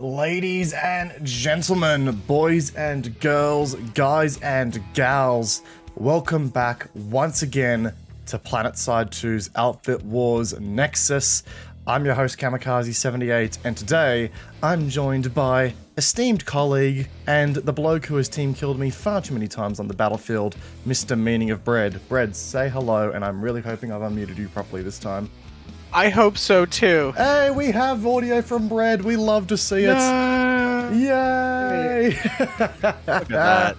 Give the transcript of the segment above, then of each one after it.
Ladies and gentlemen, boys and girls, guys and gals, welcome back once again to PlanetSide 2's Outfit Wars Nexus. I'm your host Kamikaze78, and today I'm joined by esteemed colleague and the bloke who has team killed me far too many times on the battlefield, Mr. Meaning of Bread. Bread, say hello, and I'm really hoping I've unmuted you properly this time. I hope so too. Hey, we have audio from Bread. We love to see it. Yay! Look at that.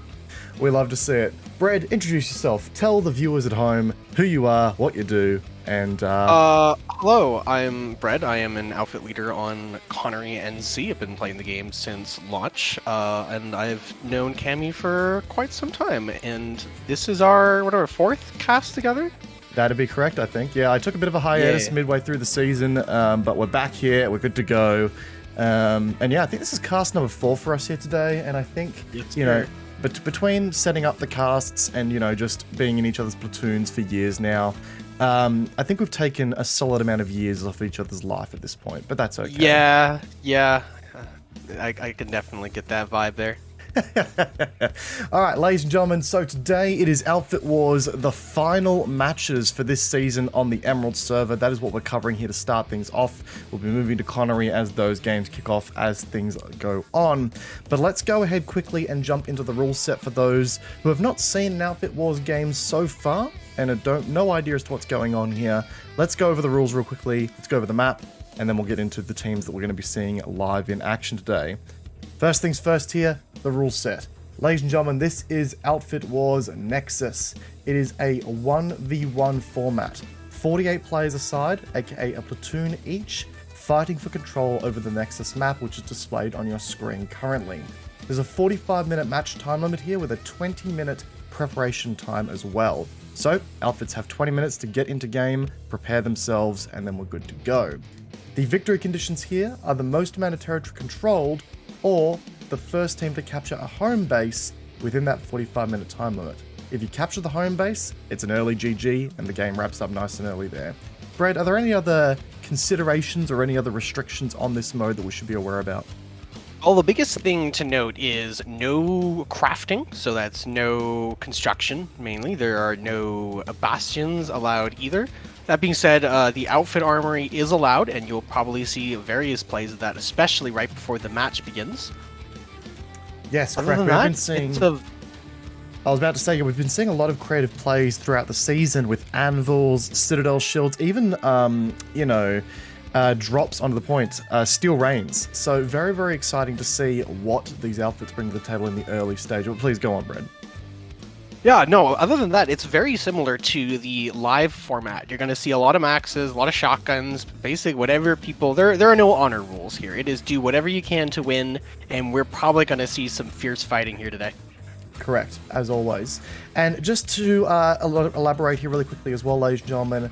We love to see it. Bread, introduce yourself. Tell the viewers at home who you are, what you do, and hello, I'm Bread. I am an outfit leader on Connery and Z. I've been playing the game since launch, and I've known Cammy for quite some time. And this is our fourth cast together. That'd be correct, I think. Yeah, I took a bit of a hiatus midway through the season, but we're back here. We're good to go. And yeah, I think this is cast number 4 for us here today. And I think, but between setting up the casts and, just being in each other's platoons for years now, I think we've taken a solid amount of years off each other's life at this point, but that's okay. Yeah. I can definitely get that vibe there. Alright, ladies and gentlemen, so today it is Outfit Wars, the final matches for this season on the Emerald server. That is what we're covering here to start things off. We'll be moving to Connery as those games kick off as things go on. But let's go ahead quickly and jump into the rule set for those who have not seen an Outfit Wars game so far and don't no idea as to what's going on here. Let's go over the rules real quickly, let's go over the map, and then we'll get into the teams that we're going to be seeing live in action today. First things first here, the rule set. Ladies and gentlemen, this is Outfit Wars Nexus. It is a 1v1 format. 48 players aside, aka a platoon each, fighting for control over the Nexus map, which is displayed on your screen currently. There's a 45-minute match time limit here with a 20-minute preparation time as well. So, outfits have 20 minutes to get into game, prepare themselves, and then we're good to go. The victory conditions here are the most amount of territory controlled, or the first team to capture a home base within that 45-minute time limit. If you capture the home base, it's an early GG, and the game wraps up nice and early there. Brad, are there any other considerations or any other restrictions on this mode that we should be aware about? Well, the biggest thing to note is no crafting, so that's no construction, mainly. There are no bastions allowed either. That being said, the outfit armory is allowed, and you'll probably see various plays of that, especially right before the match begins. Yes, correct. We've been seeing... I was about to say, we've been seeing a lot of creative plays throughout the season with anvils, citadel shields, even, drops onto the point, steel rains. So very, very exciting to see what these outfits bring to the table in the early stage. But please go on, Brad. Yeah, no, other than that, it's very similar to the live format. You're going to see a lot of maxes, a lot of shotguns, basically whatever people... There are no honor rules here. It is do whatever you can to win, and we're probably going to see some fierce fighting here today. Correct, as always. And just to elaborate here really quickly as well, ladies and gentlemen,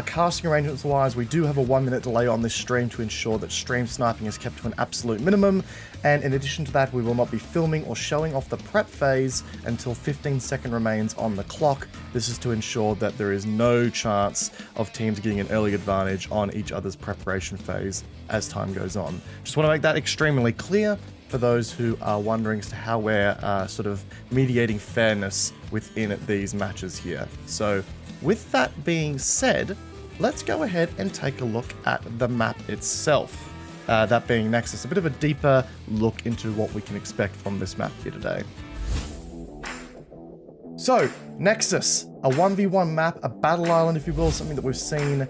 casting arrangements-wise, we do have a 1-minute delay on this stream to ensure that stream sniping is kept to an absolute minimum. And in addition to that, we will not be filming or showing off the prep phase until 15 seconds remains on the clock. This is to ensure that there is no chance of teams getting an early advantage on each other's preparation phase as time goes on. Just want to make that extremely clear for those who are wondering as to how we're sort of mediating fairness within these matches here. So with that being said, let's go ahead and take a look at the map itself. That being Nexus, a bit of a deeper look into what we can expect from this map here today. So, Nexus, a 1v1 map, a battle island if you will, something that we've seen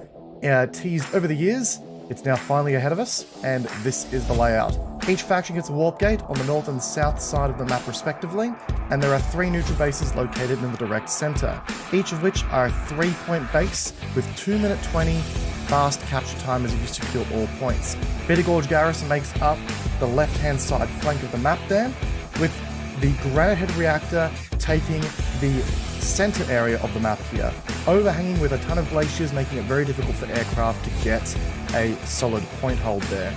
teased over the years. It's now finally ahead of us, and this is the layout. Each faction gets a warp gate on the north and south side of the map respectively, and there are 3 neutral bases located in the direct center, each of which are a 3-point base with 2-minute 20 fast capture time as you secure all points. Bitter Gorge Garrison makes up the left-hand side flank of the map there, with the Granite Head Reactor taking the center area of the map here, overhanging with a ton of glaciers, making it very difficult for aircraft to get a solid point hold there.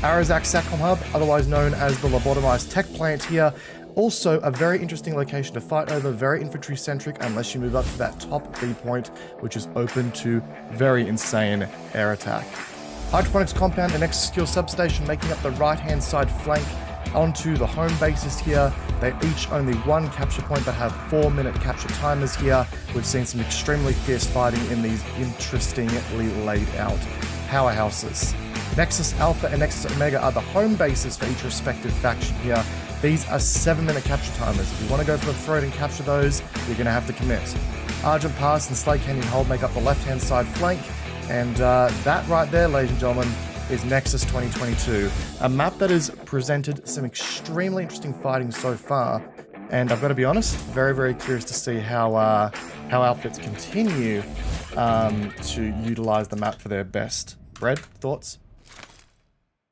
Arazak Satcom Hub, otherwise known as the lobotomized tech plant here, also a very interesting location to fight over, very infantry-centric unless you move up to that top B point, which is open to very insane air attack. Hydroponics compound and Nexus skill substation making up the right-hand side flank onto the home bases here. They each only one capture point that have 4-minute capture timers here. We've seen some extremely fierce fighting in these interestingly laid out powerhouses. Nexus Alpha and Nexus Omega are the home bases for each respective faction here. These are 7-minute capture timers. If you want to go for the throat and capture those, you're going to have to commit. Argent Pass and Slay Canyon Hold make up the left-hand side flank. And that right there, ladies and gentlemen, is Nexus 2022. A map that has presented some extremely interesting fighting so far. And I've got to be honest, very, very curious to see how outfits continue to utilize the map for their best. Brad, thoughts?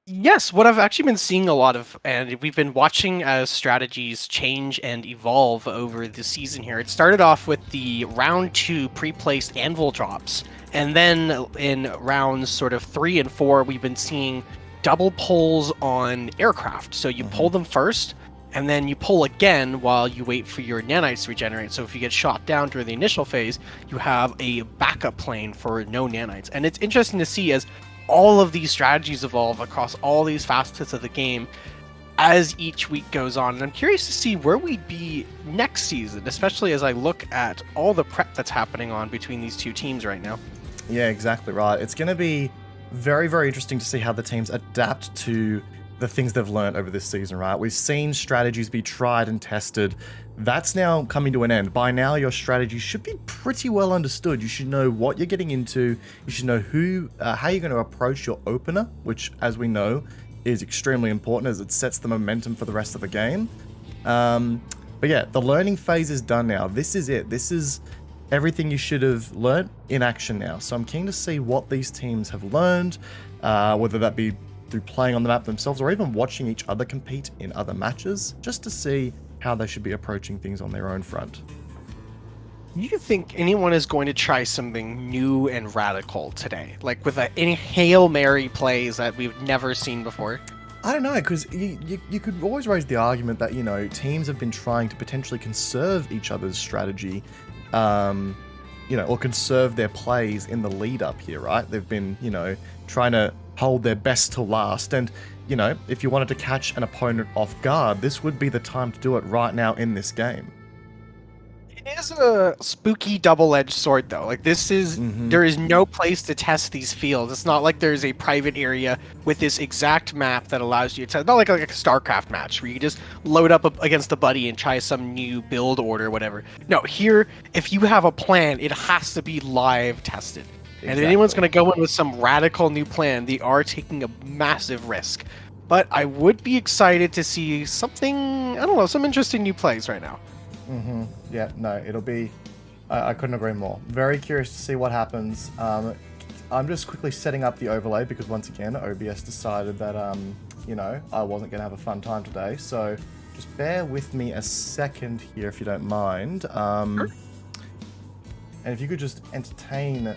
Yes, what I've actually been seeing a lot of, and we've been watching as strategies change and evolve over the season here. It started off with the round 2 pre-placed anvil drops, and then in rounds sort of 3 and 4, we've been seeing double pulls on aircraft. So you pull them first, and then you pull again while you wait for your nanites to regenerate. So if you get shot down during the initial phase, you have a backup plane for no nanites. And it's interesting to see as all of these strategies evolve across all these facets of the game as each week goes on. And I'm curious to see where we'd be next season, especially as I look at all the prep that's happening on between these two teams right now. Yeah, exactly right. It's going to be very, very interesting to see how the teams adapt to the things they've learned over this season, right? We've seen strategies be tried and tested. That's now coming to an end. By now, your strategy should be pretty well understood. You should know what you're getting into. You should know how you're going to approach your opener, which, as we know, is extremely important as it sets the momentum for the rest of the game. But yeah, the learning phase is done now. This is it. This is everything you should have learned in action now. So I'm keen to see what these teams have learned, whether that be through playing on the map themselves or even watching each other compete in other matches, just to see how they should be approaching things on their own front. Do you think anyone is going to try something new and radical today? Like with any Hail Mary plays that we've never seen before? I don't know, because you could always raise the argument that, you know, teams have been trying to potentially conserve each other's strategy, you know, or conserve their plays in the lead up here, right? They've been, you know, trying to hold their best to last. And, you know, if you wanted to catch an opponent off guard, this would be the time to do it right now in this game. It is a spooky double-edged sword, though. Like, this is, there is no place to test these fields. It's not like there's a private area with this exact map that allows you to test. Not like a StarCraft match where you just load up against a buddy and try some new build order or whatever. No, here, if you have a plan, it has to be live tested. And if anyone's going to go in with some radical new plan, they are taking a massive risk. But I would be excited to see something, I don't know, some interesting new plays right now. Yeah, no, it'll be... I couldn't agree more. Very curious to see what happens. I'm just quickly setting up the overlay because once again, OBS decided that, you know, I wasn't going to have a fun time today. So just bear with me a second here if you don't mind. Sure. And if you could just entertain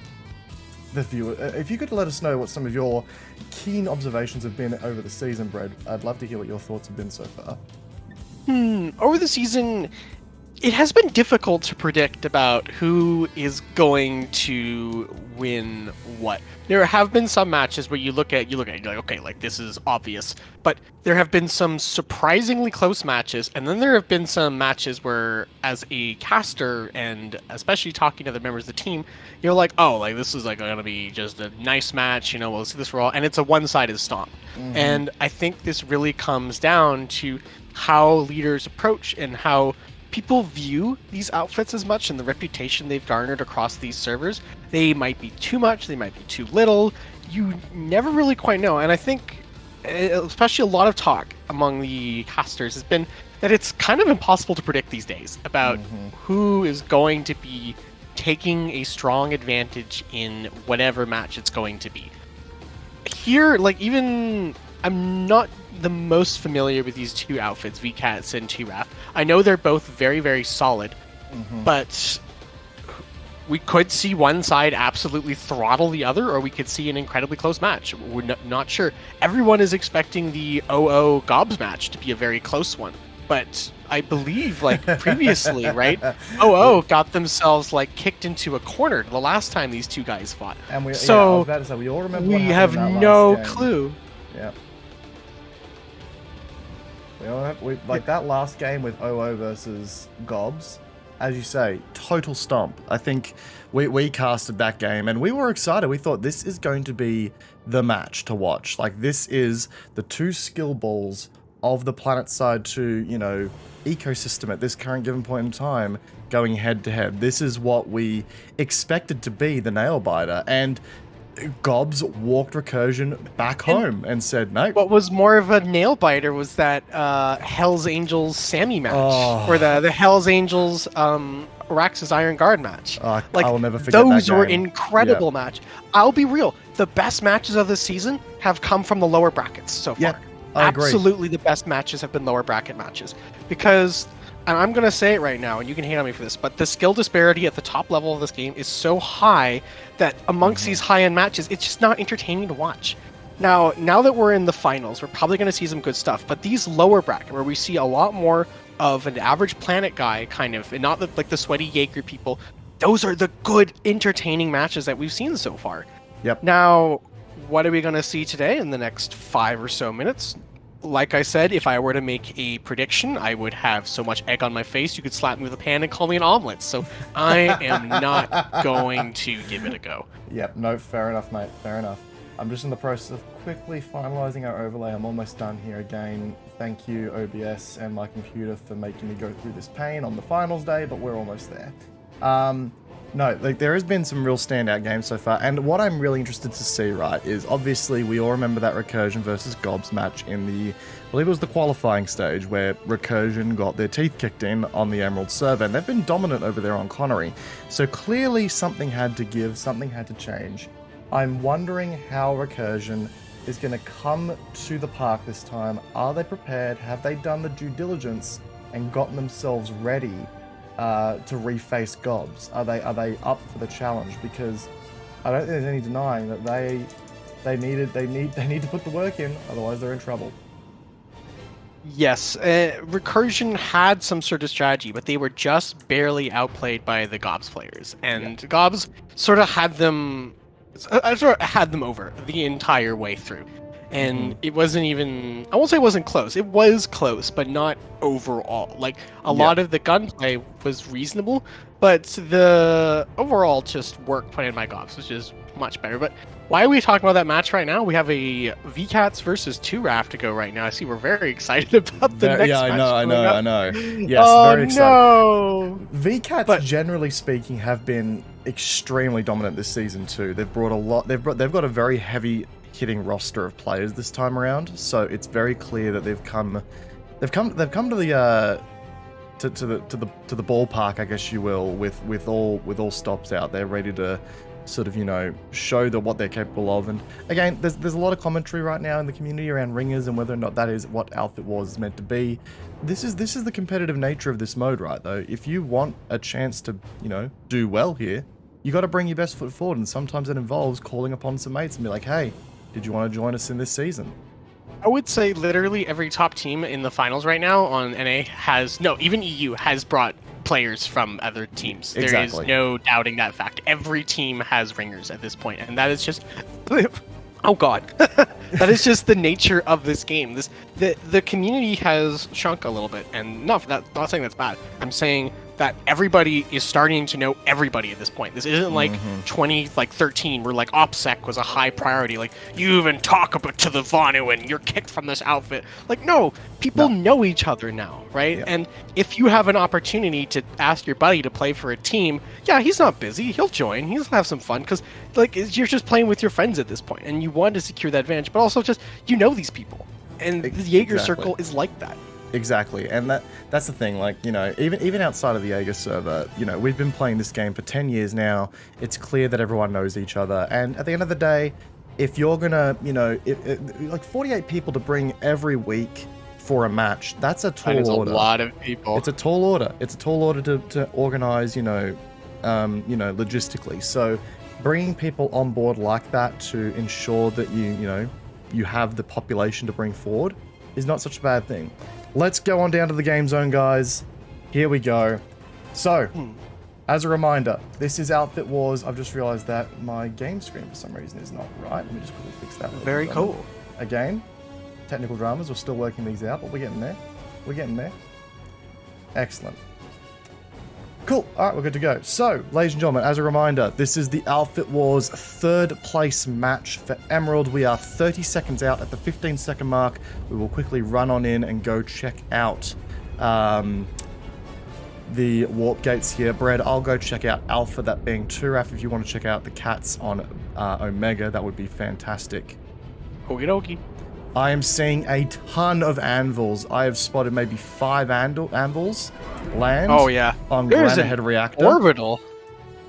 the viewer, if you could let us know what some of your keen observations have been over the season, Brad. I'd love to hear what your thoughts have been so far. Over the season, it has been difficult to predict about who is going to win what. There have been some matches where you look at, you're like, okay, like this is obvious. But there have been some surprisingly close matches, and then there have been some matches where, as a caster, and especially talking to the members of the team, you're like, oh, like this is like going to be just a nice match, you know, we'll see this for all, and it's a one-sided stomp. And I think this really comes down to how leaders approach and how people view these outfits as much and the reputation they've garnered across these servers. They might be too much, they might be too little. You never really quite know. And I think, especially a lot of talk among the casters has been that it's kind of impossible to predict these days about who is going to be taking a strong advantage in whatever match it's going to be. Here, like, even I'm not the most familiar with these two outfits, VKTZ and 2RAF. I know they're both very, very solid, but we could see one side absolutely throttle the other, or we could see an incredibly close match. We're not sure. Everyone is expecting the 0-0 GOBS match to be a very close one, but I believe, like previously, right? Oh, got themselves like kicked into a corner the last time these two guys fought. And I so was about to say, we all remember we what happened have in that no last game. clue. Yeah. Like that last game with OO versus Gobs, as you say, total stomp. I think we casted that game and we were excited. We thought this is going to be the match to watch. Like this is the two skill balls of the PlanetSide 2, you know, ecosystem at this current given point in time going head to head. This is what we expected to be the nail biter. And Gobs walked Recursion back home and said, no. What was more of a nail biter was that Hell's Angels Sammy match, or the Hell's Angels Araxis Iron Guard match. Like, I will never forget that those were game. incredible match. I'll be real. The best matches of this season have come from the lower brackets so far. Yeah, I agree. Absolutely, the best matches have been lower bracket matches because. And I'm going to say it right now, and you can hate on me for this, but the skill disparity at the top level of this game is so high that amongst these high-end matches, it's just not entertaining to watch. Now that we're in the finals, we're probably going to see some good stuff, but these lower bracket, where we see a lot more of an average Planet guy, kind of, and not like the sweaty Jaeger people, those are the good, entertaining matches that we've seen so far. Yep. Now, what are we going to see today in the next 5 or so minutes? Like I said, if I were to make a prediction, I would have so much egg on my face you could slap me with a pan and call me an omelet. So I am not going to give it a go. Yep, no, fair enough, mate. Fair enough. I'm just in the process of quickly finalizing our overlay. I'm almost done here again. Thank you, OBS and my computer, for making me go through this pain on the finals day, but we're almost there. No, like there has been some real standout games so far, and what I'm really interested to see, right, is obviously we all remember that Recursion versus Gobs match in the, I believe it was the qualifying stage, where Recursion got their teeth kicked in on the Emerald server, and they've been dominant over there on Connery. So clearly something had to give, something had to change. I'm wondering how Recursion is going to come to the park this time. Are they prepared? Have they done the due diligence and gotten themselves ready to reface Gobs? Are they up for the challenge? Because I don't think there's any denying that they need to put the work in, otherwise they're in trouble. Yes, Recursion had some sort of strategy, but they were just barely outplayed by the Gobs players, and Gobs sort of had them over the entire way through. And it wasn't even, I won't say it wasn't close. It was close, but not overall. Like, a lot of the gunplay was reasonable, but the overall just work put in by Gobs, which is much better. But why are we talking about that match right now? We have a VKTZ versus 2RAF to go right now. I see we're very excited about the next match. Yeah, I know. Yes, very excited. No! VKTZ, generally speaking, have been extremely dominant this season too. They've brought a lot. They've got a very heavy hitting roster of players this time around, so it's very clear that they've come to the to the ballpark, I guess you will, with all stops out. They're ready to sort of, you know, show what they're capable of. And again, there's a lot of commentary right now in the community around ringers and whether or not that is what Outfit Wars is meant to be. This is the competitive nature of this mode, right? Though, if you want a chance to, you know, do well here, you got to bring your best foot forward, and sometimes it involves calling upon some mates and be like, hey, did you want to join us in this season? I would say literally every top team in the finals right now on NA even EU has brought players from other teams. Exactly. There is no doubting that fact. Every team has ringers at this point, and that is just, oh god, that is just the nature of this game. The community has shrunk a little bit, and not saying that's bad. I'm saying that everybody is starting to know everybody at this point. This isn't like 2013 where like OPSEC was a high priority. Like, you even talk about to the Vanu and you're kicked from this outfit. Like, no, people know each other now, right? Yeah. And if you have an opportunity to ask your buddy to play for a team, yeah, he's not busy. He'll join. He'll have some fun because like you're just playing with your friends at this point, and you want to secure that advantage, but also just, you know, these people. And the Jaeger circle is like that. Exactly, and that's the thing, like, you know, even outside of the Jaeger server, you know, we've been playing this game for 10 years now. It's clear that everyone knows each other, and at the end of the day, if you're gonna, you know, like 48 people to bring every week for a match, that's a tall order. That is a lot of people. It's a tall order. It's a tall order to organize, you know, logistically. So bringing people on board like that to ensure that you have the population to bring forward is not such a bad thing. Let's go on down to the game zone, guys. Here we go. So, as a reminder, this is Outfit Wars. I've just realized that my game screen for some reason is not right. Let me just quickly fix that. Very cool. Again, technical dramas. We're still working these out, but we're getting there. We're getting there. Excellent. Cool. All right, we're good to go. So, ladies and gentlemen, as a reminder, this is the Outfit Wars 3rd place match for Emerald. We are 30 seconds out at the 15-second mark. We will quickly run on in and go check out the warp gates here. Brad, I'll go check out Alpha, that being Turaf. If you want to check out the cats on Omega, that would be fantastic. Okie dokie. I am seeing a ton of anvils. I have spotted maybe 5 anvils land on Granite Head Reactor. Orbital.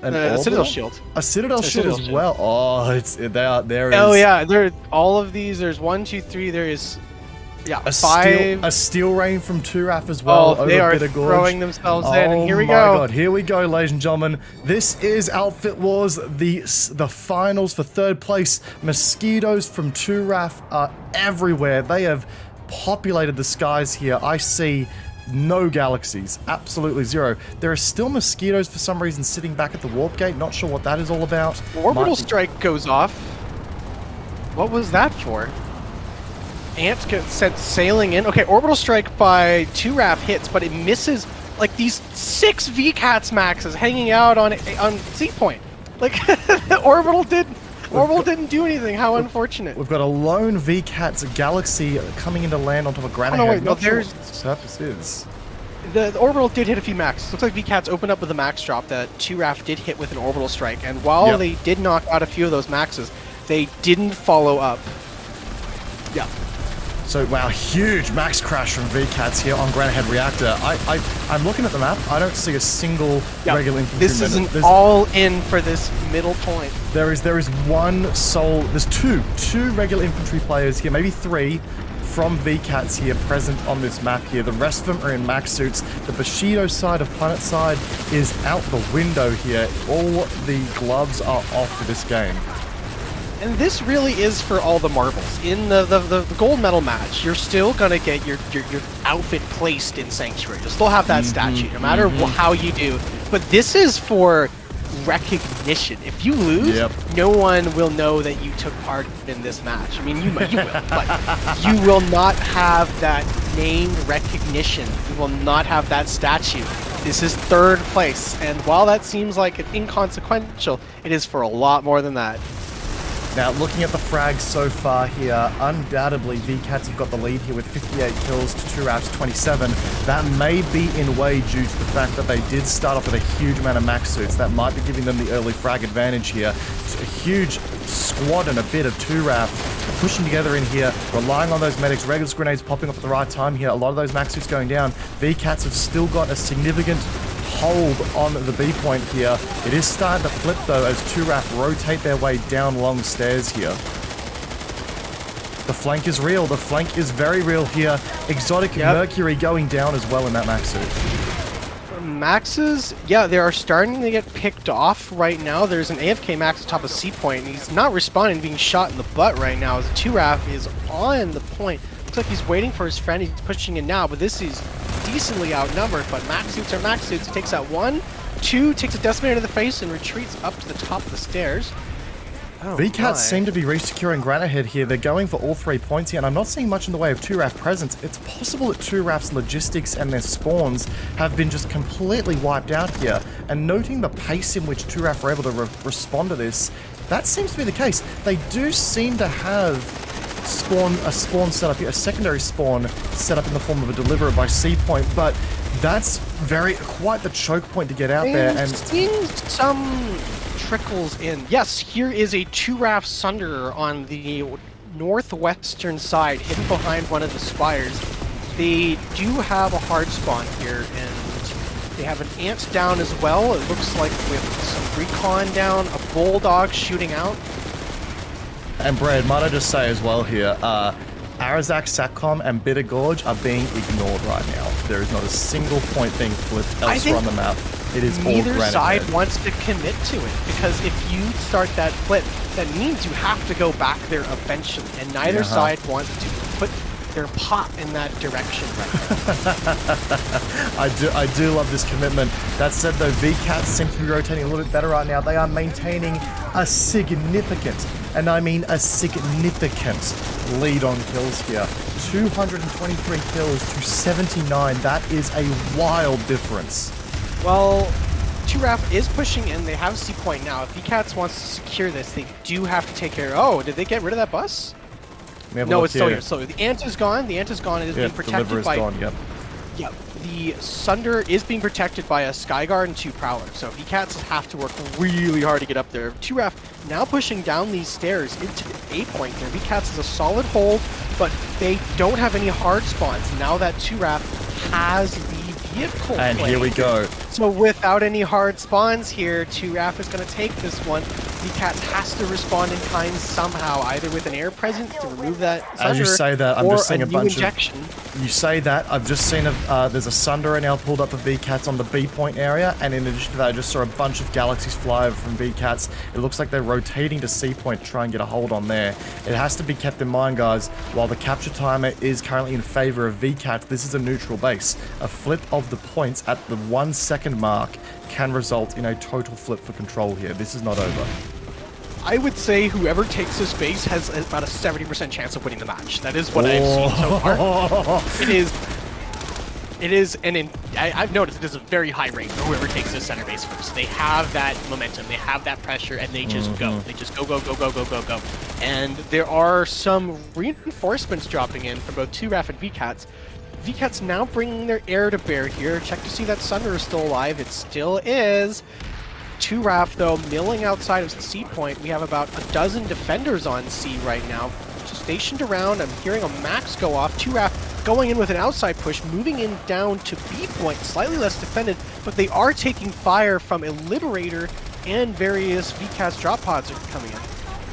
A Citadel shield. A Citadel shield as well. Oh, there is. Oh yeah, all of these. There's 1, 2, 3. There is, a 5. A steel rain from Turaf as well. Oh, they are throwing themselves in, and here we go. Oh my god, here we go, ladies and gentlemen. This is Outfit Wars, the finals for 3rd place. Mosquitoes from Turaf are everywhere. They have populated the skies here. I see no galaxies, absolutely 0. There are still mosquitoes for some reason sitting back at the warp gate. Not sure what that is all about. Orbital strike goes off. What was that for? Ant gets sent sailing in. Okay, orbital strike by Turaf hits, but it misses like these 6 VKTZ maxes hanging out on C point. Like orbital didn't do anything. How unfortunate. We've got a lone VKTZ galaxy coming into land on top of Granite Head. No, there's purpose is. The orbital did hit a few maxes. Looks like VKTZ opened up with a max drop that Turaf did hit with an orbital strike, and while they did knock out a few of those maxes, they didn't follow up. Yeah. So, wow, huge max crash from VKTZ here on Granite Head Reactor. I'm looking at the map. I don't see a single regular infantry. This is an all-in for this middle point. There is one sole. There's two regular infantry players here, maybe 3 from VKTZ here present on this map here. The rest of them are in max suits. The Bushido side of Planet Side is out the window here. All the gloves are off for this game. And this really is for all the marbles. In the gold medal match, you're still going to get your outfit placed in Sanctuary. You'll still have that statue, no matter how you do. But this is for recognition. If you lose, no one will know that you took part in this match. I mean, you will, but you will not have that name recognition. You will not have that statue. This is 3rd place, and while that seems like it's inconsequential, it is for a lot more than that. Now, looking at the frags so far here, undoubtedly VKTZ have got the lead here with 58 kills to Turaf's 27. That may be in way due to the fact that they did start off with a huge amount of max suits. That might be giving them the early frag advantage here. It's a huge squad and a bit of Turaf pushing together in here, relying on those medics. Regulus grenades popping up at the right time here. A lot of those max suits going down. VKTZ have still got a significant hold on the B point here. It is starting to flip though as Turaf rotate their way down long stairs here. The flank is real. The flank is very real here. Exotic Mercury going down as well in that max suit. Maxes, they are starting to get picked off right now. There's an AFK max at top of C point, and he's not responding, being shot in the butt right now as Turaf is on the point. Looks like he's waiting for his friend. He's pushing in now, but this is decently outnumbered, but max suits are max suits. He takes out 1, 2, takes a decimator to the face and retreats up to the top of the stairs. VKTZ seem to be re-securing Granite Head here. They're going for all 3 points here, and I'm not seeing much in the way of Turaf presence. It's possible that Turaf's logistics and their spawns have been just completely wiped out here, and noting the pace in which Turaf were able to respond to this, that seems to be the case. They do seem to have a spawn set up here, a secondary spawn set up in the form of a deliverer by C point, but that's quite the choke point to get out there. And seeing some trickles in. Yes, here is a Turaf Sunderer on the northwestern side, hidden behind one of the spires. They do have a hard spawn here, and they have an ant down as well. It looks like with some recon down, a bulldog shooting out. And Brad, might I just say as well here, Arazak, Satcom, and Bitter Gorge are being ignored right now. There is not a single point being flipped elsewhere on the map. It is all Granite Head. Neither side wants to commit to it, because if you start that flip, that means you have to go back there eventually, and neither side wants to put their pop in that direction right I do love this commitment. That said, though, VKTZ seems to be rotating a little bit better right now. They are maintaining a significant, and I mean a significant, lead on kills here. 223 kills to 79. That is a wild difference. Well, 2RAF is pushing in. They have C point now. If VKTZ wants to secure this, they do have to take care. Oh, did they get rid of that bus? No, it's still here. So the ant is gone. The ant is gone. It is being protected by. Gone, yep. Yep. The Sunder is being protected by a Skyguard and 2 Prowlers. So VKTZ have to work really hard to get up there. 2RAF now pushing down these stairs into the A point here. VKTZ is a solid hold, but they don't have any hard spawns now that 2RAF has the vehicle. And here we go. So without any hard spawns here, 2RAF is going to take this one. VKTZ has to respond in kind somehow, either with an air presence to remove that Sunder, as you say that, I'm just seeing a bunch injection. You say that, I've just seen there's a Sunder now pulled up for VKTZ on the B point area, and in addition to that, I just saw a bunch of galaxies fly over from VKTZ. It looks like they're rotating to C point to try and get a hold on there. It has to be kept in mind, guys, while the capture timer is currently in favor of VKTZ, this is a neutral base. A flip of the points at the 1 second mark can result in a total flip for control here. This is not over. I would say whoever takes this base has about a 70% chance of winning the match. That is what I've seen so far. It is, and I've noticed it is a very high rate for whoever takes this center base first. They have that momentum, they have that pressure, and they just go. They just go. And there are some reinforcements dropping in from both 2RAF and VKTZ. VKTZ now bringing their air to bear here. Check to see that Sunder is still alive. It still is. 2RAF, though, milling outside of C point. We have about a dozen defenders on C right now, just stationed around. I'm hearing a max go off. 2RAF going in with an outside push, moving in down to B point, slightly less defended, but they are taking fire from a Liberator, and various VKTZ drop pods are coming in.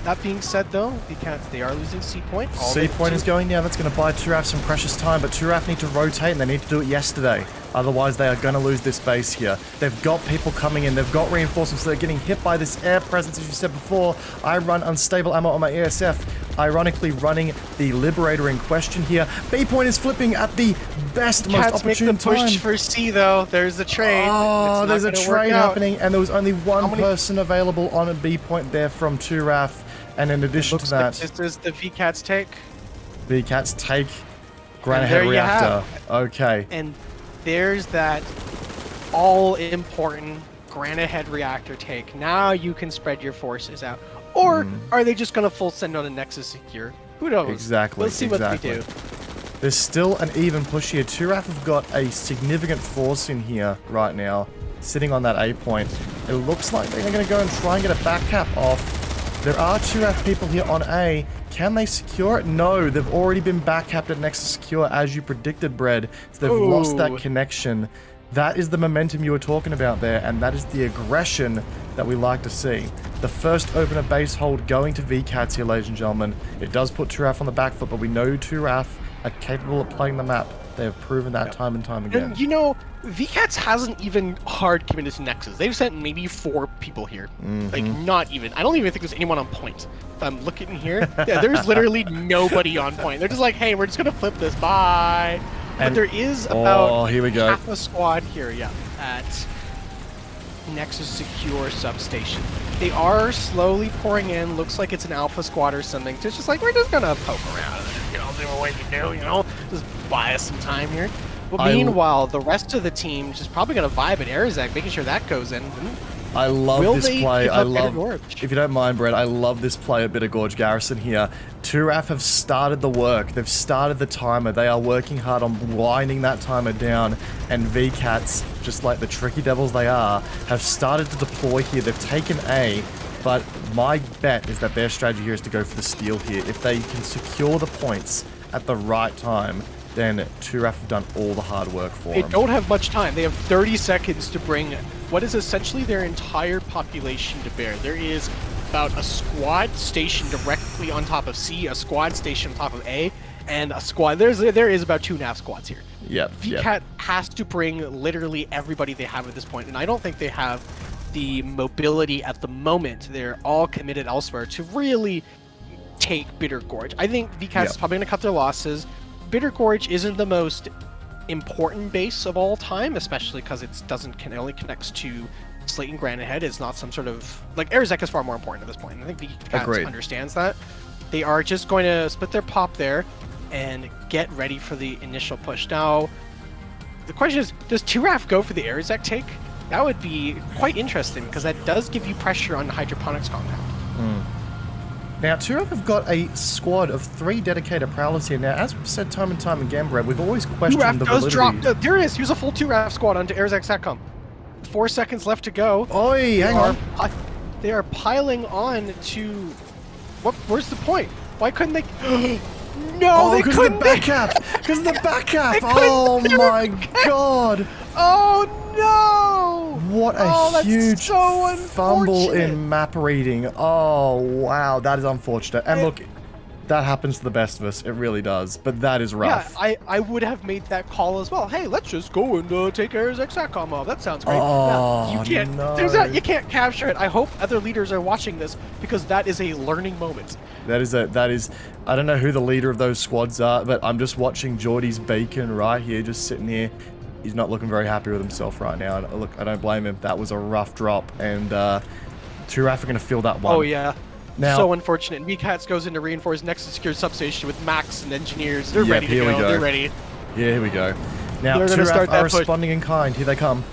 That being said, though, VKTZ, they are losing C point. C point is going down. That's going to buy 2RAF some precious time, but 2RAF need to rotate, and they need to do it yesterday. Otherwise, they are going to lose this base here. They've got people coming in. They've got reinforcements. They're getting hit by this air presence, as you said before. I run unstable ammo on my ESF. Ironically, running the Liberator in question here. B point is flipping at the best, most opportune time. Make the push for C, though. There's a trade. Oh, there's a trade happening, and there was only one person available on a B point there from 2RAF. And in addition to that, this is the VKTZ take. VKTZ take Granite Head Reactor. Okay. And there's that all-important Granite Head Reactor take. Now you can spread your forces out. Or are they just going to full send on a Nexus Secure? Who knows? Exactly. Let's see what we do. There's still an even push here. 2RAF have got a significant force in here right now, sitting on that A point. It looks like they're going to go and try and get a back cap off. There are 2RAF people here on A. Can they secure it? No, they've already been back-capped at Nexus Secure, as you predicted, Bread. So they've lost that connection. That is the momentum you were talking about there, and that is the aggression that we like to see. The first opener base hold going to VKTZ here, ladies and gentlemen. It does put 2RAF on the back foot, but we know 2RAF are capable of playing the map. They have proven that time and time again. And, you know, VKTZ hasn't even hard committed to Nexus. They've sent maybe 4 people here. Like, not even. I don't even think there's anyone on point. If I'm looking here, yeah, there's literally nobody on point. They're just like, hey, we're just going to flip this. Bye. But there is about here we go. half a squad here, at Nexus Secure substation. They are slowly pouring in. Looks like it's an alpha squad or something. It's just like, we're just going to poke around. You know, see what we can do, you know? Just buy us some time here. But meanwhile, the rest of the team just probably going to vibe at Arizak, making sure that goes in. I love this play. If you don't mind, Brett, I love this play at Bitter Gorge Garrison here. 2RAF have started the work. They've started the timer. They are working hard on winding that timer down. And VKTZ, just like the tricky devils they are, have started to deploy here. They've taken A, but my bet is that their strategy here is to go for the steal here. If they can secure the points at the right time, then 2RAF have done all the hard work for them. They don't have much time. They have 30 seconds to bring what is essentially their entire population to bear. There is about a squad stationed directly on top of C, a squad stationed on top of A, and a squad. There is about 2.5 squads here. Yep. VKT has to bring literally everybody they have at this point, and I don't think they have the mobility at the moment. They're all committed elsewhere to really take Bitter Gorge. I think VKT is probably going to cut their losses. Bitter Gorge isn't the most important base of all time, especially because it only connects to Slate and Granite Head. It's not some sort of like Arizek is far more important at this point. I think VKTZ understands that. They are just going to split their pop there and get ready for the initial push. Now, the question is, does Turaf go for the Arizek take? That would be quite interesting because that does give you pressure on the hydroponics compound. Now, Turaf have got a squad of 3 dedicated prowlers here. Now, as we've said time and time again, Brad, we've always questioned the validity. There it is. Here's a full Turaf squad onto Arizek Satcom. 4 seconds left to go. Oi, hang on. They are piling on to... Where's the point? Why couldn't they... No, they couldn't. Because of the back cap. Oh my god. Oh no. What a huge fumble in map reading. Oh wow, that is unfortunate. And look, that happens to the best of us. It really does. But that is rough. Yeah, I would have made that call as well. Hey, let's just go and take Arizek Satcom off. That sounds great. Oh, you can't. No. You can't capture it. I hope other leaders are watching this because that is a learning moment. That is I don't know who the leader of those squads are, but I'm just watching Geordie's bacon right here, just sitting here. He's not looking very happy with himself right now. And look, I don't blame him. That was a rough drop, and Turaf are going to feel that one. Oh yeah. Now, so unfortunate. VKTZ goes in to reinforce next to secure substation with Max and engineers. They're ready to go. They're ready. Yeah, here we go. Now Turaf are responding in kind. Here they come.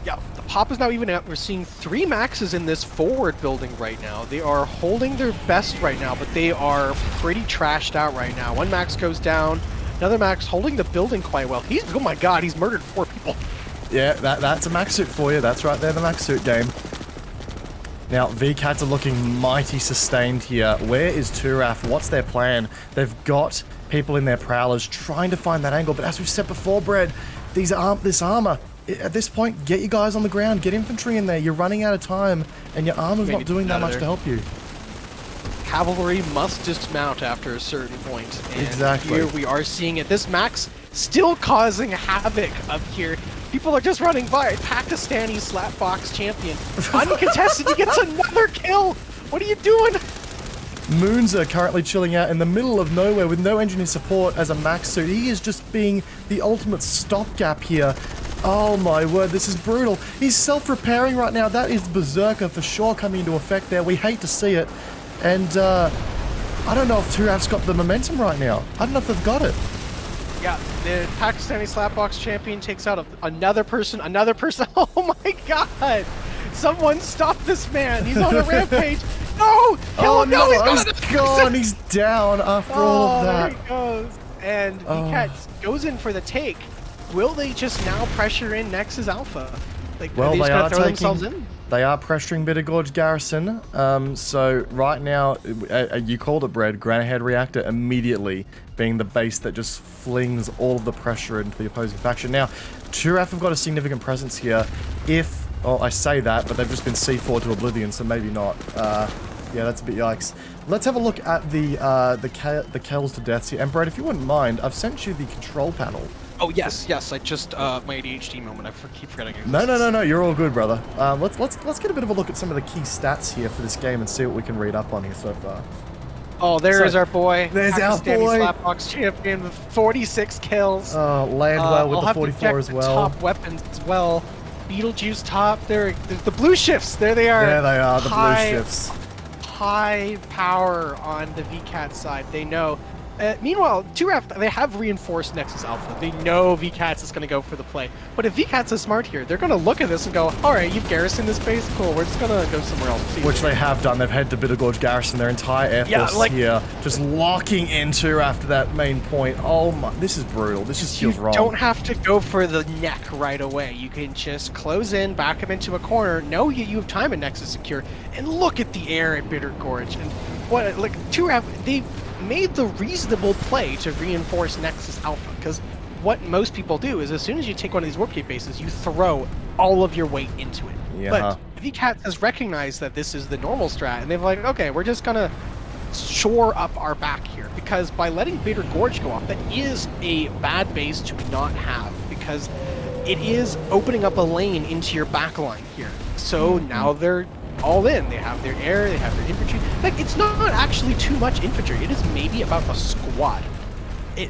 Yeah, the pop is now even out. We're seeing 3 Maxes in this forward building right now. They are holding their best right now, but they are pretty trashed out right now. 1 Max goes down. Another Max holding the building quite well. Oh my god, he's murdered 4 people. Yeah, that's a Max suit for you. That's right there, the Max suit game. Now, VKTZ are looking mighty sustained here. Where is Turaf? What's their plan? They've got people in their prowlers trying to find that angle, but as we've said before, Brad, this armor, at this point, get you guys on the ground, get infantry in there. You're running out of time, and your armor's not doing that much to help you. Cavalry must dismount after a certain point. And exactly. Here we are seeing it. This Max still causing havoc up here. People are just running by. Pakistani slapbox champion. Uncontested, he gets another kill. What are you doing? Moonzer currently chilling out in the middle of nowhere with no engineer support as a Max suit. He is just being the ultimate stopgap here. Oh my word, this is brutal. He's self-repairing right now. That is Berserker for sure coming into effect there. We hate to see it. And I don't know if Turaf's got the momentum right now. I don't know if they've got it. Yeah, the Pakistani slapbox champion takes out another person. Oh my god! Someone stop this man! He's on a rampage! No! Kill him! No, he's gone! He's down after all of that. There he goes. And VKTZ goes in for the take. Will they just now pressure in Nexus Alpha? Like, well, they are throw themselves in? They are pressuring Bitter Gorge Garrison. So right now, you called it, Brad, Granite Head Reactor immediately being the base that just flings all of the pressure into the opposing faction. Now, Turaf have got a significant presence here. Well, I say that, but they've just been C4 to oblivion, so maybe not. Yeah, that's a bit yikes. Let's have a look at the kills to deaths here. And Brad, if you wouldn't mind, I've sent you the control panel. Oh yes, I just my ADHD moment. I keep forgetting. No. You're all good, brother. Let's get a bit of a look at some of the key stats here for this game and see what we can read up on here so far. Oh, is our boy. There's our boy. Slapbox champion with 46 kills. Oh, Landwell with the 44 as well. Top weapons as well. Beetlejuice top. There's the blue shifts. There they are. There they are, the blue shifts. High power on the VKTZ side. They know. Meanwhile, Turaf, they have reinforced Nexus Alpha. They know VKTZ is going to go for the play. But if VKTZ is smart here, they're going to look at this and go, alright, you've garrisoned this base? Cool, we're just going to go somewhere else. Which they have done. They've headed to Bitter Gorge Garrison, their entire air force here, just locking into after that main point. Oh my, this is brutal. This just feels wrong. You don't have to go for the neck right away. You can just close in, back them into a corner, know you have time at Nexus Secure, and look at the air at Bitter Gorge. And what, like, Turaf, they made the reasonable play to reinforce Nexus Alpha, because what most people do is as soon as you take one of these warp gate bases, you throw all of your weight into it. Yeah. But VKTZ has recognized that this is the normal strat, and they've like, okay, we're just gonna shore up our back here, because by letting Bitter Gorge go off, that is a bad base to not have, because it is opening up a lane into your back line here. So now they're all in. They have their air, they have their infantry. Like, it's not actually too much infantry. It is maybe about a squad.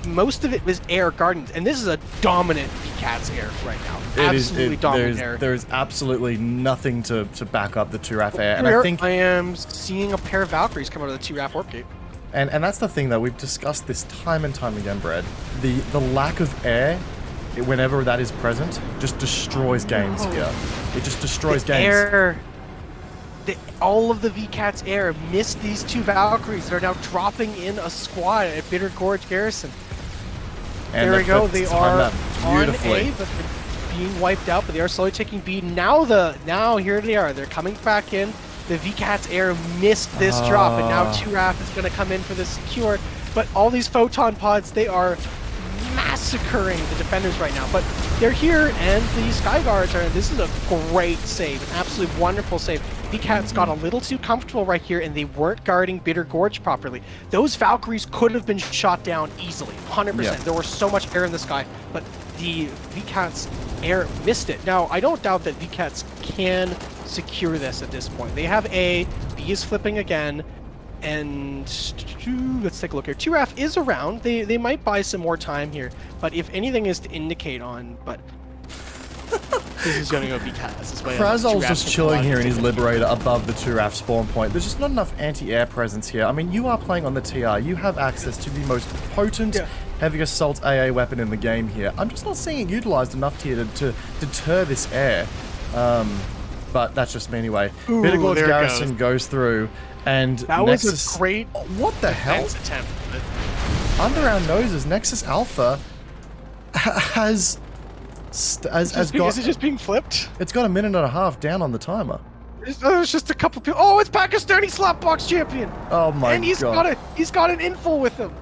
Most of it was air gardens, and this is a dominant VKTZ air right now. Absolutely dominant air. There's absolutely nothing to back up the 2RAF air, and I am seeing a pair of Valkyries come out of the 2RAF warp gate. And that's the thing, though. We've discussed this time and time again, Brad. The lack of air, whenever that is present, just destroys games here. It just destroys games. All of the VKTZ air missed these 2 Valkyries that are now dropping in a squad at Bitter Gorge Garrison. And there we go. They are on A, but they're being wiped out. But they are slowly taking B. Now here they are. They're coming back in. The VKTZ air missed this drop, and now 2RAF is going to come in for the secure. But all these photon pods, they are massacring the defenders right now. But they're here, and the Sky Guards are. This is a great save, an absolutely wonderful save. VKTZ got a little too comfortable right here, and they weren't guarding Bitter Gorge properly. Those Valkyries could have been shot down easily, 100%. Yeah. There was so much air in the sky, but the VKTZ air missed it. Now, I don't doubt that VKTZ can secure this at this point. They have A, B is flipping again, and let's take a look here. 2RAF is around. They might buy some more time here, but if anything is to indicate on, but this is going to go VKTZ. Krazol's just chilling here in his Liberator above the 2RAF spawn point. There's just not enough anti-air presence here. I mean, you are playing on the TR. You have access to the most potent heavy assault AA weapon in the game here. I'm just not seeing it utilized enough here to deter this air. But that's just me anyway. Bitter Gorge Garrison goes through, and that Nexus... was a great what the hell? Attempt. Under our noses, Nexus Alpha has got... Is it just being flipped? It's got 1.5 minutes down on the timer. It's just a couple people. Oh, it's Pakistani Slapbox champion. Oh my god. And he's got an info with him.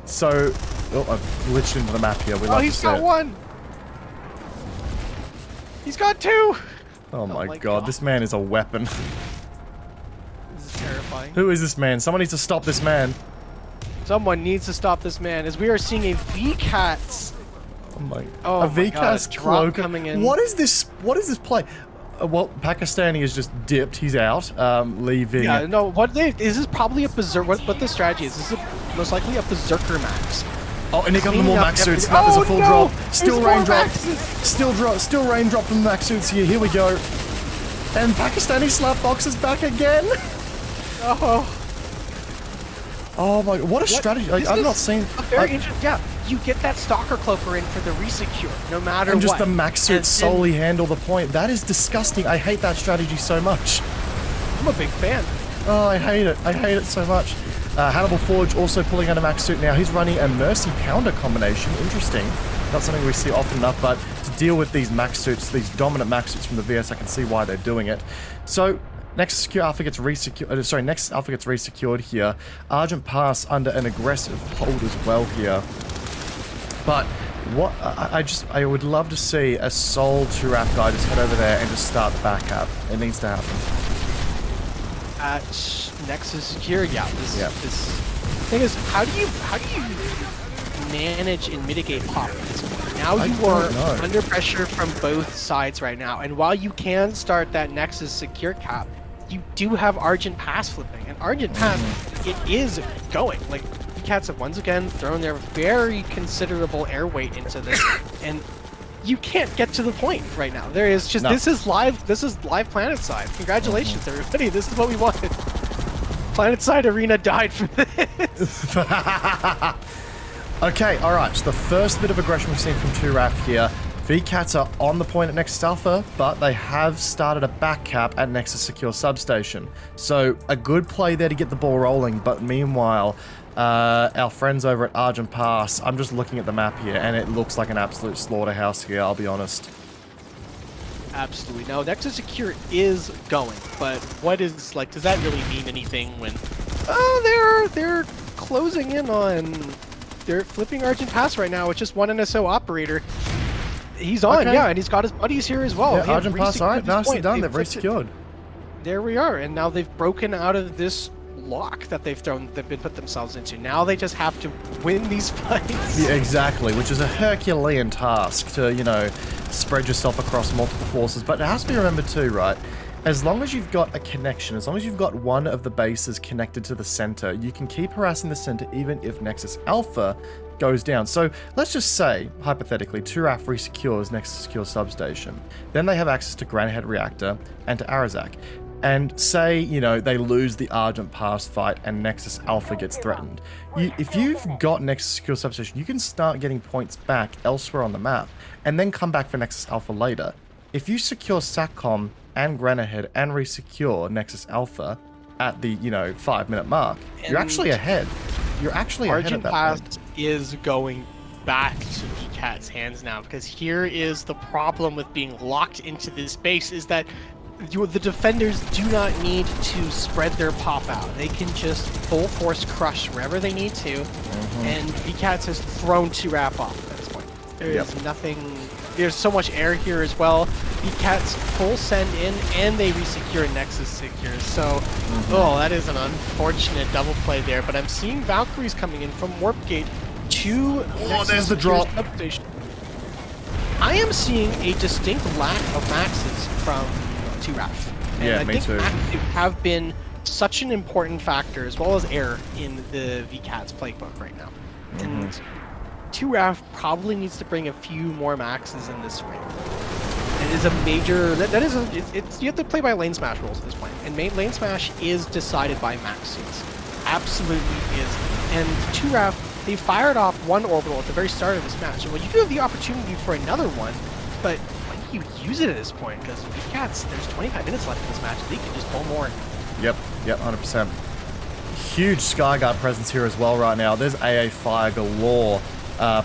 So, I've glitched into the map here. He's got 1. He's got 2. Oh my god, this man is a weapon. This is terrifying. Who is this man? Someone needs to stop this man. Someone needs to stop this man, as we are seeing a VKTZ. A VKTZ cloak coming in. What is this? What is this play? Well, Pakistani has just dipped. He's out, leaving. Yeah, no. This is probably a berserk. What the strategy is? This is most likely a berserker max. Oh, and here come the more max suits. That is a full drop. Still rain drop. Still rain drop from the max suits here. Here we go. And Pakistani Slapbox is back again. Oh my! What a strategy! Like, I've not seen. Very interesting. Yeah, you get that Stalker Cloaker in for the resecure, no matter what. And just the max suits solely handle the point. That is disgusting. I hate that strategy so much. I'm a big fan. Oh, I hate it. I hate it so much. Hannibal Forge also pulling out a max suit now. He's running a Mercy Pounder combination. Interesting. Not something we see often enough, but to deal with these max suits, these dominant max suits from the VS, I can see why they're doing it. So, Nexus Alpha gets resecured. Nexus Alpha gets resecured here. Argent Pass under an aggressive hold as well here. But what I would love to see a Soul 2RAF guy just head over there and just start the back up. It needs to happen. At Nexus secure, this thing is, how do you manage and mitigate pop at this point? Now you are under pressure from both sides right now, and while you can start that Nexus secure cap, you do have Argent Pass flipping, and Argent Pass, it is going. Like, the Cats have once again thrown their very considerable air weight into this, and you can't get to the point right now. There is just this is live PlanetSide. Congratulations, everybody. This is what we wanted. PlanetSide Arena died for this. Okay, alright, so the first bit of aggression we've seen from 2RAF here. VKTZ are on the point at Nexus Alpha, but they have started a back cap at Nexus Secure Substation. So, a good play there to get the ball rolling, but meanwhile, our friends over at Argent Pass, I'm just looking at the map here, and it looks like an absolute slaughterhouse here, I'll be honest. Absolutely. Now, Nexus Secure is going, but what is, like, does that really mean anything when... Oh, they're closing in on... They're flipping Argent Pass right now with just one NSO operator. He's on, and he's got his buddies here as well. Yeah, Argent Pass, alright, nicely done, they've resecured. There we are, and now they've broken out of this lock that they've been put themselves into. Now they just have to win these fights. Yeah, exactly, which is a Herculean task to, you know, spread yourself across multiple forces. But it has to be remembered too, right? As long as you've got a connection, as long as you've got one of the bases connected to the center, you can keep harassing the center even if Nexus Alpha goes down. So let's just say, hypothetically, 2RAF resecures Nexus Secure Substation. Then they have access to Granite Head Reactor and to Arazak. And say, you know, they lose the Argent Pass fight and Nexus Alpha gets threatened. If you've got Nexus Secure Substation, you can start getting points back elsewhere on the map and then come back for Nexus Alpha later. If you secure SATCOM and Granite Head and resecure Nexus Alpha at the, 5-minute mark, you're actually ahead. You're actually ahead at that Pass point. is going back to VKAT's hands now, because here is the problem with being locked into this base is that the defenders do not need to spread their pop out. They can just full force crush wherever they need to, and VKAT's has thrown 2RAF off at this point. There is nothing. There's so much air here as well. VKAT's full send in, and they resecure Nexus Secure. So, that is an unfortunate double play there. But I'm seeing Valkyries coming in from Warp Gate to Nexus there's the Secure's drop. substation. I am seeing a distinct lack of maxes from 2RAF. And Yeah, I me think too. maxes have been such an important factor, as well as air, in the VKAT's playbook right now. And 2RAF probably needs to bring a few more maxes in this ring. It is a major. You have to play by lane smash rules at this point, and lane smash is decided by max suits. Absolutely is. And 2RAF, they fired off one orbital at the very start of this match. Well, you do have the opportunity for another one, but when do you use it at this point? Because VKAT's, there's 25 minutes left in this match. They can just pull more. Yep, 100%. Huge Skyguard presence here as well right now. There's AA Fire galore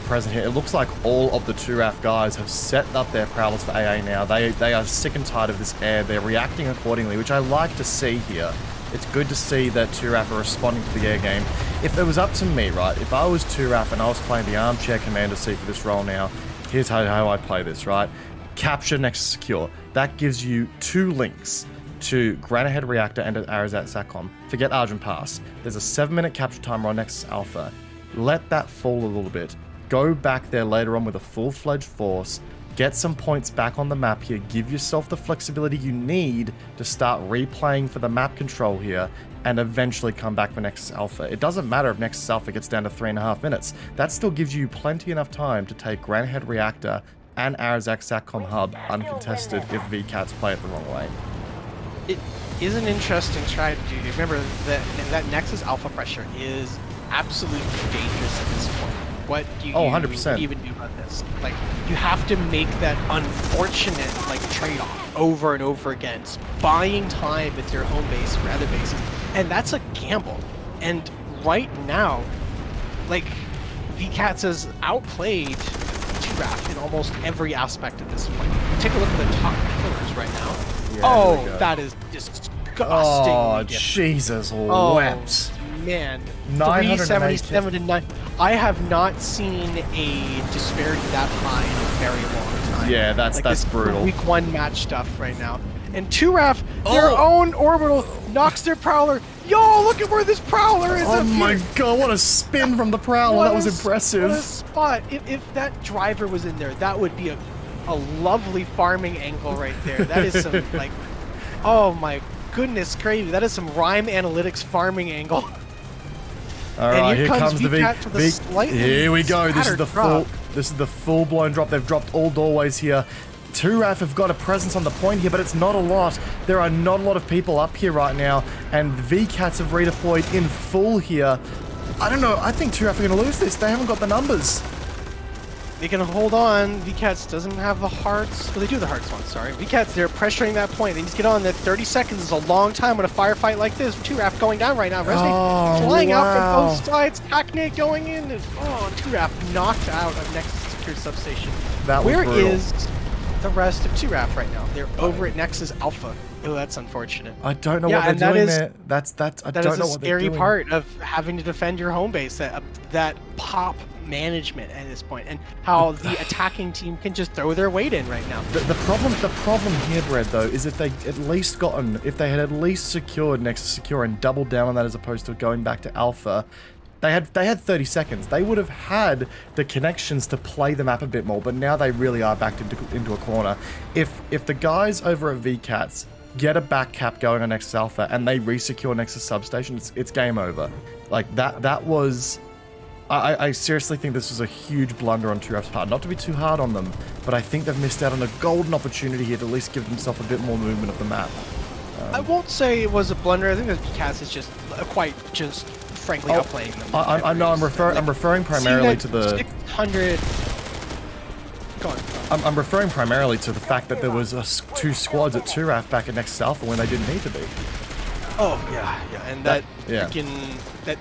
present here. It looks like all of the 2RAF guys have set up their prowlers for AA now. They are sick and tired of this air. They're reacting accordingly, which I like to see here. It's good to see that 2RAF are responding to the air game. If it was up to me, right, if I was 2RAF and I was playing the armchair commander seat for this role now, here's how I play this, right? Capture Nexus Secure. That gives you 2 links to Granite Head Reactor and at Arazat SATCOM. Forget Argent Pass. There's a 7-minute capture timer on Nexus Alpha. Let that fall a little bit. Go back there later on with a full-fledged force. Get some points back on the map here. Give yourself the flexibility you need to start replaying for the map control here and eventually come back for Nexus Alpha. It doesn't matter if Nexus Alpha gets down to 3.5 minutes. That still gives you plenty enough time to take Granite Head Reactor and Arazak SATCOM Hub uncontested if VKATs play it the wrong way. It is an interesting strategy. Remember that Nexus Alpha pressure is absolutely dangerous at this point. What do you 100%. even do about this? Like, you have to make that unfortunate trade-off over and over again, buying time with your home base for other bases, and that's a gamble. And right now, VKATS has outplayed 2RAF in almost every aspect at this point. Take a look at the top pillars right now. Yeah, that is disgusting. Oh, Jesus wept. Man, 977 to 9. I have not seen a disparity that high in a very long time. Yeah, that's this brutal. Week 1 match stuff right now. And 2RAF, their own orbital knocks their Prowler. Yo, look at where this Prowler is. Oh up my here. God, what a spin from the Prowler. That was impressive. What a spot. If that driver was in there, that would be a lovely farming angle right there. That is some, oh my goodness gravy. That is some Rhyme Analytics farming angle. All right, here comes the VKAT. Here we go. This is the drop. full-blown drop. They've dropped all doorways here. 2RAF have got a presence on the point here, but it's not a lot. There are not a lot of people up here right now, and VKATs have redeployed in full here. I don't know. I think 2RAF are going to lose this. They haven't got the numbers. They can hold on. VKATs doesn't have the hearts. Well, they do the hearts one, sorry. VKATs, they're pressuring that point. They just get on that 30 seconds is a long time with a firefight like this. 2RAF going down right now. Resonate flying out from both sides. Hackney going in. 2RAF knocked out of Nexus Secure Substation. That was Where brutal. is the rest of 2RAF right now? They're over at Nexus Alpha. Oh, that's unfortunate. I don't know what they're doing there. I don't know what they're doing. That is a scary part of having to defend your home base. That pop management at this point, and how the attacking team can just throw their weight in right now. The problem here, Brad, though, is if they had at least secured Nexus Secure and doubled down on that as opposed to going back to Alpha, they had 30 seconds. They would have had the connections to play the map a bit more, but now they really are backed into a corner. If the guys over at VKATS get a back cap going on Nexus Alpha, and they resecure Nexus Substation, it's game over. Like, that was... I seriously think this was a huge blunder on 2Raf's part. Not to be too hard on them, but I think they've missed out on a golden opportunity here to at least give themselves a bit more movement of the map. I won't say it was a blunder. I think the VKTZ is just frankly outplaying them. I'm referring primarily to the 600. Go on. I'm referring primarily to the fact that there was two squads at 2RAF back at Nexus Alpha when they didn't need to be. Oh yeah, and that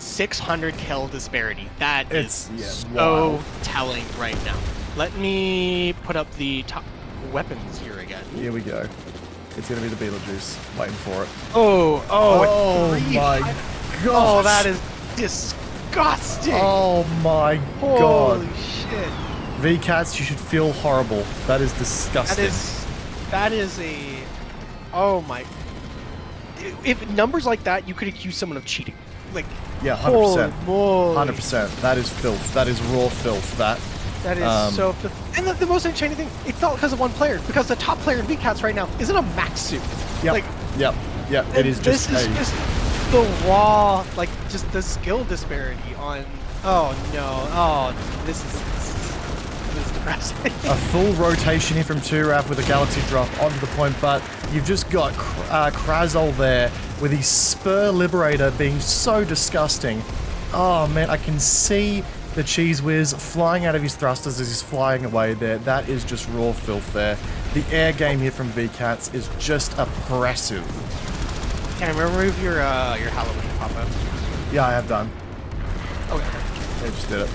600 kill disparity, that is so telling right now. Let me put up the top weapons here again. Here we go. It's gonna be the Beetlejuice. Waiting for it. Oh my god! Oh, that is disgusting! Oh my god! Holy shit! VKTZ, you should feel horrible. That is disgusting. That is a... Oh my... If numbers like that, you could accuse someone of cheating. Like, yeah, 100%. 100%. That is filth. That is raw filth. That is so filth. And the most enchanting thing, it's not because of one player, because the top player in VKTZ right now is in a max suit. Yep. Like, yep. It is just this is just the raw, like, just the skill disparity on... Oh no. Oh, this is depressing. A full rotation here from 2RAF with a Galaxy drop onto the point, but you've just got Krazol there with his Spur Liberator being so disgusting. Oh man, I can see the Cheese Whiz flying out of his thrusters as he's flying away there. That is just raw filth there. The air game here from VKTZ is just oppressive. Can I remove your Halloween pop-up? Yeah, I have done. Okay. I just did it.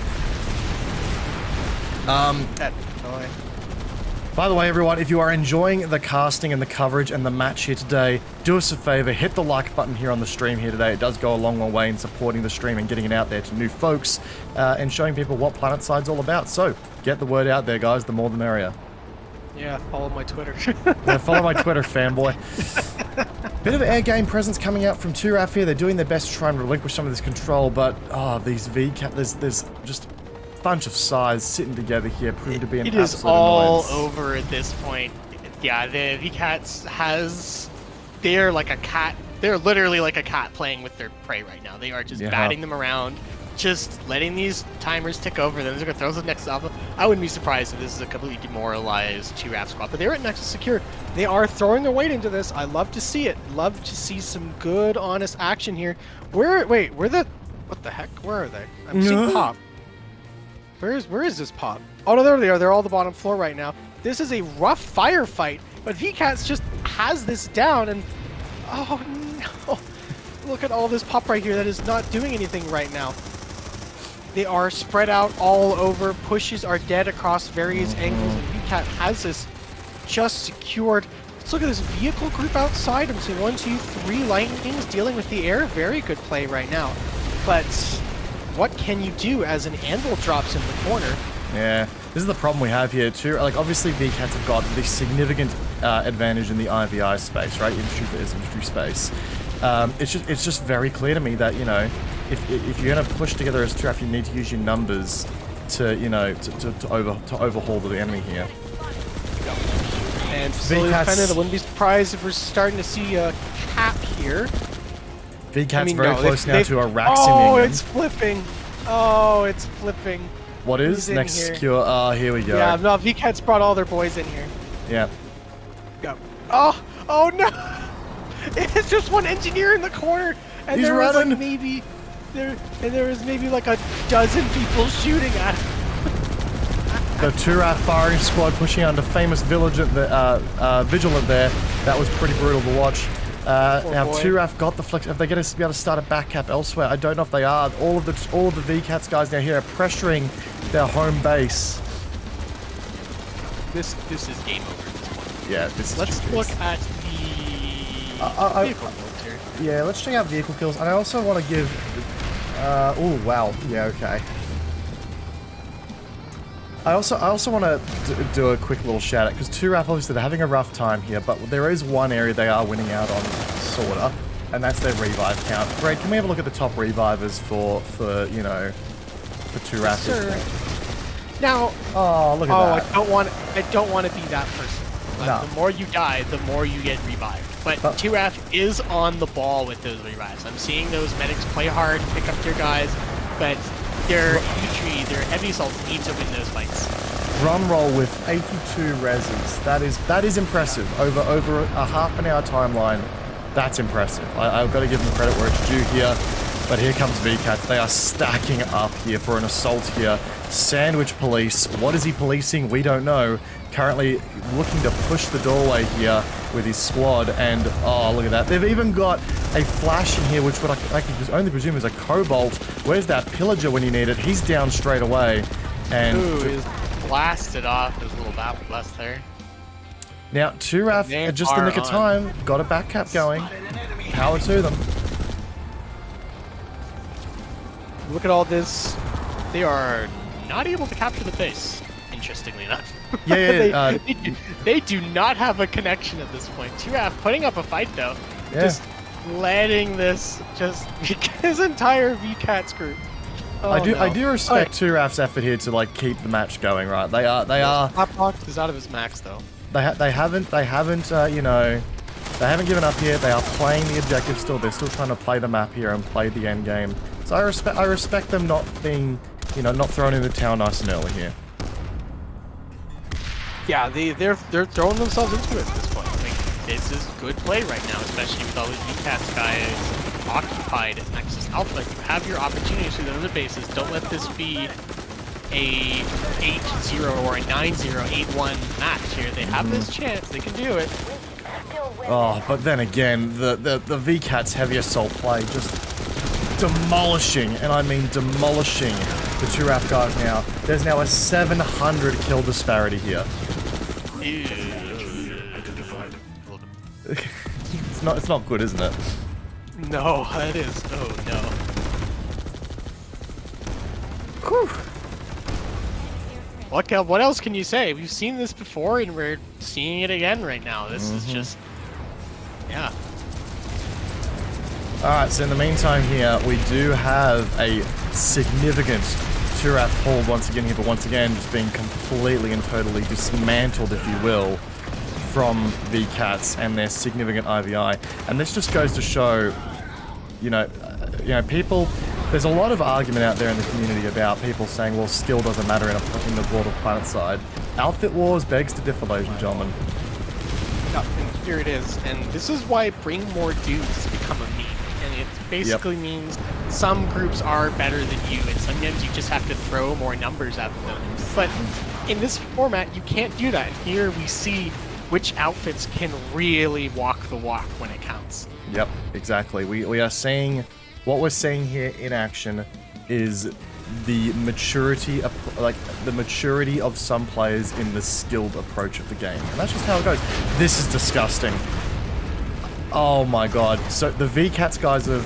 By the way, everyone, if you are enjoying the casting and the coverage and the match here today, do us a favor, hit the like button here on the stream here today. It does go a long, long way in supporting the stream and getting it out there to new folks and showing people what PlanetSide's all about. So, get the word out there, guys. The more the merrier. Yeah, follow my Twitter. Yeah, follow my Twitter, fanboy. Bit of air game presence coming out from 2RAF here. They're doing their best to try and relinquish some of this control, but, these VKTZ, there's just... bunch of size sitting together here proving to be an absolute annoyance. It is all over at this point. Yeah, the VKTZ they're like a cat. They're literally like a cat playing with their prey right now. They are just batting them around, just letting these timers tick over. Then they're going to throw the Nexus Alpha. I wouldn't be surprised if this is a completely demoralized 2RAF squad, but they're at Nexus Secure. They are throwing their weight into this. I love to see it. Love to see some good, honest action here. What the heck? Where are they? I'm seeing Pop. Where is this Pop? Oh no, there they are. They're all the bottom floor right now. This is a rough firefight, but VKTZ just has this down, and oh no! Look at all this Pop right here that is not doing anything right now. They are spread out all over. Pushes are dead across various angles, and VKTZ has this just secured. Let's look at this vehicle group outside. I'm seeing 1, 2, 3 lightnings dealing with the air. Very good play right now, but what can you do as an anvil drops in the corner? Yeah, this is the problem we have here too. Like, obviously VKTZ have got this significant advantage in the IVI space, right? Industry space. It's just very clear to me that, you know, if you're gonna push together as 2RAF, you need to use your numbers to, you know, to overhaul the enemy here. And facility defended. I wouldn't be surprised if we're starting to see a cap here. VKTZ very close now to a Raximian. Oh, it's flipping. Oh, it's flipping. What is next secure? Oh, here we go. Yeah, no, VKTZ brought all their boys in here. Yeah. Go. Oh no! It's just one engineer in the corner, and there was maybe like a dozen people shooting at him. The 2RAF firing squad pushing under famous Vigilant there. That was pretty brutal to watch. Now 2RAF got the flex. If they're going to be able to start a back cap elsewhere, I don't know if they are. All of the VKTZ guys now here are pressuring their home base. This is game over at this point. Yeah, this is. Let's look at the vehicle builds here. Yeah, let's check out vehicle kills. And I also want to give. Oh wow. Yeah. Okay. I also want to do a quick little shout out, because 2RAF, obviously they're having a rough time here, but there is one area they are winning out on, sorta, and that's their revive count. Greg, can we have a look at the top revivers for 2RAF? Yes, sir. Now, oh, look at that. I don't want to be that person. No. The more you die, the more you get revived. But 2F is on the ball with those revives. I'm seeing those medics play hard, pick up their guys, but their infantry, their heavy assaults need to win those fights. Drum roll with 82 reses. That is impressive. Over a half an hour timeline, that's impressive. I've got to give them credit where it's due here. But here comes VKTZ. They are stacking up here for an assault here. Sandwich police. What is he policing? We don't know. Currently looking to push the doorway here with his squad. And, oh, look at that. They've even got a flash in here, which would I could only presume is a Cobalt. Where's that Pillager when you need it? He's down straight away. And ooh, he's blasted off his little battle blast there. Now, 2RAF, just the nick of time, got a back cap going. Power to them. Look at all this. They are not able to capture the base, interestingly enough. Yeah, they do not have a connection at this point. 2RAF putting up a fight, though. Yeah. Just letting this his entire VKTZ group. Oh, I do respect 2RAF's effort here to like keep the match going, right? They are. Hotbox is out of his max, though. They haven't you know, they haven't given up yet. They are playing the objective still. They're still trying to play the map here and play the end game. So I respect them not being, you know, not thrown in the towel nice and early here. Yeah, they're throwing themselves into it at this point. Like, this is good play right now, especially with all the VKTZ guys occupied at Nexus Alpha. You have your opportunities with other bases. Don't let this be a 8-0 or a 9-0, 8-1 match here. They have this chance. They can do it. Oh, but then again, the VKTZ heavy assault play just demolishing, and I mean demolishing the 2RAF guys now. There's now a 700 kill disparity here. It's not good, isn't it? No, it is. Oh no. Whew. What else can you say? We've seen this before, and we're seeing it again right now. This is just, yeah. Alright, so in the meantime here, we do have a significant 2RAF hold once again here, but once again, just being completely and totally dismantled, if you will, from VKTZ and their significant IVI. And this just goes to show, you know, people, there's a lot of argument out there in the community about people saying, well, skill doesn't matter in the world of planet side. Outfit Wars begs to differ, ladies and gentlemen. Yeah, and here it is, and this is why bring more dudes has become a meme. And it basically means some groups are better than you, and sometimes you just have to throw more numbers at them. But in this format, you can't do that. Here we see which outfits can really walk the walk when it counts. Yep, exactly. We are seeing, what we're seeing here in action is the maturity of some players in the skilled approach of the game. And that's just how it goes. This is disgusting. Oh my god. So the VKTZ guys have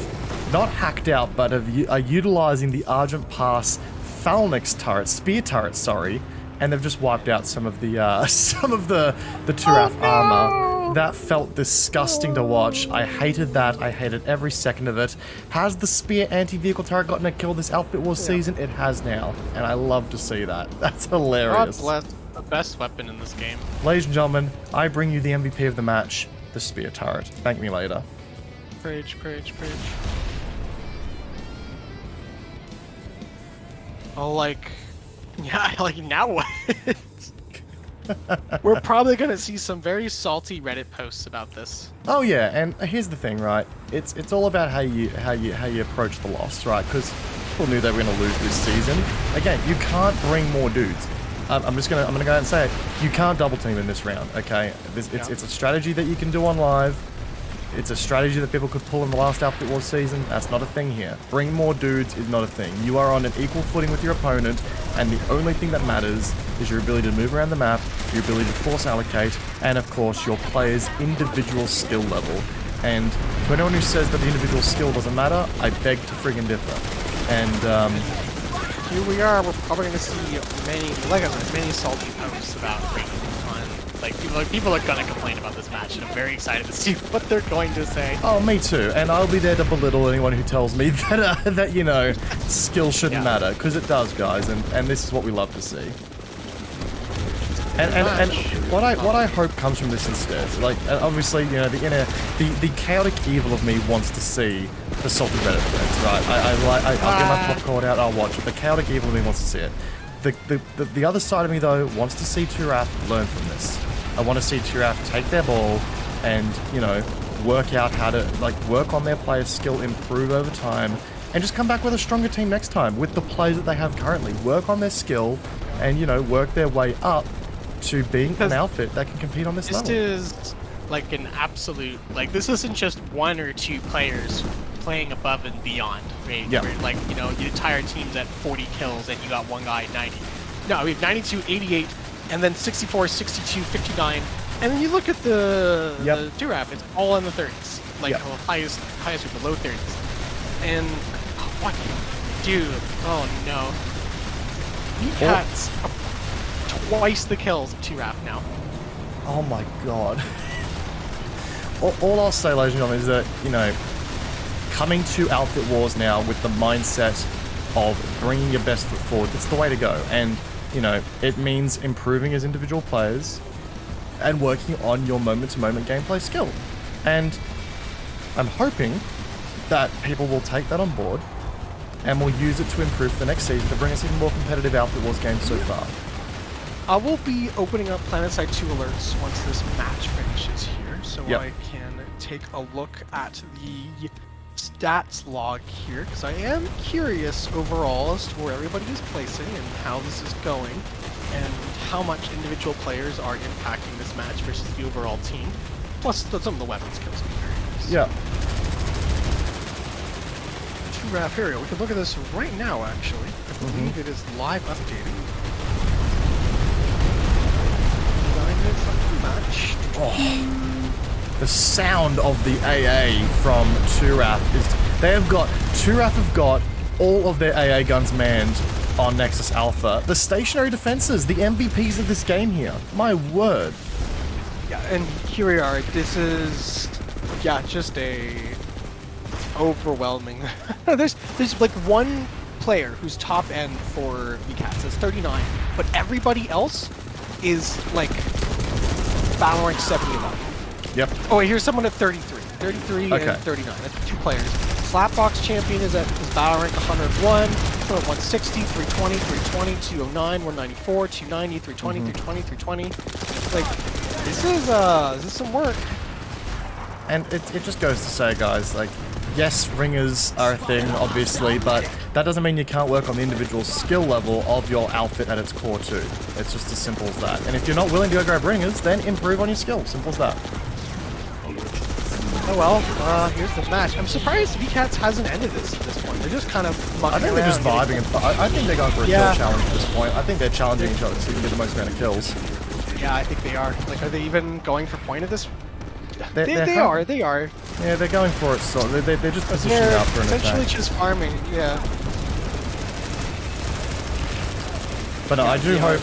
not hacked out, but are utilizing the Argent Pass Phalanx turret, spear turret, sorry, and they've just wiped out some of the 2RAF armor. That felt disgusting to watch. I hated that. I hated every second of it. Has the spear anti-vehicle turret gotten a kill this Outfit Wars season? It has now, and I love to see that. That's hilarious. God bless, the best weapon in this game. Ladies and gentlemen, I bring you the MVP of the match, the spear turret. Thank me later. Preach. Oh, like, yeah, like now what? We're probably gonna see some very salty Reddit posts about this. Oh yeah, and here's the thing, right? It's all about how you approach the loss, right? Because people knew they were gonna lose this season. Again, you can't bring more dudes. I'm gonna go ahead and say it. You can't double team in this round, okay? It's a strategy that you can do on live. It's a strategy that people could pull in the last Outfit Wars season. That's not a thing here. Bring more dudes is not a thing. You are on an equal footing with your opponent, and the only thing that matters is your ability to move around the map, your ability to force allocate, and of course your player's individual skill level. And to anyone who says that the individual skill doesn't matter, I beg to friggin' differ. And here we are. We're probably going to see many salty posts about bringing on. Like people are gonna complain about this match, and I'm very excited to see what they're going to say. Oh, me too. And I'll be there to belittle anyone who tells me that that you know, skill shouldn't matter, because it does, guys. And this is what we love to see. And what I hope comes from this instead, like obviously, you know, the chaotic evil of me wants to see the salty Reddit threads, right? I'll get my popcorn out, I'll watch it. The chaotic evil of me wants to see it. The other side of me though wants to see Turaf learn from this. I want to see Turaf take their ball and, you know, work out how to work on their player skill, improve over time, and just come back with a stronger team next time with the players that they have currently. Work on their skill and, you know, work their way up to being an outfit that can compete on this level. This is like an absolute, like, this isn't just one or two players playing above and beyond, right? Yeah. Where, like, you know, your entire team's at 40 kills and you got one guy at 90. No, we have 92, 88, and then 64, 62, 59. And then you look at the Turaf, it's all in the 30s. Like, the highest with the low 30s. And, what? Dude, oh no. VKTZ twice the kills of Turaf now. Oh my god. All I'll say, ladies and gentlemen, is that, you know, coming to Outfit Wars now with the mindset of bringing your best foot forward, that's the way to go. And, you know, it means improving as individual players and working on your moment-to-moment gameplay skill. And I'm hoping that people will take that on board and will use it to improve for the next season to bring us even more competitive Outfit Wars games so far. I will be opening up PlanetSide 2 alerts once this match finishes here, so I can take a look at the stats log here, because I am curious overall as to where everybody is placing and how this is going, and how much individual players are impacting this match versus the overall team, plus some of the weapon skills. Yeah. Turaf here, we can look at this right now, actually. I believe it is live updating. 9 minutes left in the match. Oh, the sound of the AA from Turaf is... Turaf have got all of their AA guns manned on Nexus Alpha. The stationary defenses, the MVPs of this game here. My word. Yeah, and here we are. This is... yeah, just a... overwhelming. there's like one player who's top end for VKTZ, it's 39, but everybody else is like battle rank 70 above. Yep. Oh wait, here's someone at 33. 33 and 39. That's two players. Slapbox champion is battle rank 101, 160, 320, 320, 209, 194, 290, 320, 320, 320. Like, this is some work. And it just goes to say, guys, like, yes, ringers are a thing, obviously, but that doesn't mean you can't work on the individual skill level of your outfit at its core too. It's just as simple as that. And if you're not willing to go grab ringers, then improve on your skill. Simple as that. Oh well, here's the match. I'm surprised VKTZ hasn't ended this at this point. They're just kind of mucking I think they're just vibing. I think they're going for a kill challenge at this point. I think they're challenging each other to see who can get the most amount of kills. Yeah, I think they are. Like, are they even going for point at this? They are. Yeah, they're going for it, so they're just positioning out for an attack. Essentially just farming, yeah. But no, I do hope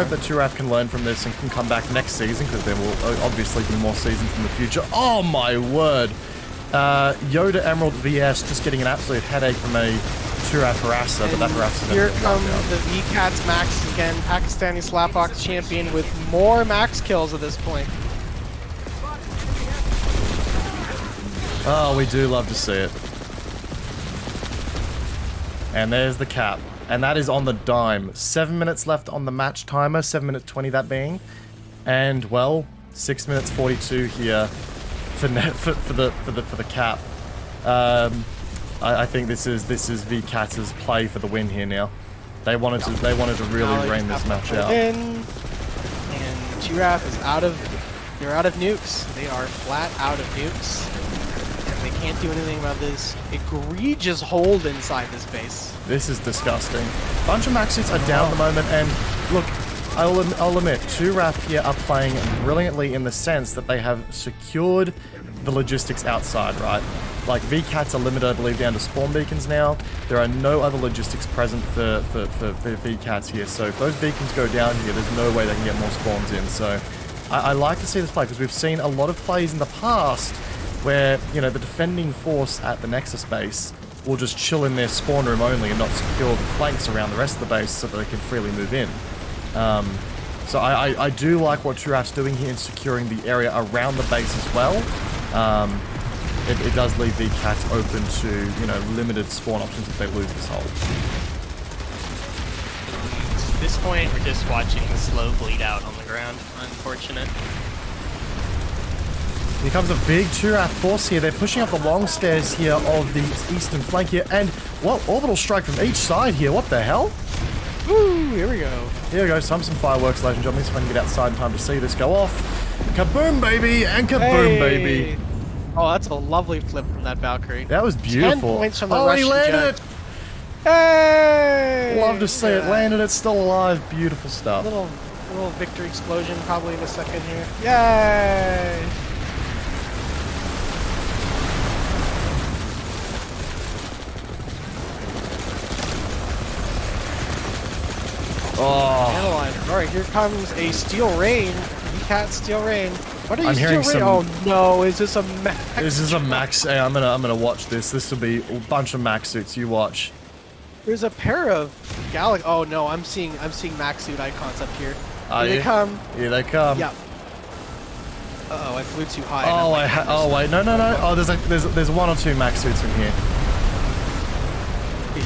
that Turaf can learn from this and can come back next season, because there will obviously be more seasons in the future. Oh my word! Yoda Emerald VS just getting an absolute headache from a Turaf harasser, but that harasser. Here come the VKTZ Max again, Pakistani Slapbox champion with more max kills at this point. Oh, we do love to see it. And there's the cap. And that is on the dime. 7 minutes left on the match timer, 7 minutes 20 that being. And, well, 6 minutes 42 here for the cap. I think this is VKTZ's play for the win here now. They wanted to really rain this match out. And Turaf is they're out of nukes. They are flat out of nukes. They can't do anything about this egregious hold inside this base. This is disgusting. Bunch of max suits are down at the moment, and look, I'll admit, Turaf here are playing brilliantly in the sense that they have secured the logistics outside, right? Like, VKTZ are limited, I believe, down to spawn beacons now. There are no other logistics present for VKTZ here, so if those beacons go down here, there's no way they can get more spawns in. So I like to see this play, because we've seen a lot of plays in the past where, you know, the defending force at the Nexus base will just chill in their spawn room only and not secure the flanks around the rest of the base so that they can freely move in. So I do like what Turaf's doing here in securing the area around the base as well. It does leave the cats open to, you know, limited spawn options if they lose this hole. At this point, we're just watching the slow bleed out on the ground. Unfortunate. Here comes a big Turaf force here. They're pushing up the long stairs here of the eastern flank here. And, what? Orbital strike from each side here. What the hell? Woo, here we go. Here we go. Some fireworks, ladies and gentlemen. See if I can get outside in time to see this go off. Kaboom, baby! And kaboom, baby! Oh, that's a lovely flip from that Valkyrie. That was beautiful. 10 points from the oh, Russian he landed jet. it! Hey! Love to see it. Landed it. Still alive. Beautiful stuff. Little victory explosion probably in a second here. Yay! Oh. Analyzer. Alright, here comes a Steel Rain. VKT Steel Rain. What are you I'm hearing Steel Rain? some- Oh no, is this a max? This is a max. Hey, I'm gonna watch this. This will be a bunch of max suits. You watch. There's a pair of Oh no, I'm seeing max suit icons up here. Are Here you? they come. Here they come. Yeah. Uh oh, I flew too high. Oh, oh wait, no. Oh, there's one or two max suits in here.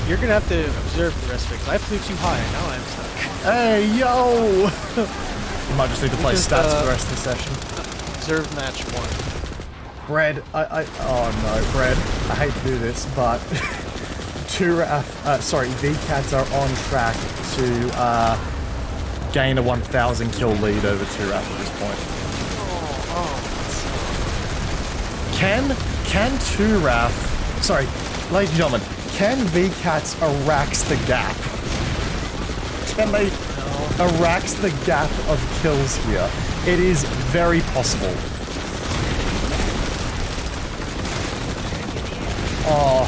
You're gonna have to observe the rest of it, because I flew too high, now I'm stuck. Hey, yo! You might just need to play stats for the rest of the session. Observe match 1. Bread, oh no, Bread, I hate to do this, but VKTZ are on track to gain a 1,000 kill lead over Turaf at this point. Can Turaf, sorry, ladies and gentlemen, can VKTZ Arax the gap? Can they Arax the gap of kills here? It is very possible. Oh,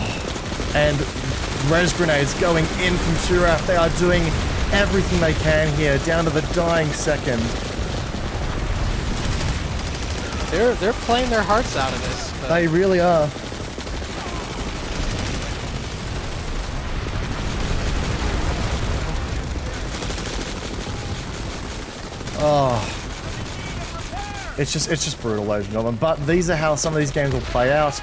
and res grenades going in from Turaf. They are doing everything they can here, down to the dying second. They're playing their hearts out of this. But They really are. Oh, it's just brutal, ladies and gentlemen. But these are how some of these games will play out.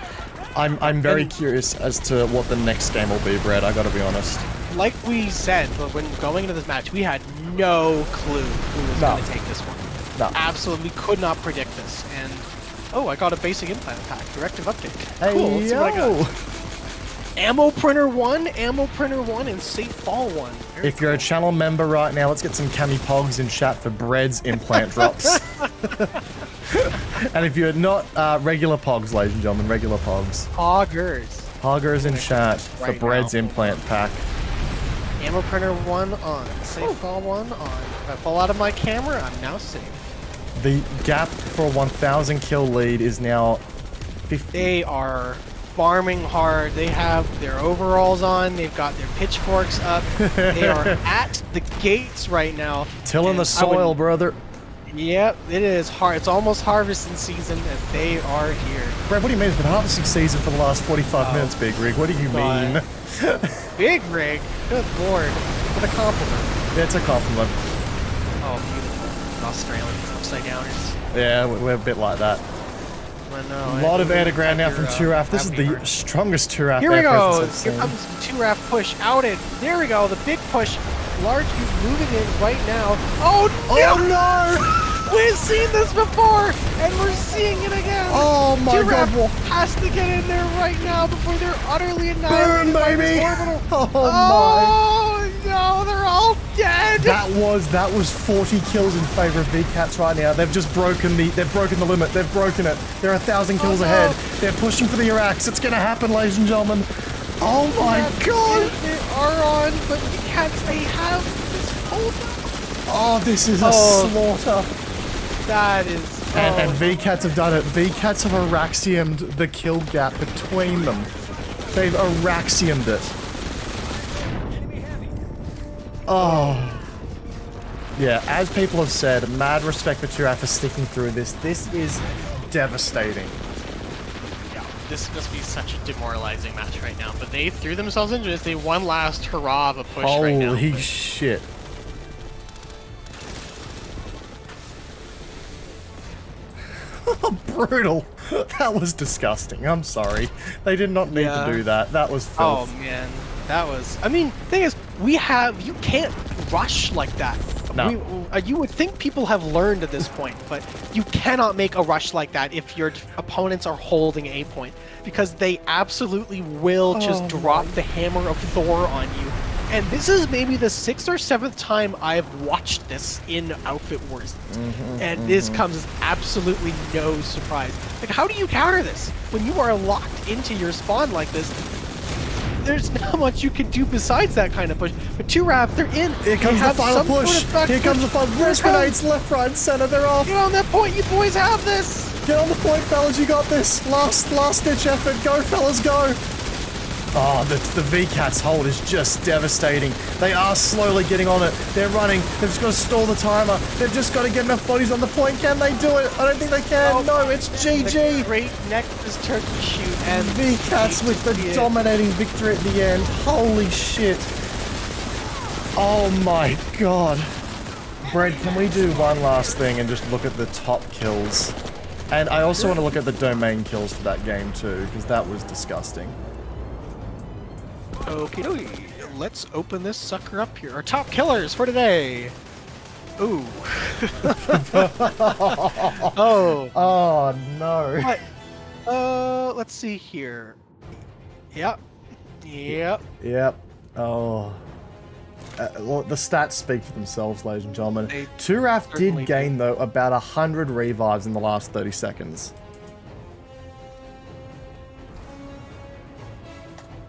I'm very curious as to what the next game will be, Brad. I gotta be honest. like we said, but when going into this match, we had no clue who was going to take this one. No. Absolutely could not predict this. And oh, I got a basic implant pack. Directive update. Hey, cool. Let's see what I yo! got. Ammo printer 1, and safe fall 1. Very If you're a channel member right now, let's get some cami pogs in chat for Bread's implant drops. And if you're not regular pogs, ladies and gentlemen, regular pogs. Poggers. Poggers in chat for Right Bread's now. implant pack. Ammo printer 1 on. Safe fall 1 on. If I fall out of my camera, I'm now safe. The gap for a 1,000 kill lead is now 50. They are farming hard. They have their overalls on. They've got their pitchforks up. They are at the gates right now. Tilling And the soil, brother. Yep, it is hard. It's almost harvesting season, and they are here. Brad, what do you mean? It's been harvesting season for the last 45 minutes, Big Rig. What do you mean? Big rig. Good lord. What a compliment. Yeah, it's a compliment. Oh, beautiful. Australians, upside downers. Yeah, we're a bit like that. I know. A lot of air to ground now from Turaf. This is the strongest Turaf Here we air go. presence I've Here seen. comes the Turaf push. Outed. There we go. The big push. Large cube moving in right now. Oh, no! We've seen this before, and we're seeing it again. Oh my Turaf god! has to get in there right now before they're utterly annihilated. Boom, by this baby! orbital. Oh Oh no, they're all dead. my! That was 40 kills in favor of VKTZ right now. They've just broken the limit. They've broken it. They're 1,000 kills no. ahead. They're pushing for the Iraqs. It's gonna happen, ladies and gentlemen. Oh my god! They are on, but the cats, they have this hold. Oh, this is a slaughter. That is. And VKTZ have done it. VKTZ have Araxiumed the kill gap between them. They've Araxiumed it. Oh. Yeah, as people have said, mad respect for Turaf for sticking through this. This is devastating. Yeah, this must be such a demoralizing match right now. But they threw themselves into this. They one last hurrah of a push right now. Holy but shit. Brutal. That was disgusting. I'm sorry. They did not need to do that. That was filth. Oh man, that was. I mean, thing is, you can't rush like that. No. You would think people have learned at this point, but you cannot make a rush like that if your opponents are holding a point, because they absolutely will just drop the hammer of Thor on you. And this is maybe the 6th or 7th time I've watched this in Outfit Wars. And this comes as absolutely no surprise. Like, how do you counter this? When you are locked into your spawn like this, there's not much you can do besides that kind of push. But 2RAF, they're in. Here comes the final push. Here comes the final push. Grenades left, right, and center. They're off. Get on that point. You boys have this. Get on the point, fellas. You got this. Last ditch effort. Go, fellas, go. Oh, the VKTZ hold is just devastating. They are slowly getting on it. They're running. They've just got to stall the timer. They've just got to get enough bodies on the point. Can they do it? I don't think they can. Oh, no, it's GG. The great necklace turkey shoot. And VKTZ with the dominating victory at the end. Holy shit. Oh my god. Brad, can we do one last thing and just look at the top kills? And I also want to look at the domain kills for that game too, because that was disgusting. Okay, let's open this sucker up here. Our top killers for today. Ooh. Oh. Oh no. What? Let's see here. Yep. Oh. Well, the stats speak for themselves, ladies and gentlemen. 2RAF did certainly gain, though, about 100 revives in the last 30 seconds.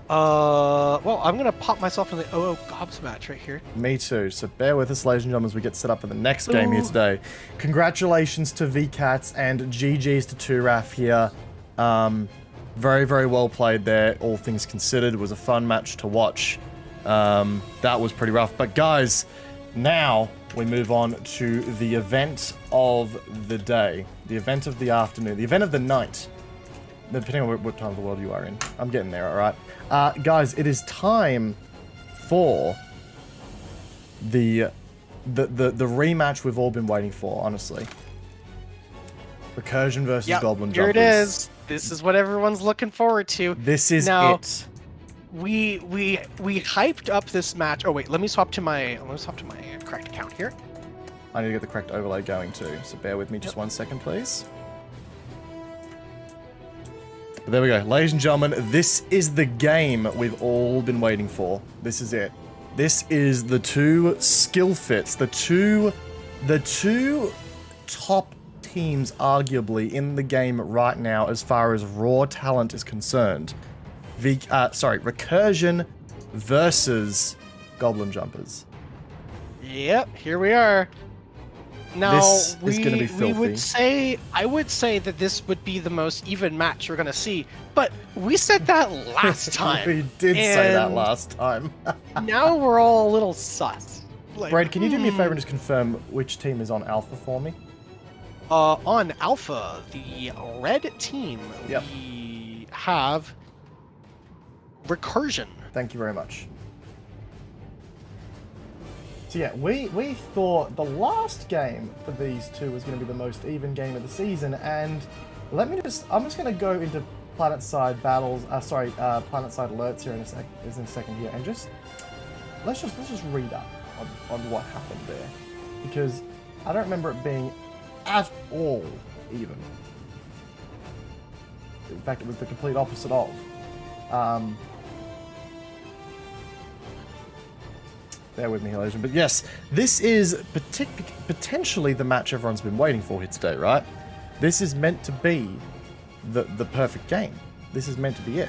Well, I'm gonna pop myself in the GOBs match right here. Me too. So bear with us, ladies and gentlemen, as we get set up for the next game here today. Congratulations to VKTZ and GG's to 2RAF here. Very, very well played there, all things considered. It was a fun match to watch. That was pretty rough. But guys, now we move on to the event of the day, the event of the afternoon, the event of the night, depending on what time of the world you are in. I'm getting there, all right? Guys, it is time for the rematch we've all been waiting for, honestly. Recursion versus Goblin Jumpers. Here it is. This is what everyone's looking forward to. This is it. We hyped up this match. Oh wait, let me swap to my correct account here. I need to get the correct overlay going too, so bear with me just 1 second, please. But there we go. Ladies and gentlemen, this is the game we've all been waiting for. This is it. This is the two skill fits, the two top teams arguably in the game right now as far as raw talent is concerned. Recursion versus Goblin Jumpers. Yep, here we are. Now, this is going to be filthy. I would say that this would be the most even match you're going to see, but we said that last time. We did say that last time. Now we're all a little sus. Like, Brad, can you do me a favor and just confirm which team is on Alpha for me? On Alpha, the red team, we have Recursion. Thank you very much. So yeah, we thought the last game for these two was going to be the most even game of the season, and I'm just going to go into planet-side battles, planet-side alerts here in a second here, and let's just read up on what happened there, because I don't remember it being at all even. In fact, it was the complete opposite of. Bear with me, ladies. But yes, this is potentially the match everyone's been waiting for here today, right? This is meant to be the perfect game. This is meant to be it.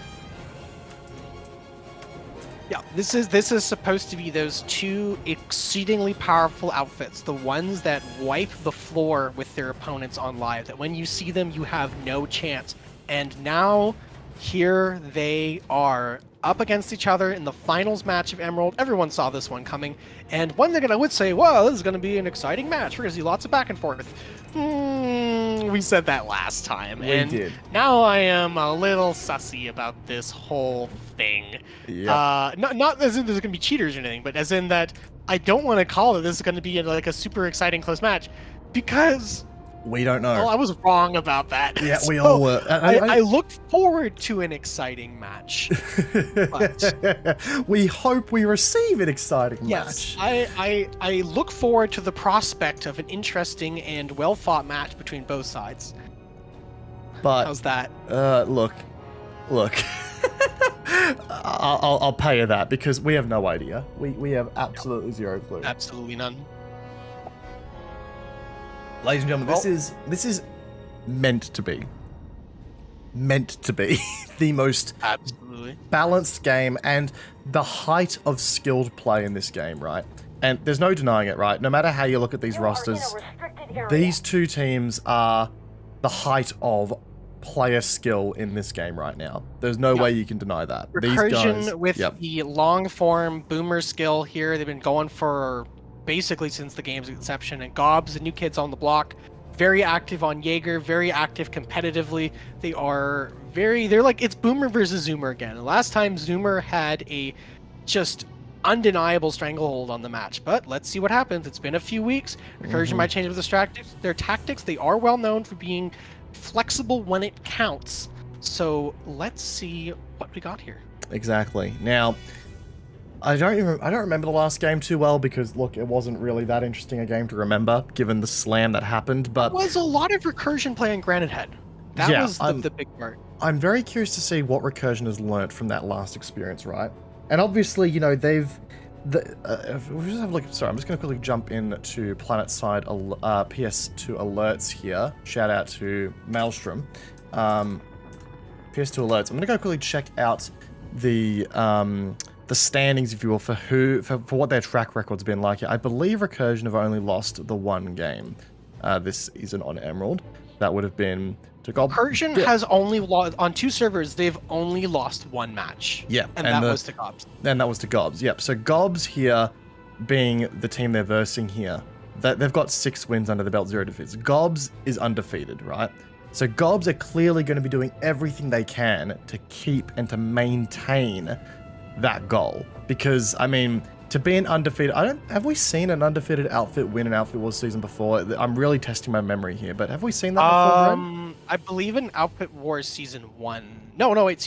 Yeah, this is supposed to be those two exceedingly powerful outfits, the ones that wipe the floor with their opponents on live, that when you see them, you have no chance. And now, here they are, up against each other in the finals match of Emerald. Everyone saw this one coming, and one thing I would say, well, this is going to be an exciting match. We're going to see lots of back and forth. We said that last time, we did. Now I am a little sussy about this whole thing. Yeah. Not as in there's going to be cheaters or anything, but as in that I don't want to call it this is going to be like a super exciting close match, because We don't know. Well, I was wrong about that. Yeah, we all were. I look forward to an exciting match. But we hope we receive an exciting yes, match. I look forward to the prospect of an interesting and well-fought match between both sides. But how's that? Look. I'll pay you that because we have no idea. We have absolutely zero clue. Absolutely none. Ladies and gentlemen, this is meant to be the most absolutely balanced game and the height of skilled play in this game, right? And there's no denying it, right? No matter how you look at these rosters, these two teams are the height of player skill in this game right now. There's no way you can deny that. Recursion these guys, with the long form boomer skill here. They've been going for basically since the game's inception. And GOBs, the new kids on the block, very active on Jaeger, very active competitively. They're like, it's boomer versus zoomer again. Last time Zoomer had a just undeniable stranglehold on the match, but let's see what happens. It's been a few weeks. Recursion might change their tactics. They are well known for being flexible when it counts. So let's see what we got here. Exactly. Now, I don't remember the last game too well because look, it wasn't really that interesting a game to remember given the slam that happened. But it was a lot of Recursion play on Granite Head. That was the big part. I'm very curious to see what Recursion has learnt from that last experience, right? And obviously, you know, we'll just have a look. Sorry, I'm just going to quickly jump into Planet Side PS2 alerts here. Shout out to Maelstrom. PS2 alerts. I'm going to go quickly check out the standings, if you will, for what their track record's been like. I believe Recursion have only lost the one game this season on Emerald. That would have been to GOB. Recursion has only lost on 2 servers. They've only lost 1 match. Yeah, and that was to GOBs. And that was to GOBs. Yep. So GOBs here, being the team they're versing here, they've got 6 wins under the belt, 0 defeats. GOBs is undefeated, right? So GOBs are clearly going to be doing everything they can to keep and to maintain that goal. Because, I mean, to be an undefeated... have we seen an undefeated outfit win an Outfit Wars season before? I'm really testing my memory here, but have we seen that before, Brent? I believe in Outfit Wars season 1. No, wait,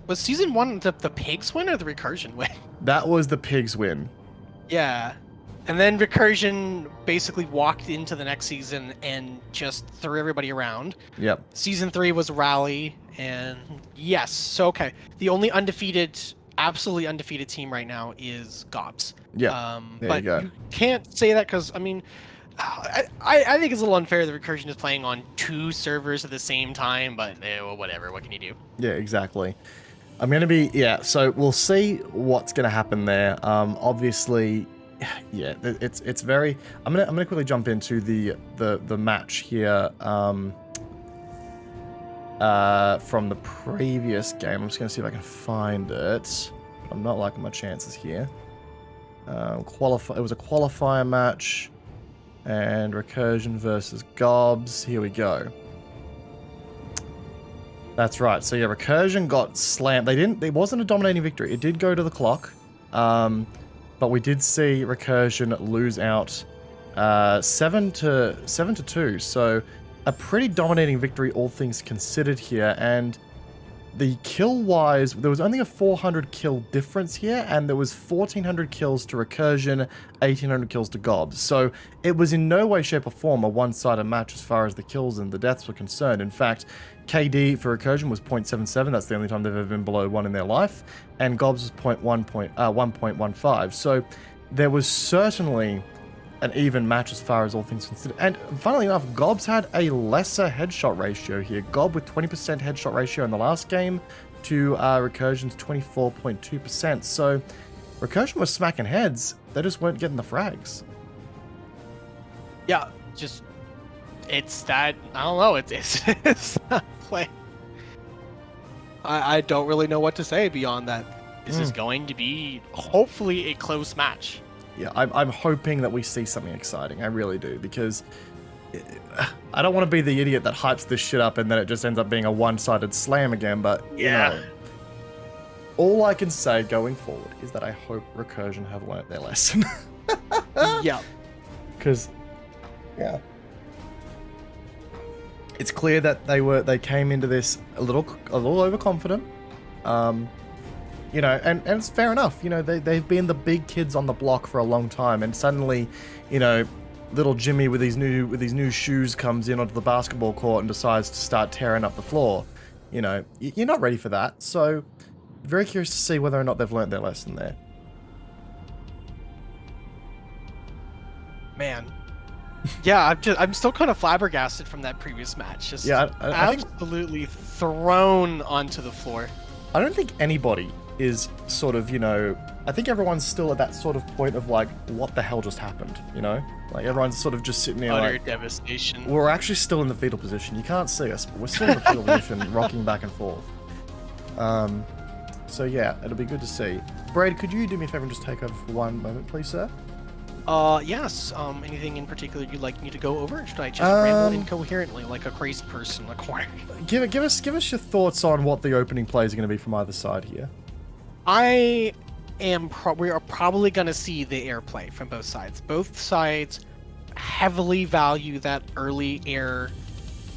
was season 1 the Pigs win or the Recursion win? That was the Pigs win. Yeah. And then Recursion basically walked into the next season and just threw everybody around. Yep. Season 3 was Rally, and yes, so okay. The only absolutely undefeated team right now is GOBs. Yeah. But you can't say that because, I mean, I think it's a little unfair that Recursion is playing on 2 servers at the same time, but well, whatever, what can you do? Yeah, exactly. I'm going to be, so we'll see what's going to happen there. Obviously, yeah, it's very, I'm going to quickly jump into the match here from the previous game. I'm just going to see if I can find it. I'm not liking my chances here. It was a qualifier match. And Recursion versus GOBs. Here we go. That's right. So yeah, Recursion got slammed. It wasn't a dominating victory. It did go to the clock. But we did see Recursion lose out 7-2. So a pretty dominating victory, all things considered here. And the kill-wise, there was only a 400 kill difference here, and there was 1,400 kills to Recursion, 1,800 kills to GOBs. So it was in no way, shape, or form a one-sided match as far as the kills and the deaths were concerned. In fact, KD for Recursion was 0.77. That's the only time they've ever been below 1 in their life. And GOBs was 1.15. So there was certainly an even match as far as all things considered. And funnily enough, GOBs had a lesser headshot ratio here. GOB with 20% headshot ratio in the last game to Recursion's 24.2%. So Recursion was smacking heads. They just weren't getting the frags. Yeah, it's that, I don't know, it's not play. I don't really know what to say beyond that. This is going to be hopefully a close match. Yeah, I'm hoping that we see something exciting. I really do, because I don't want to be the idiot that hypes this shit up and then it just ends up being a one-sided slam again, but, you know, all I can say going forward is that I hope Recursion have learnt their lesson. Yeah. Because, yeah. It's clear that they came into this a little overconfident. You know, and it's fair enough. You know, they've been the big kids on the block for a long time, and suddenly, you know, little Jimmy with these new shoes comes in onto the basketball court and decides to start tearing up the floor. You know, you're not ready for that. So, very curious to see whether or not they've learned their lesson there. Man. Yeah, I'm still kind of flabbergasted from that previous match. Just yeah, I think, absolutely thrown onto the floor. I don't think anybody is sort of, you know, I think everyone's still at that sort of point of like, what the hell just happened, you know? Like everyone's sort of just sitting there Utter like, devastation. We're actually still in the fetal position. You can't see us, but we're still in the fetal position, rocking back and forth. So yeah, it'll be good to see. Brad, could you do me a favor and just take over for one moment, please, sir? Yes. Anything in particular you'd like me to go over? Or should I just ramble incoherently like a crazy person in the corner? Give us your thoughts on what the opening plays are going to be from either side here. We are probably going to see the airplay from both sides. Both sides heavily value that early air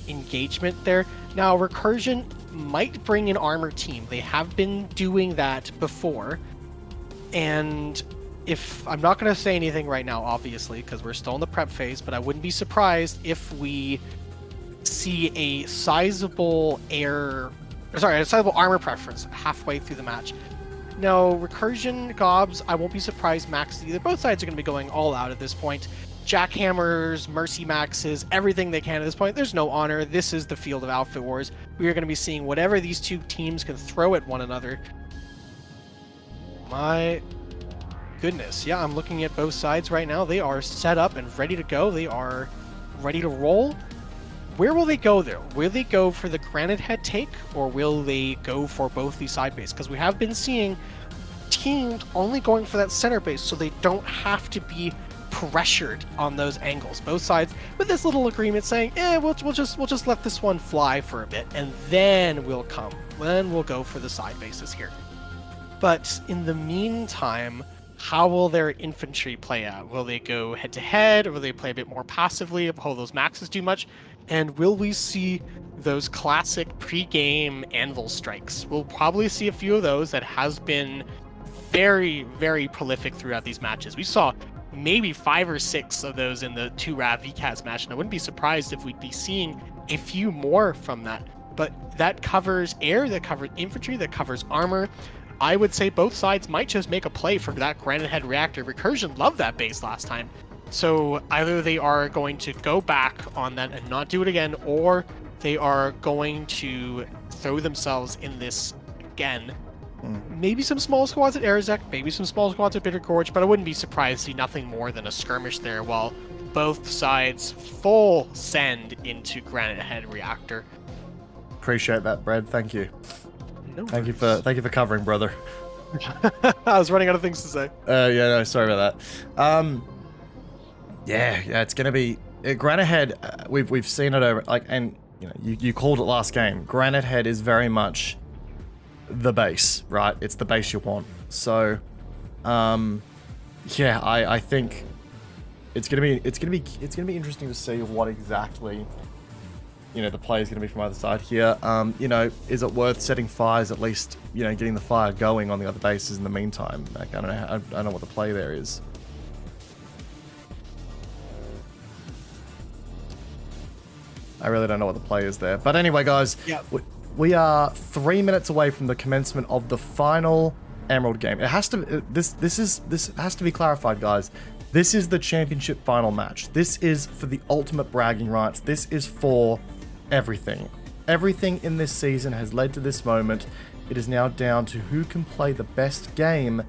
engagement there. Now, Recursion might bring an armor team. They have been doing that before. And if I'm not going to say anything right now, obviously, because we're still in the prep phase, but I wouldn't be surprised if we see a sizable armor preference halfway through the match. No, Recursion, Gobs, I won't be surprised Max either. Both sides are going to be going all out at this point. Jackhammers, Mercy Maxes, everything they can at this point. There's no honor. This is the field of Outfit Wars. We are going to be seeing whatever these two teams can throw at one another. My goodness. Yeah, I'm looking at both sides right now. They are set up and ready to go. They are ready to roll. Where will they go there? Will they go for the Granite Head take, or will they go for both these side base? Because we have been seeing teams only going for that center base, so they don't have to be pressured on those angles. Both sides with this little agreement saying, we'll just let this one fly for a bit, and then we'll come. Then we'll go for the side bases here. But in the meantime, how will their infantry play out? Will they go head to head, or will they play a bit more passively? Will those maxes do much? And will we see those classic pre-game anvil strikes? We'll probably see a few of those. That has been very, very prolific throughout these matches. We saw maybe 5 or 6 of those in the 2RAV VKTZ match, and I wouldn't be surprised if we'd be seeing a few more from that. But that covers air, that covers infantry, that covers armor. I would say both sides might just make a play for that Granite Head reactor. Recursion loved that base last time. So either they are going to go back on that and not do it again, or they are going to throw themselves in this again. Maybe some small squads at Arzek, maybe some small squads at Bitter Gorge, but I wouldn't be surprised to see nothing more than a skirmish there while both sides full send into Granite Head reactor. Appreciate that, Brad. Thank you. No thank you for covering, brother. I was running out of things to say. Yeah, no, sorry about that. Yeah, it's gonna be Granite Head. We've seen it over, like, and you know, you called it last game. Granite Head is very much the base, right? It's the base you want. So, yeah, I think it's gonna be interesting to see what exactly, you know, the play is gonna be from either side here. You know, is it worth setting fires, at least, you know, getting the fire going on the other bases in the meantime? Like, I don't know what the play there is. I really don't know what the play is there. But anyway, guys, yeah. We are 3 minutes away from the commencement of the final Emerald game. It has to this has to be clarified, guys. This is the championship final match. This is for the ultimate bragging rights. This is for everything. Everything in this season has led to this moment. It is now down to who can play the best game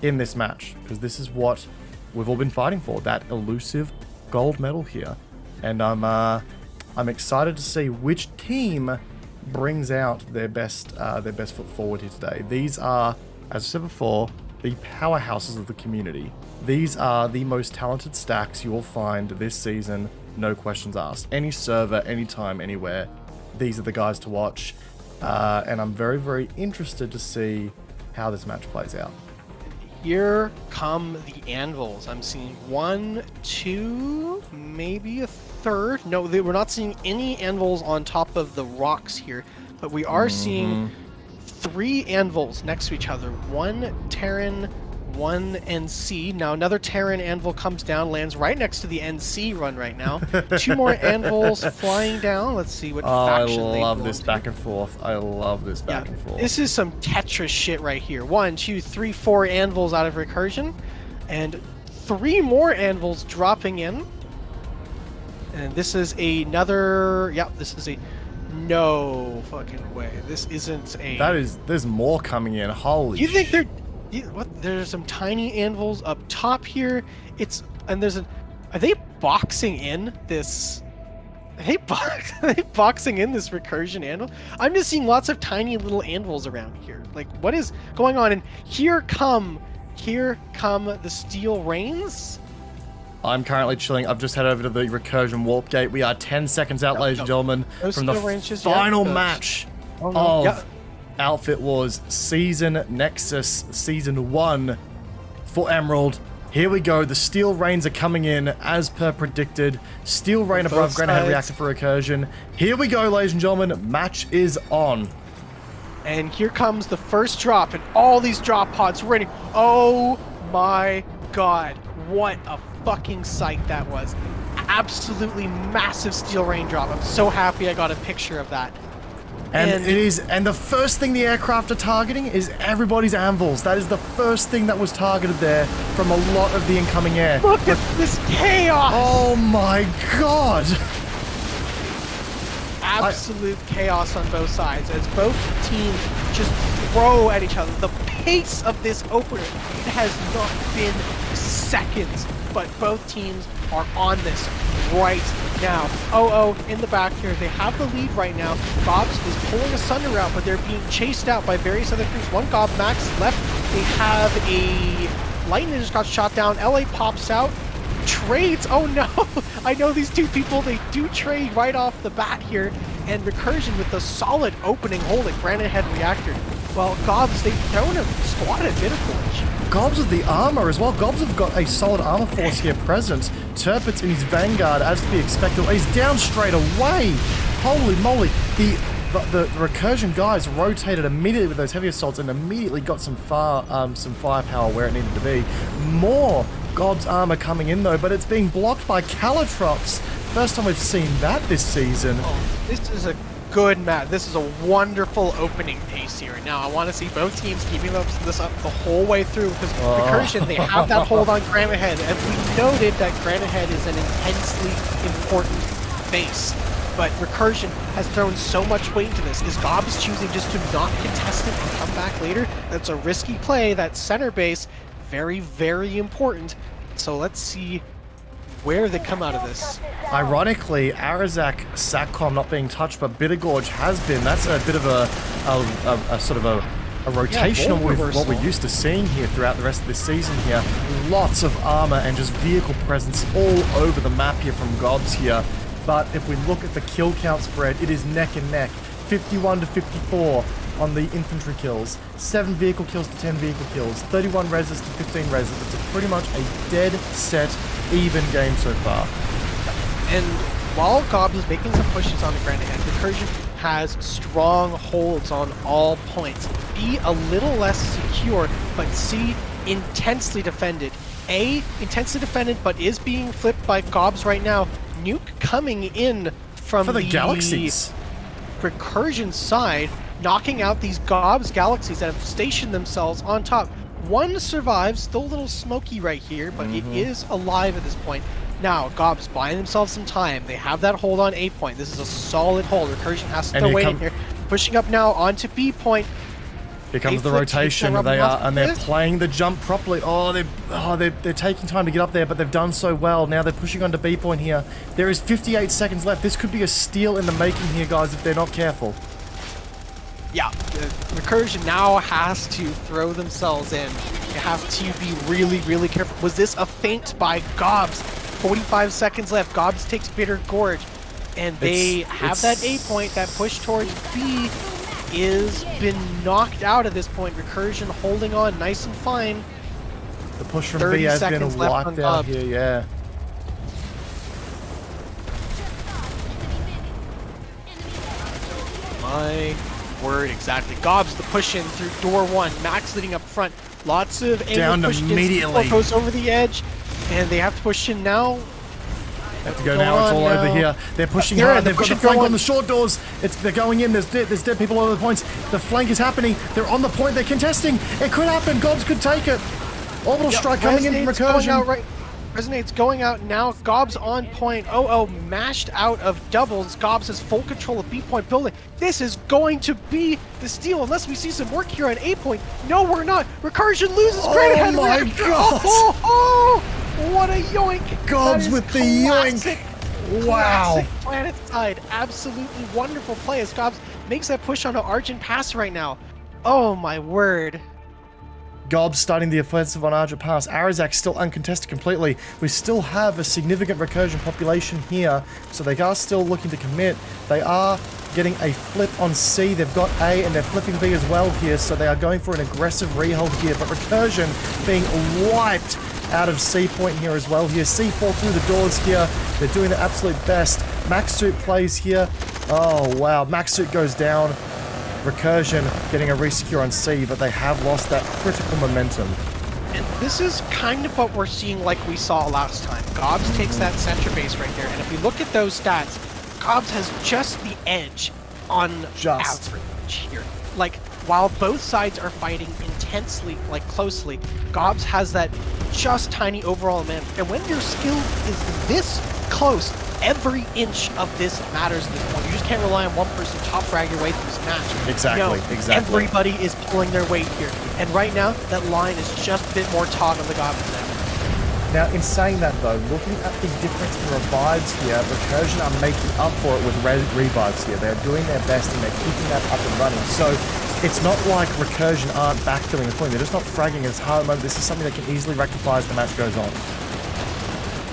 in this match, because this is what we've all been fighting for, that elusive gold medal here. And I'm excited to see which team brings out their best foot forward here today. These are, as I said before, the powerhouses of the community. These are the most talented stacks you will find this season, no questions asked. Any server, anytime, anywhere. These are the guys to watch. And I'm very, very interested to see how this match plays out. Here come the anvils. I'm seeing 1, 2, maybe a third. No, we're not seeing any anvils on top of the rocks here, but we are seeing 3 anvils next to each other. 1 Terran, 1 NC. Now another Terran anvil comes down, lands right next to the NC run right now. 2 more anvils flying down. Let's see what faction they I love belong this to. back and forth. I love this back and forth. This is some Tetris shit right here. 1, 2, 3, 4 anvils out of recursion, and 3 more anvils dropping in. And this is another. Yep, this is a. No fucking way. This isn't a. There's more coming in. Holy. You think what? There's some tiny anvils up top here. And there's Are they boxing in this? Are they boxing in this recursion anvil? I'm just seeing lots of tiny little anvils around here. Like, what is going on? And here come the steel rains. I'm currently chilling. I've just headed over to the recursion warp gate. We are 10 seconds out, ladies and gentlemen, from the final match of Outfit Wars Season Nexus Season 1 for Emerald. Here we go. The steel rains are coming in as per predicted. Steel rain above Granite Reactor for recursion. Here we go, ladies and gentlemen. Match is on. And here comes the first drop, and all these drop pods ready. Oh my god. What a fucking sight that was. Absolutely massive steel raindrop. I'm so happy I got a picture of that. And the first thing the aircraft are targeting is everybody's anvils. That is the first thing that was targeted there from a lot of the incoming air. Look at this chaos! Oh my god! Absolute chaos on both sides as both teams just throw at each other. The pace of this opener, it has not been seconds, but both teams are on this right now. Oh, in the back here, they have the lead right now. GOBS is pulling asunder out, but they're being chased out by various other crews. 1 GOB max left. They have a Lightning just got shot down. LA pops out. Trades. Oh no! I know these 2 people, they do trade right off the bat here. And recursion with the solid opening hold at Granite Head Reactor. Well, GOBS, they've thrown a squad a bit of fortune. GOBS with the armor as well. GOBS have got a solid armor force here present. Turpit's in his vanguard as to be expected. He's down straight away. Holy moly. The recursion guys rotated immediately with those heavy assaults and immediately got some firepower where it needed to be. More GOBS armor coming in though, but it's being blocked by Calatrops. First time we've seen that this season. Oh, this is a good match. This is a wonderful opening pace here. Now, I want to see both teams keeping this up the whole way through because recursion, they have that hold on Granite Head. And we noted that Granite Head is an intensely important base. But recursion has thrown so much weight into this. Is GOBS choosing just to not contest it and come back later? That's a risky play. That center base, very, very important. So let's see where they come out of this. Ironically, Arazak Satcom not being touched, but Bittergorge has been. That's a bit of a sort of a rotational with what we're used to seeing here throughout the rest of this season here. Lots of armor and just vehicle presence all over the map here from GOBS here. But if we look at the kill count spread, it is neck and neck. 51 to 54 on the infantry kills. 7 vehicle kills to 10 vehicle kills. 31 reses to 15 reses. It's pretty much a dead set even game so far. And while GOBS is making some pushes on the Granite Head, recursion has strong holds on all points. B, a little less secure, but C, intensely defended. A, intensely defended, but is being flipped by GOBS right now. Nuke coming in from the Galaxies. Recursion side, knocking out these GOBS Galaxies that have stationed themselves on top. 1 survives, still a little smoky right here, but it is alive at this point. Now, GOBS buying themselves some time. They have that hold on A point. This is a solid hold. Recursion has to wait in here. Pushing up now onto B point. Here comes the rotation. They're playing the jump properly. They're taking time to get up there, but they've done so well. Now they're pushing onto B point here. There is 58 seconds left. This could be a steal in the making here, guys, if they're not careful. Yeah, recursion now has to throw themselves in. You have to be really, really careful. Was this a feint by GOBS? 45 seconds left. GOBS takes Bitter Gorge, and they have that A point. That push towards B is been knocked out at this point. Recursion holding on nice and fine. The push from 30 B has been seconds left on wiped out GOB. here, yeah. My word, exactly. GOB's the push in through door one. Max leading up front. Lots of Down angle push immediately. goes over the edge, and they have to push in now. Have to go now. It's all over here. They're pushing hard. They've got the flank on the short doors. They're going in. There's dead people all over the points. The flank is happening. They're on the point. They're contesting. It could happen. GOBs could take it. Orbital strike coming in from Recursion. Resonate's going out now. GOB's on point. Oh, mashed out of doubles. GOBs has full control of B point building. This is going to be the steal unless we see some work here on A point. No, we're not. Recursion loses granite head. Oh my god! Oh, what a yoink! GOBs with the yoink! Wow! Classic Planet side. Absolutely wonderful play as GOBs makes that push onto Argent Pass right now. Oh my word. GOB starting the offensive on Argent Pass. Arizak still uncontested completely. We still have a significant Recursion population here, so they are still looking to commit. They are getting a flip on C. They've got A, and they're flipping B as well here, so they are going for an aggressive rehold here, but Recursion being wiped out of C point here as well here. C4 through the doors here. They're doing their absolute best. Max Suit plays here. Oh, wow. Max Suit goes down. Recursion getting a resecure on C, but they have lost that critical momentum. And this is kind of what we're seeing like we saw last time. GOBs takes that center base right there, and if we look at those stats, GOBs has just the edge on average here. Like, while both sides are fighting intensely, like closely, GOBs has that just tiny overall advantage. And when your skill is this close, every inch of this matters at this point. You just can't rely on one person to top frag your way through this match. Exactly, exactly. Everybody is pulling their weight here. And right now, that line is just a bit more taut on the GOBs now. Now, in saying that though, looking at the difference in revives here, Recursion are making up for it with revives here. They're doing their best and they're keeping that up and running. So, it's not like Recursion aren't backfilling the point. They're just not fragging as hard at the moment. This is something that can easily rectify as the match goes on.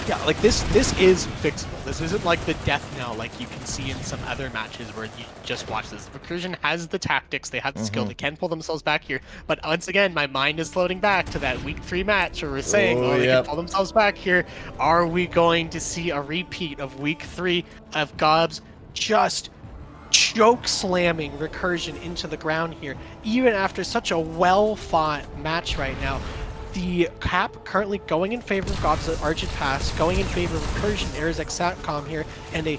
Yeah, like this is fixable. This isn't like the death knell like you can see in some other matches where you just watch this. Recursion has the tactics, they have the skill, they can pull themselves back here. But once again, my mind is floating back to that week 3 match where we're saying, they can pull themselves back here. Are we going to see a repeat of week 3 of GOBs just choke slamming Recursion into the ground here, even after such a well-fought match right now? The cap currently going in favor of GOBs at Argent Pass, going in favor of Recursion, Arizek Satcom here, and a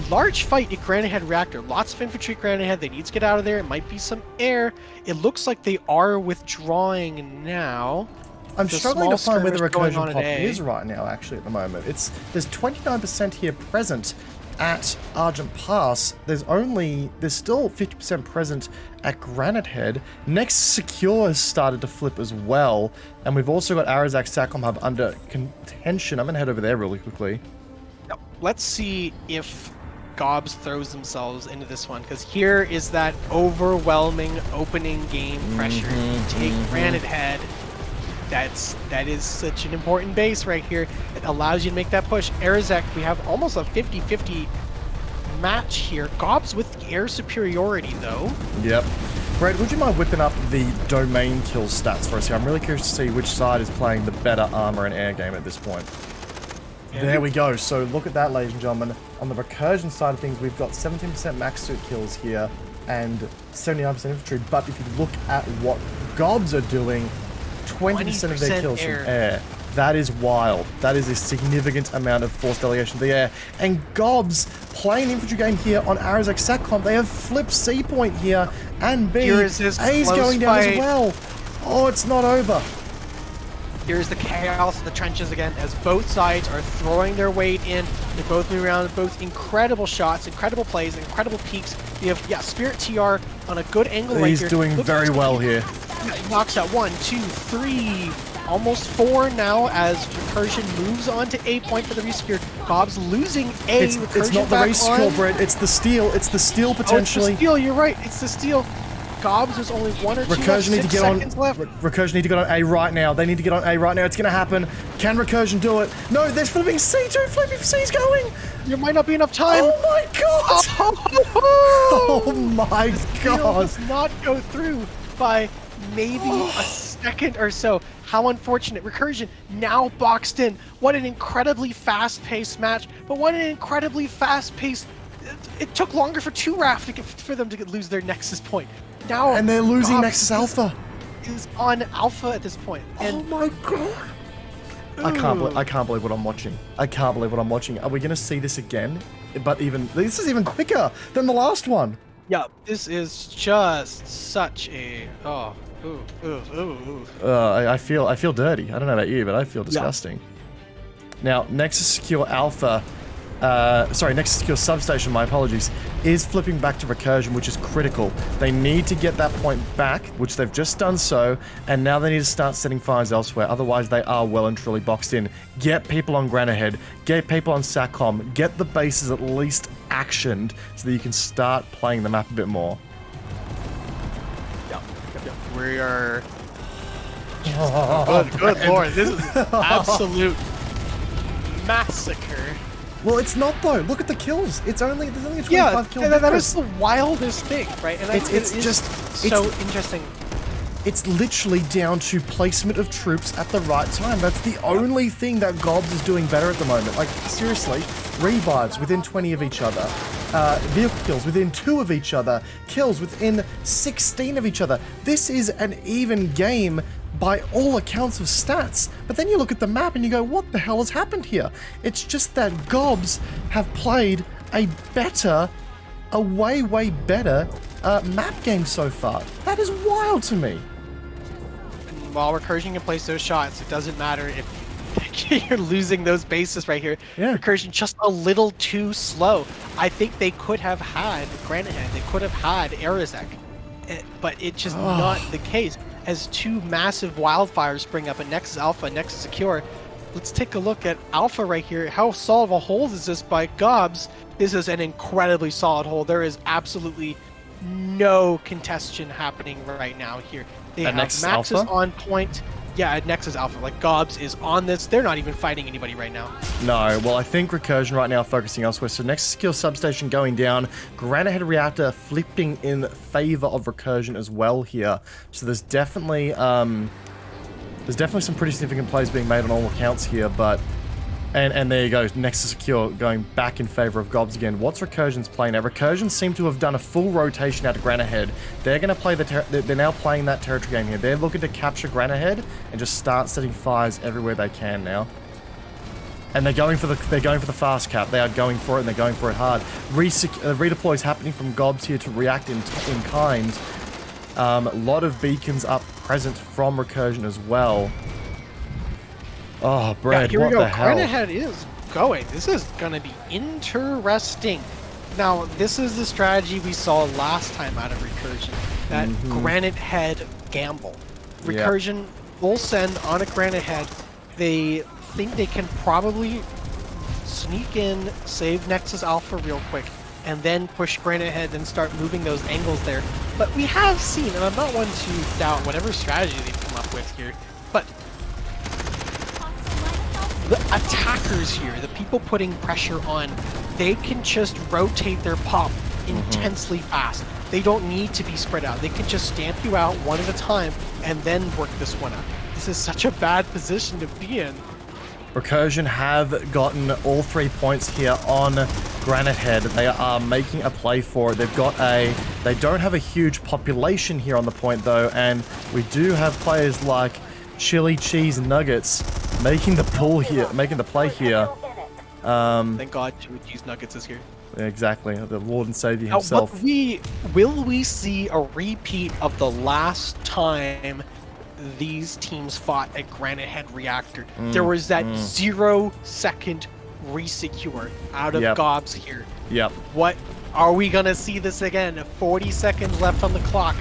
large fight at Granite Head Reactor. Lots of infantry at Granite Head. They need to get out of there. It might be some air. It looks like they are withdrawing now. I'm struggling to find where the Recursion pop is right now, actually, at the moment. There's 29% here present at Argent Pass. There's still 50% present at Granite Head. Next Secure has started to flip as well, and we've also got Arizak Satcom Hub under contention. I'm gonna head over there really quickly. Let's see if GOBs throws themselves into this one, because here is that overwhelming opening game pressure. Take Granite Head. That is such an important base right here. It allows you to make that push. Arizek, we have almost a 50-50 match here. GOBs with the air superiority, though. Yep. Brad, would you mind whipping up the domain kill stats for us here? I'm really curious to see which side is playing the better armor and air game at this point. There we go. So look at that, ladies and gentlemen. On the Recursion side of things, we've got 17% max suit kills here and 79% infantry. But if you look at what GOBs are doing, 20% of their kills from air. That is wild. That is a significant amount of force delegation to the air. And GOBs playing the infantry game here on Arizek Satcom. They have flipped C point here and B. A's going down as well. Oh, it's not over. Here's the chaos in the trenches again as both sides are throwing their weight in. They're both moving around, both incredible shots, incredible plays, incredible peaks. You have, Spirit TR on a good angle right here. He's doing very well here. He knocks out 1, 2, 3, almost 4 now as Recursion moves on to A point for the resecure. GOBs losing A. It's not the resecure, Brett. It's the steal. It's the steal potentially. Oh, it's the steal. You're right. It's the steal. GOBs is only 1 or 2 Recursion need to get on. Recursion need to get on A right now. They need to get on A right now. It's going to happen. Can Recursion do it? No, they're flipping C too. Flipping C's going. There might not be enough time. Oh my god! Oh my god! Does not go through by maybe a second or so. How unfortunate. Recursion now boxed in. What an incredibly fast-paced match, but what an incredibly fast-paced... It took longer for 2RAF for them to lose their Nexus point. Now, And they're losing Nexus Alpha. Is on Alpha at this point. And Oh my god. I can't believe what I'm watching. I can't believe what I'm watching. Are we going to see this again? But this is even quicker than the last one. yeah, this is just such a I feel dirty. I don't know about you, but I feel disgusting. Now, Nexus Secure Alpha, Nexus Secure Substation, my apologies, is flipping back to Recursion, which is critical. They need to get that point back, which they've just done so, and now they need to start setting fires elsewhere, otherwise they are well and truly boxed in. Get people on Granahead, get people on SATCOM, get the bases at least actioned so that you can start playing the map a bit more. Yep. We are... Good lord, this is absolute massacre. Well, it's not though. Look at the kills. There's only a 25 kill difference. That is the wildest thing, right? And It's just so interesting. It's literally down to placement of troops at the right time. That's the only thing that GOBS is doing better at the moment. Like, seriously, revives within 20 of each other, vehicle kills within 2 of each other, kills within 16 of each other. This is an even game by all accounts of stats. But then you look at the map and you go, what the hell has happened here? It's just that GOBS have played a way better map game so far. That is wild to me. While Recursion can place those shots, it doesn't matter if you're losing those bases right here. Yeah. Recursion just a little too slow. I think they could have had Granahead, they could have had Arizek, but it's just not the case. As 2 massive wildfires spring up at Nexus Alpha and Nexus Secure, let's take a look at Alpha right here. How solid of a hold is this by GOBS? This is an incredibly solid hold. There is absolutely no contestation happening right now here. They have Nexus Maxes Alpha? on point. Yeah, at Nexus Alpha. Like, GOBS is on this. They're not even fighting anybody right now. No, well, I think Recursion right now are focusing elsewhere. So Nexus Secure Substation going down. Granahead Reactor flipping in favor of Recursion as well here. So there's definitely some pretty significant plays being made on all accounts here, but... And there you go, Nexus Secure going back in favor of GOBS again. What's Recursion's play now? Recursion seem to have done a full rotation out of Granahead. They're going to play they're now playing that territory game here. They're looking to capture Granahead and just start setting fires everywhere they can now. And they're going for the fast cap. They are going for it, and they're going for it hard. Redeploy is happening from GOBS here to react in kind. A lot of beacons up present from Recursion as well. Oh, Brad, here we what go. the hell? Granahead is going. This is going to be interesting. Now, this is the strategy we saw last time out of Recursion. That Granahead gamble. Recursion will send on a Granahead. They think they can probably sneak in, save Nexus Alpha real quick, and then push Granahead and start moving those angles there. But we have seen, and I'm not one to doubt whatever strategy they've come up with here, but the attackers here, the people putting pressure on, they can just rotate their pop intensely fast. They don't need to be spread out. They can just stamp you out one at a time and then work this one out. This is such a bad position to be in. Recursion have gotten all 3 points here on Granahead. They are making a play for it. They don't have a huge population here on the point though, and we do have players like Chili Cheese Nuggets making the play here. Thank God Chili Cheese Nuggets is here. Exactly, the Lord and Savior himself. Will we see a repeat of the last time these teams fought at Granahead Reactor? There was that 0-second resecure out of GOBS here. Yep. What are we gonna see this again? 40 seconds left on the clock.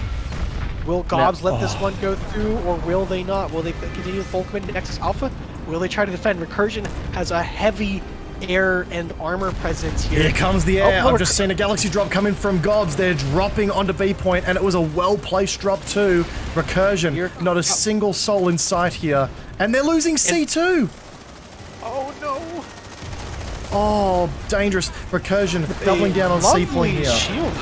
Will GOBS let this one go through, or will they not? Will they continue to full commit to Nexus Alpha? Will they try to defend? Recursion has a heavy air and armor presence here. Here comes the air. Oh, I've just seen a galaxy drop coming from GOBS. They're dropping onto B point, and it was a well-placed drop too. Recursion, not a single soul in sight here. And they're losing C2! Oh no! Oh, dangerous. Recursion doubling down on C point here. Shield.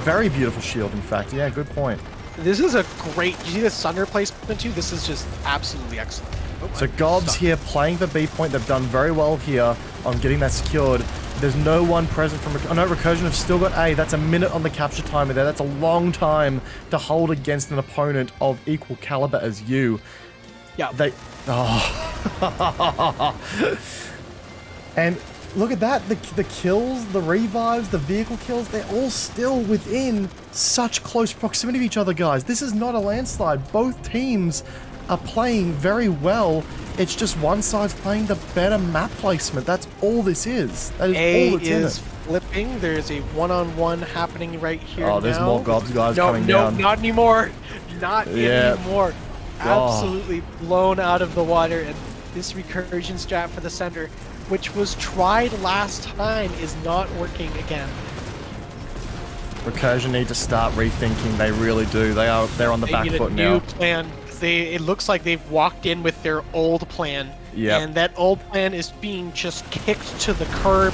Very beautiful shield, in fact. Yeah, good point. This is a great. You see the Sunder placement too? This is just absolutely excellent. Oh, So I'm GOB's stuck. here playing the B point. They've done very well here on getting that secured. There's no one present from... Oh no, Recursion have still got A. That's a minute on the capture timer there. That's a long time to hold against an opponent of equal caliber as you. Yeah. They... Oh. And look at that. The kills, the revives, the vehicle kills, they're all still within such close proximity of each other, guys. This is not a landslide. Both teams are playing very well. It's just one side's playing the better map placement. That's all this is. That is A all that's in is it. flipping. There's a one-on-one happening right here. Oh, there's now. more GOBs guys coming down. No, not anymore. Not Yeah. anymore. Oh. Absolutely blown out of the water. And this recursion strat for the center, which was tried last time, is not working again. Recursion need to start rethinking. They really do. They're on the They back need a foot new now. plan. It looks like they've walked in with their old plan. Yep. And that old plan is being just kicked to the curb.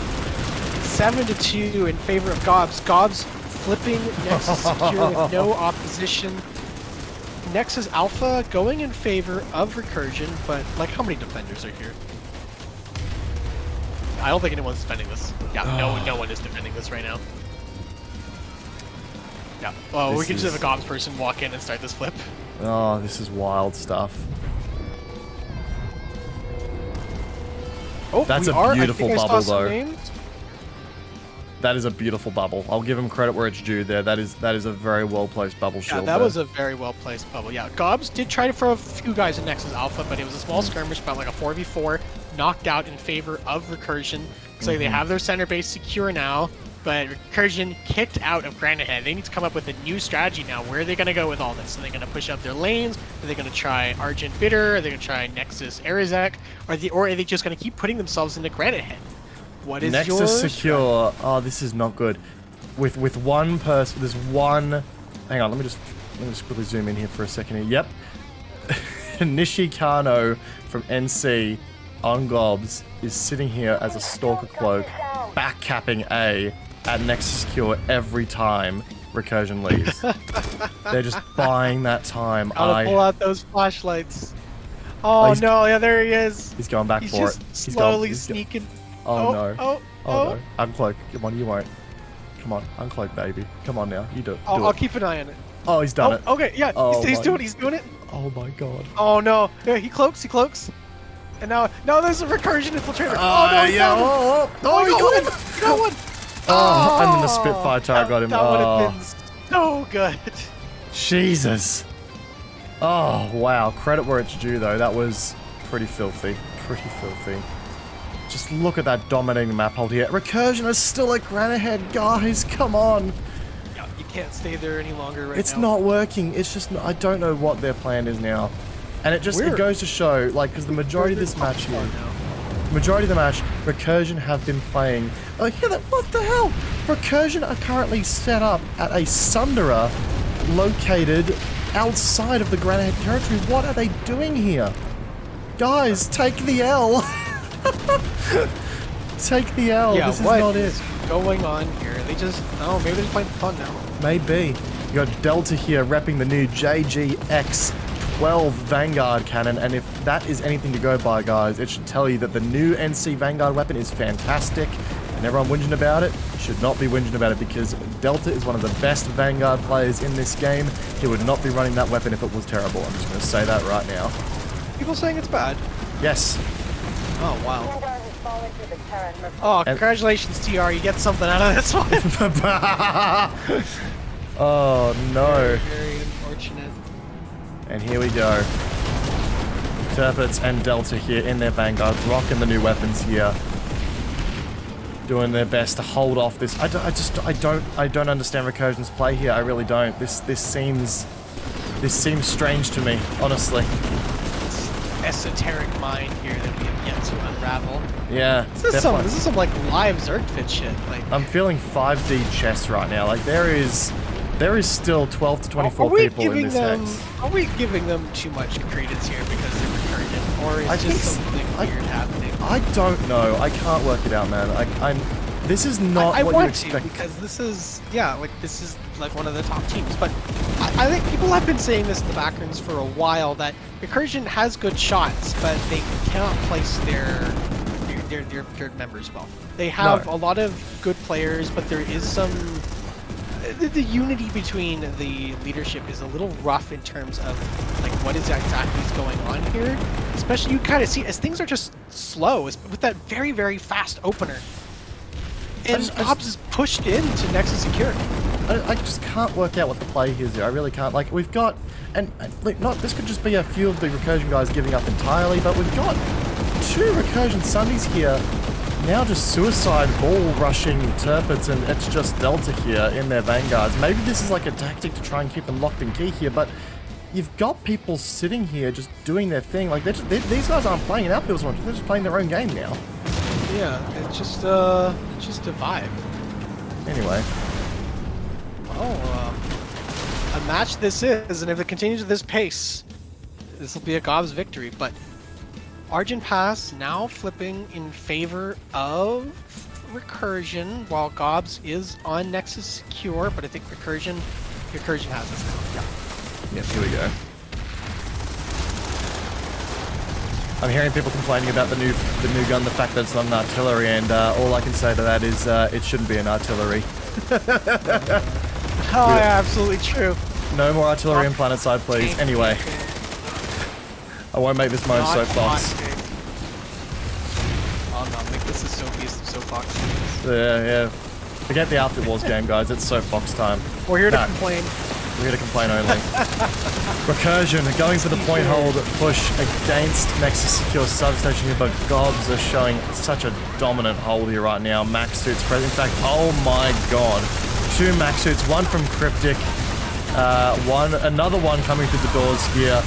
7-2 in favor of GOBS. GOBS flipping Nexus secure with no opposition. Nexus Alpha going in favor of Recursion, but like how many defenders are here? I don't think anyone's defending this. Yeah, no one is defending this right now. Yeah. Well, we This can just is- have a GOBS person walk in and start this flip. Oh, this is wild stuff. Oh, That's we a are. beautiful I think I bubble, saw some though. names. That is a beautiful bubble. I'll give him credit where it's due there. That is a very well placed bubble Yeah, shield. that there. was a very well placed bubble. Yeah, GOBS did try to throw a few guys in Nexus Alpha, but it was a small skirmish, about like a 4v4, knocked out in favor of Recursion. So they have their center base secure now, but Recursion kicked out of Granite Head. They need to come up with a new strategy now. Where are they going to go with all this? Are they going to push up their lanes? Are they going to try Argent Bitter? Are they going to try Nexus Arizek? Or are they just going to keep putting themselves into Granite Head? What is Nexus your secure. Oh, this is not good. With one person, there's one. Hang on, let me just quickly zoom in here for a second here. Yep. Nishikano from NC on GOBS is sitting here as a stalker cloak, backcapping A at Nexus secure every time Recursion leaves. They're just buying that time. Gotta pull out those flashlights. Oh, he's- no, yeah, there he is. He's going back He's for just it. slowly he's go- sneaking. Oh, no. Oh, Oh no. Uncloak. Come on, you won't. Come on, uncloak, baby. Come on now. You do it. I'll keep an eye on it. Oh, he's done it. Okay, yeah, Oh he's my- doing it, he's doing it. Oh my god. Oh no, yeah, he cloaks. And now there's a recursion infiltrator. Oh, no, he yeah. found him. Oh, he he got him. one. He got one. Oh, and then the Spitfire turret got him. That would Oh, have been so good. Jesus. Oh, wow. Credit where it's due, though. That was pretty filthy. Pretty filthy. Just look at that dominating map hold here. Recursion is still at Granite Head, guys. Come on. Yeah, you can't stay there any longer right It's now. not working. It's just, I don't know what their plan is now. And it just, it Weird. goes to show, like, because the majority of this match here, now. majority of the match, Recursion have been playing. Oh, yeah, what the hell? Recursion are currently set up at a Sunderer located outside of the Granite Head territory. What are they doing here? Guys, take the L. Take the L. Yeah, This is what not is it. going on here? They just, oh, maybe they're just playing fun now. Maybe. You got Delta here repping the new JGX-12 Vanguard cannon, and if that is anything to go by, guys, it should tell you that the new NC Vanguard weapon is fantastic, and everyone whinging about it should not be whinging about it, because Delta is one of the best Vanguard players in this game. He would not be running that weapon if it was terrible. I'm just going to say that right now. People saying it's bad. Yes. Oh, wow. Oh, congratulations, TR. You get something out of this one. Oh, no. Very unfortunate. And here we go. Turpits and Delta here in their Vanguards, rocking the new weapons here. Doing their best to hold off this. I don't understand Recursion's play here. I really don't. This seems strange to me, honestly. Esoteric mind here that we have yet to unravel. Yeah. This is some like live Zergfit shit. Like, I'm feeling 5D chess right now. Like there is still 12 to 24 people in this hex. Are we giving them too much credence here because they're recursion, or is just something weird happening? I don't know. I can't work it out, man. This is not I what you want expect. to, because this is like one of the top teams, but I think people have been saying this in the backrooms for a while, that Recursion has good shots, but they cannot place their members well. They have a lot of good players, but there is some... The unity between the leadership is a little rough in terms of like what is exactly going on here. Especially you kind of see as things are just slow with that very, very fast opener. And Hobbs is pushed into Nexus Secure. I just can't work out what the play is here. I really can't. Like, we've got... And like, this could just be a few of the Recursion guys giving up entirely, but we've got 2 Recursion Sundays here. Now just suicide ball rushing Turpits, and it's just Delta here in their vanguards. Maybe this is like a tactic to try and keep them locked in key here, but you've got people sitting here just doing their thing. Like, these guys aren't playing an outfield so much. They're just playing their own game now. Yeah, it's just a vibe. Anyway. Oh, a match this is, and if it continues at this pace, this will be a GOB's victory. But Argent Pass now flipping in favor of Recursion, while GOBS is on Nexus Secure, but I think Recursion has this now. Yeah. Yep, here we go. I'm hearing people complaining about the new gun, the fact that it's not an artillery, and all I can say to that is it shouldn't be an artillery. Oh, yeah, absolutely true. No more artillery in PlanetSide, please. Anyway. I won't make this my own soapbox. Oh no, make this a soapbox. Yeah. Forget the Outfit Wars game, guys. It's soapbox time. We're here to complain. We're here to complain only. Recursion going for the point hold push against Nexus Secure Substation here, but GOBS are showing such a dominant hold here right now. Max suits present. In fact, oh my god. 2 max suits, one from Cryptic, another one coming through the doors here.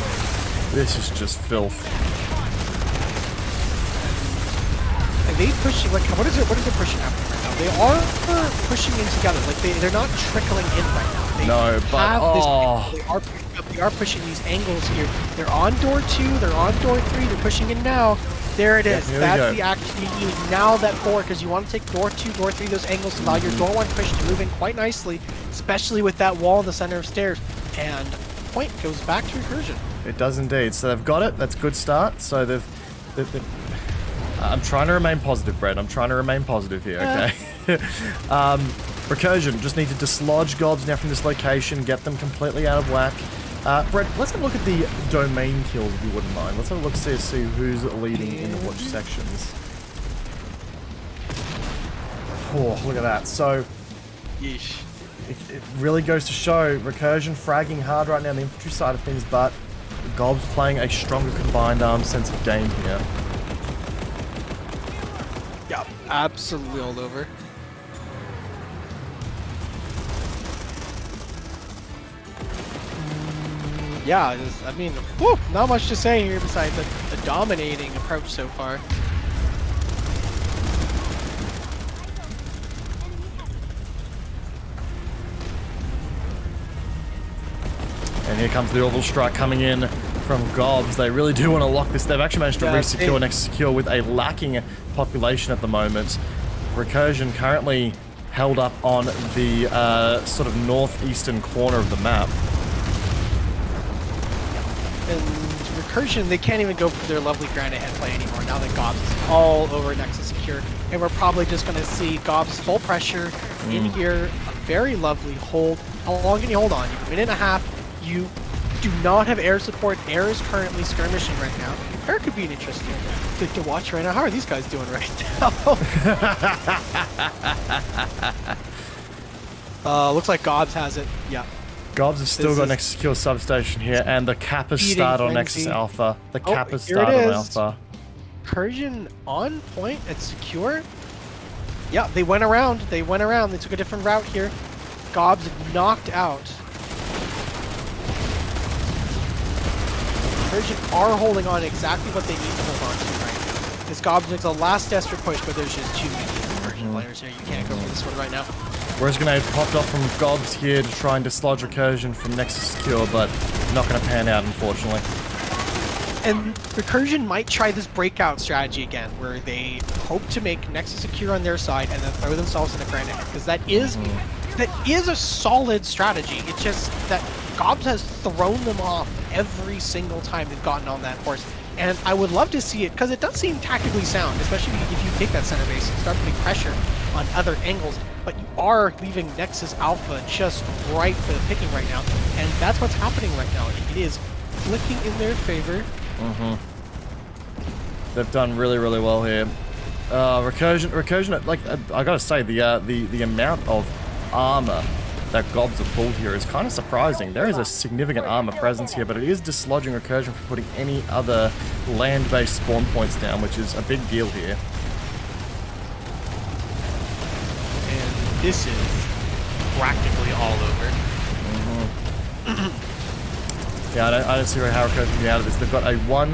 This is just filth. Are they pushing, like, what is it pushing after right now? They are pushing in together, like they're not trickling in right now. They they are pushing these angles here. They're on door 2, they're on door 3, they're pushing in now. There it is. That's the action you need now, that 4, because you want to take door 2, door 3, those angles to allow your door 1 push to move in quite nicely, especially with that wall in the center of stairs. And point goes back to Recursion. It does indeed. So they've got it. That's a good start. So they've I'm trying to remain positive, Brett. I'm trying to remain positive here, okay? Recursion just need to dislodge GOBS now from this location, get them completely out of whack. Brett, let's have a look at the domain kills, if you wouldn't mind. Let's have a look to see who's leading in which sections. Oh, look at that. So, Yeesh. It really goes to show Recursion fragging hard right now on the infantry side of things, but GOBS playing a stronger combined sense of game here. Yeah, absolutely all over. Yeah, I mean, whew, not much to say here besides a dominating approach so far. And here comes the orbital strike coming in from GOBS. They really do want to lock this. They've actually managed to re-secure Nexus Secure with a lacking population at the moment. Recursion currently held up on the sort of northeastern corner of the map. And Recursion, they can't even go for their lovely ground ahead play anymore now that GOBS is all over Nexus Secure. And we're probably just going to see GOBS full pressure in here. A very lovely hold. How long can you hold on? You have a minute and a half. You do not have air support. Air is currently skirmishing right now. Air could be an interesting thing to watch right now. How are these guys doing right now? Looks like GOBS has it. Yeah. GOBS has still got Nexus Secure Substation here, and the cap has started on Nexus Alpha. The cap has started on Alpha. Recursion on point at Secure. Yeah, they went around. They took a different route here. GOBS knocked out. Recursion are holding on exactly what they need to hold on to right now. This GOBS makes a last desperate push, but there's just too many Recursion players here. You can't go for this one right now. Whereas grenade popped off from GOBS here to try and dislodge Recursion from Nexus Secure, but not going to pan out, unfortunately. And Recursion might try this breakout strategy again, where they hope to make Nexus Secure on their side and then throw themselves in a grenade, because that is that is a solid strategy. It's just that GOBS has thrown them off every single time they've gotten on that horse. And I would love to see it, because it does seem tactically sound, especially if you take that center base and start putting pressure on other angles. But you are leaving Nexus Alpha just right for the picking right now. And that's what's happening right now. It is flicking in their favor. They've done really, really well here. Recursion, like, I gotta say, the amount of armor that GOBs have pulled here is kind of surprising. There is a significant armor presence here, but it is dislodging Recursion from putting any other land-based spawn points down, which is a big deal here. And this is practically all over. Yeah, I don't see how Recursion can get out of this. They've got a 1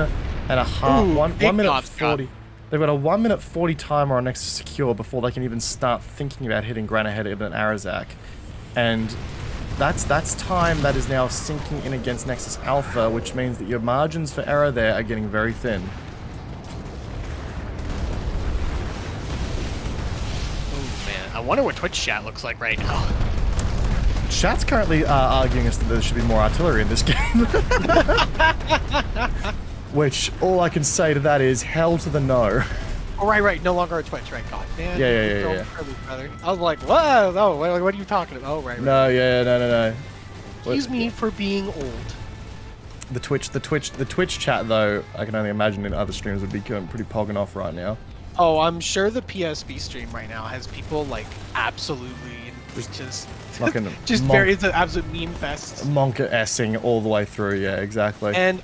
minute 40. They've got a 1 minute 40 timer on Nexus Secure before they can even start thinking about hitting Granite Head and Arazak. And that's time that is now sinking in against Nexus Alpha, which means that your margins for error there are getting very thin. Oh man, I wonder what Twitch chat looks like right now. Chat's currently arguing as to there should be more artillery in this game. Which, all I can say to that is, hell to the no. Oh, right, no longer a Twitch, right, God, man. Yeah. Brother. I was like, whoa, no, what are you talking about? Oh, right. No, no. Excuse me for being old. The Twitch chat, though, I can only imagine in other streams would be going pretty pogging off right now. Oh, I'm sure the PSB stream right now has people, like, absolutely just fucking just it's an absolute meme fest. Monka-essing all the way through, yeah, exactly. And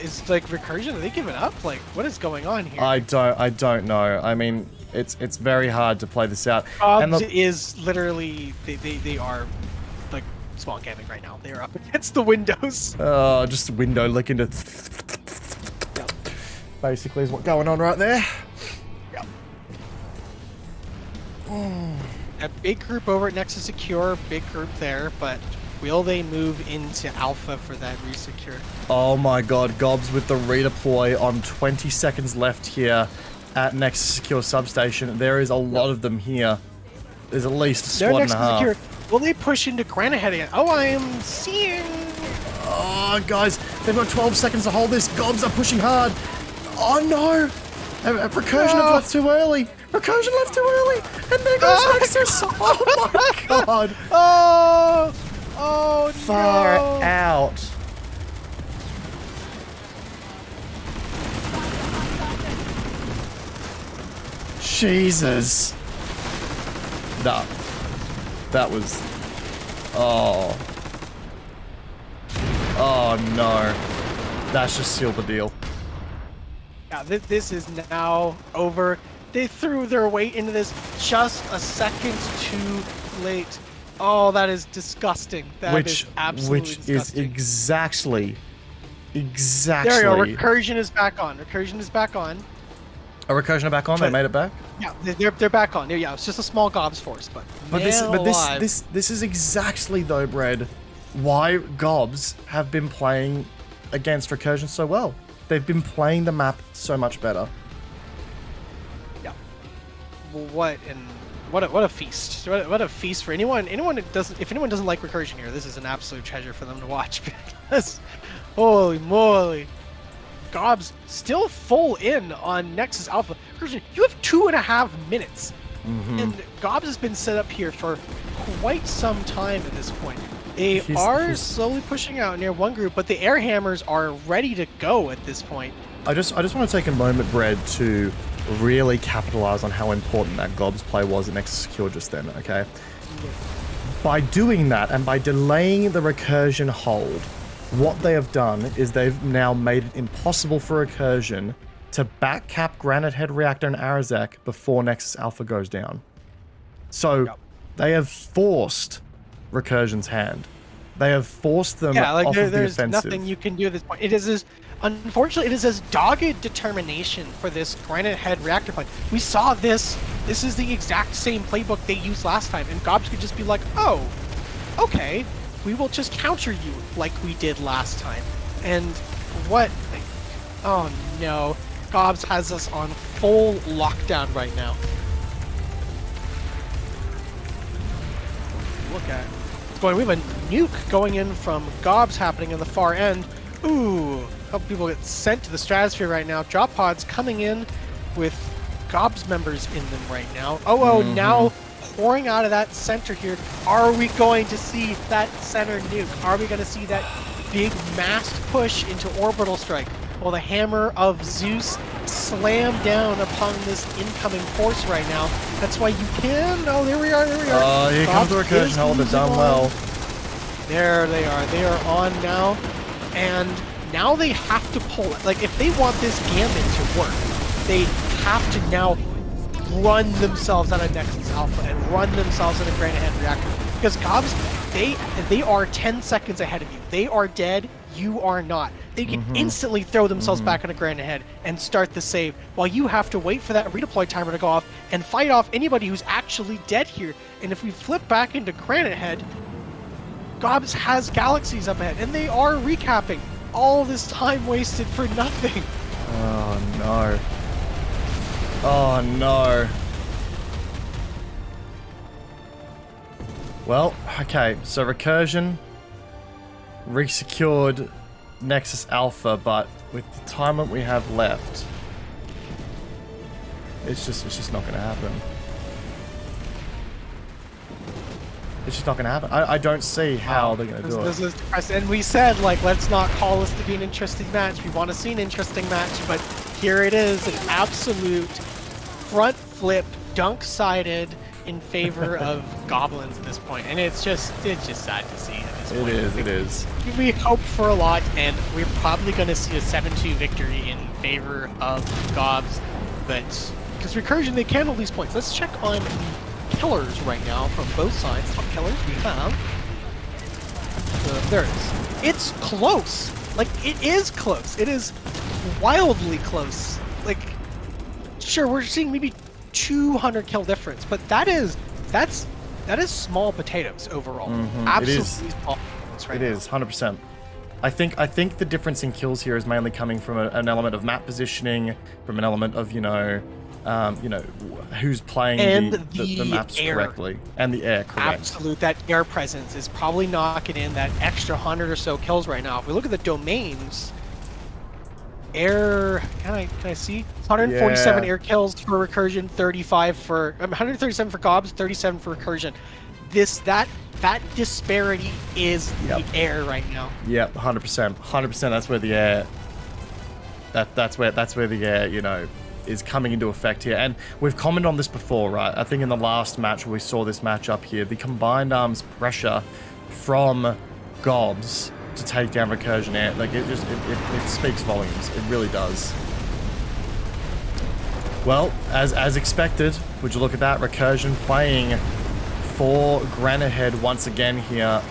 it's like Recursion, are they giving up? Like, what is going on here? I don't know. I mean, it's very hard to play this out. GOBS is literally they are like spawn camping right now. They are up against the windows. Oh, just window licking to basically is what's going on right there. Yep. A big group over at Nexus Secure, big group there, but will they move into Alpha for that resecure? Oh my god, GOBS with the redeploy on 20 seconds left here at Nexus Secure Substation. There is a lot of them here. There's at least a squad and a half. Secure. Will they push into Granite Head again? Oh, I am seeing... Oh, guys, they've got 12 seconds to hold this. GOBS are pushing hard. Oh no! Recursion have left too early. Recursion left too early, and there goes Nexus. Oh my god! Oh Far no! out. Jesus. Nah. That was... Oh. Oh no. That's just sealed the deal. Yeah, this is now over. They threw their weight into this just a second too late. Oh, that is disgusting. That is absolutely disgusting. Which is exactly... There you go. Recursion is back on. Recursion is back on. A Recursion are back on? They made it back? Yeah, they're back on. Yeah, it's just a small GOBS force, but this is exactly, though, Brad, why GOBS have been playing against Recursion so well. They've been playing the map so much better. Yeah. What a feast! What a feast for anyone that doesn't. If anyone doesn't like Recursion here, this is an absolute treasure for them to watch because, holy moly, GOBS still full in on Nexus Alpha. Recursion, you have 2.5 minutes, and GOBS has been set up here for quite some time at this point. They are slowly pushing out near one group, but the air hammers are ready to go at this point. I just want to take a moment, Brad, to really capitalize on how important that GOBS play was at Nexus Secure just then, okay? Yeah. By doing that, and by delaying the Recursion hold, what they have done is they've now made it impossible for Recursion to backcap Granite Head Reactor and Arazak before Nexus Alpha goes down. So, they have forced Recursion's hand. They have forced them off of the offensive. There's nothing you can do at this point. It is unfortunately, it is as dogged determination for this Granite Head Reactor play. We saw this. This is the exact same playbook they used last time, and GOBS could just be like, oh, okay, we will just counter you like we did last time. And what? Oh no, GOBS has us on full lockdown right now. look at. Boy, we have a nuke going in from GOBs happening in the far end. Ooh, a couple people get sent to the stratosphere right now. Drop pods coming in with GOBs members in them right now. Oh, now pouring out of that center here. Are we going to see that center nuke? Are we going to see that big massed push into orbital strike? Well, the hammer of Zeus slammed down upon this incoming force right now. That's why you can... Oh, there we are, there we are. Oh, here comes the recursion hold. They've done well. There they are. They are on now. And now they have to pull it. Like, if they want this gambit to work, they have to now run themselves out of Nexus Alpha and run themselves into Granite Head Reactor. Because GOBs, they are 10 seconds ahead of you. They are dead. You are not. They can instantly throw themselves back into Granite Head and start the save, while you have to wait for that redeploy timer to go off and fight off anybody who's actually dead here. And if we flip back into Granite Head, GOBs has galaxies up ahead, and they are recapping. All this time wasted for nothing. Oh no. Oh no. Well, okay, so recursion resecured Nexus Alpha, but with the time that we have left, it's just not going to happen. It's just not going to happen. I don't see how they're going to do it. This is depressing. And we said, like, let's not call this to be an interesting match. We want to see an interesting match, but here it is, an absolute front flip, dunk-sided in favor of Goblins at this point, and it's just sad to see at this point. It is. We hoped for a lot, and we're probably going to see a 7-2 victory in favor of GOBs, but because Recursion, they can hold these points. Let's check on the killers right now from both sides. Top killers we have. There it is. It's close. Like, it is close. It is wildly close. Like, sure, we're seeing maybe 200 kill difference, but that is small potatoes overall. Absolutely small potatoes right now. It is 100%. I think the difference in kills here is mainly coming from an element of map positioning, from an element of who's playing the maps correctly, and the air. Correct. Absolute. That air presence is probably knocking in that extra 100 or so kills right now. If we look at the domains. Air, can I see? 147 air kills for Recursion, 35 for 137 for GOBs, 37 for Recursion. That disparity is the air right now. Yep, 100%. 100%. That's where the air. That's where the air, is coming into effect here. And we've commented on this before, right? I think in the last match we saw this match up here, the combined arms pressure from GOBs to take down Recursion air, like it speaks volumes. It really does. Well, as expected, would you look at that? Recursion playing for Granite Head once again here.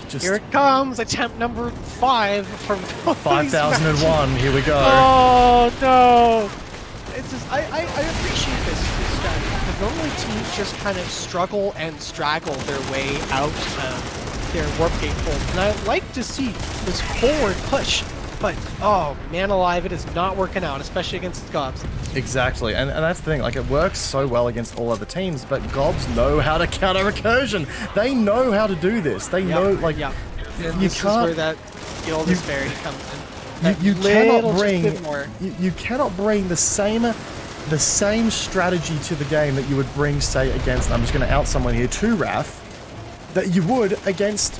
Here it comes, attempt number 5 from 5001. Here we go. Oh no! It's just I appreciate this strategy. Because normally teams just kind of struggle and straggle their way out of their warp gate hold, and I like to see this forward push, but oh man alive, it is not working out, especially against GOBs. Exactly, and that's the thing, like, it works so well against all other teams, but GOBs know how to counter Recursion. They know how to do this. They know, like, and you this can't... is where that skill disparity comes in. You cannot bring the same strategy to the game that you would bring, say, against, I'm just going to out someone here, 2Wrath, that you would against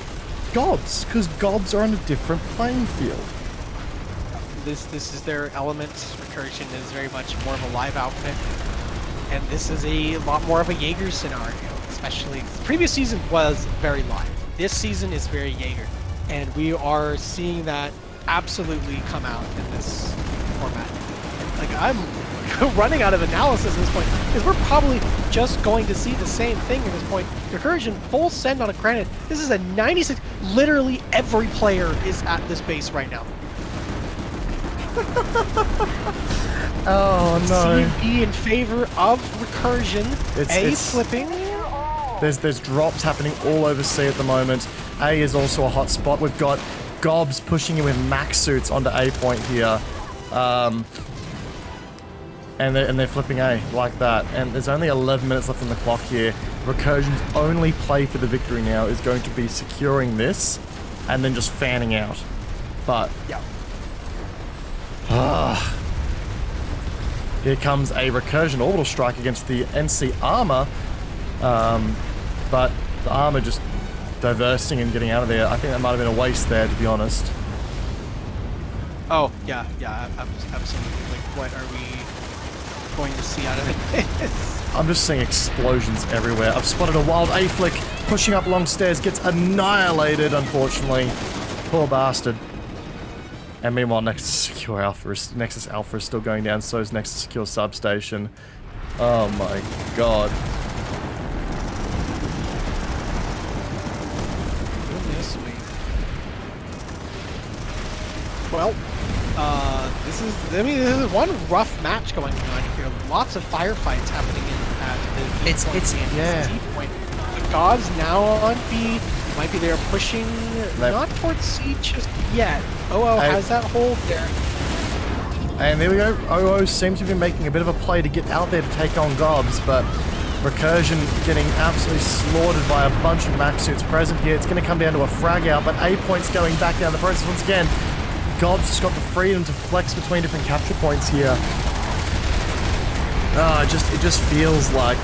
GOBs, because GOBs are on a different playing field. This is their element. Recursion is very much more of a live outfit, and this is a lot more of a Jaeger scenario, especially the previous season was very live. This season is very Jaeger, and we are seeing that absolutely come out in this format. Like, I'm running out of analysis at this point, because we're probably just going to see the same thing at this point. Recursion full send on a Granite. This is a 96. Literally every player is at this base right now. Oh no. CB in favor of Recursion. It's flipping. There's drops happening all over C at the moment. A is also a hot spot. We've got GOBs pushing in with max suits onto A point here. And they're flipping A like that. And there's only 11 minutes left on the clock here. Recursion's only play for the victory now is going to be securing this and then just fanning out. But Yeah. Here comes a Recursion orbital strike against the NC armor. But the armor just diversing and getting out of there. I think that might have been a waste there, to be honest. Oh, yeah, absolutely. Like, what are we going to see out of it? I'm just seeing explosions everywhere. I've spotted a wild A-flick pushing up long stairs, gets annihilated, unfortunately. Poor bastard. And meanwhile, Nexus Alpha is still going down, so is Nexus Secure Substation. Oh my god. Goodness me. Well, this is one rough match going on here. Lots of firefights happening at the yeah. point. The GOBs now on B. Might be there pushing not towards C just yet. OO has that hold there. And there we go. OO seems to be making a bit of a play to get out there to take on GOBs, but Recursion getting absolutely slaughtered by a bunch of max suits present here. It's going to come down to a frag out, but A point's going back down the process once again. GOBs just got the freedom to flex between different capture points here. It just feels like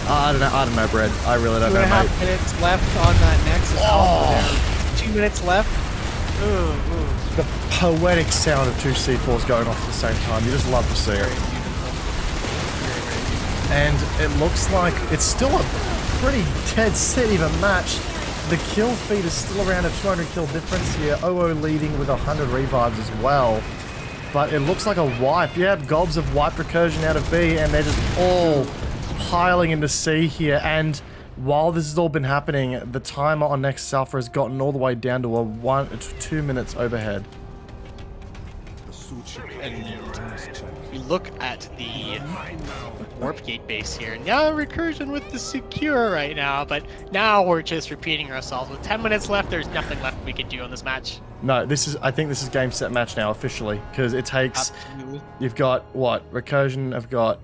I don't know, Brad. I really don't know, mate. 2.5 minutes left on that Nexus Alpha there. 2 minutes left. Ooh. The poetic sound of two C4s going off at the same time. You just love to see it. And it looks like it's still a pretty dead set even match. The kill feed is still around a 200 kill difference here. OO leading with 100 revives as well. But it looks like a wipe. Yeah, GOBs have wiped Recursion out of B, and they're just all piling into C here. And while this has all been happening, the timer on Nexus Alpha has gotten all the way down to a 1 to 2 minutes overhead. And you look at the warp gate base here. Now Recursion with the secure right now, but now we're just repeating ourselves. With 10 minutes left, there's nothing left we can do on this match. No, I think this is game set match now officially, because it takes. Absolutely. You've got what? Recursion have got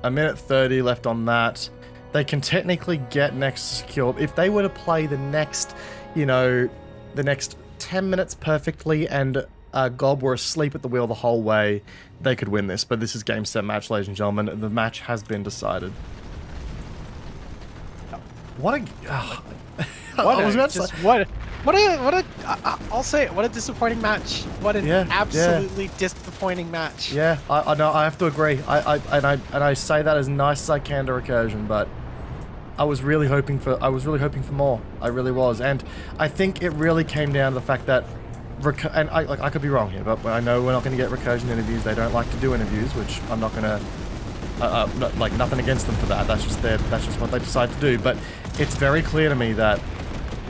a minute 30 left on that. They can technically get Nexus secure if they were to play the next, the next 10 minutes perfectly, and GOB were asleep at the wheel the whole way, they could win this. But this is game set match, ladies and gentlemen. The match has been decided. What a disappointing match. What an absolutely disappointing match. Yeah, I know. I have to agree. I say that as nice as I can to Recursion, but I was really hoping for more. I really was, and I think it really came down to the fact that I could be wrong here, but I know we're not going to get Recursion interviews. They don't like to do interviews, which I'm not going to nothing against them for that. That's just what they decide to do. But it's very clear to me that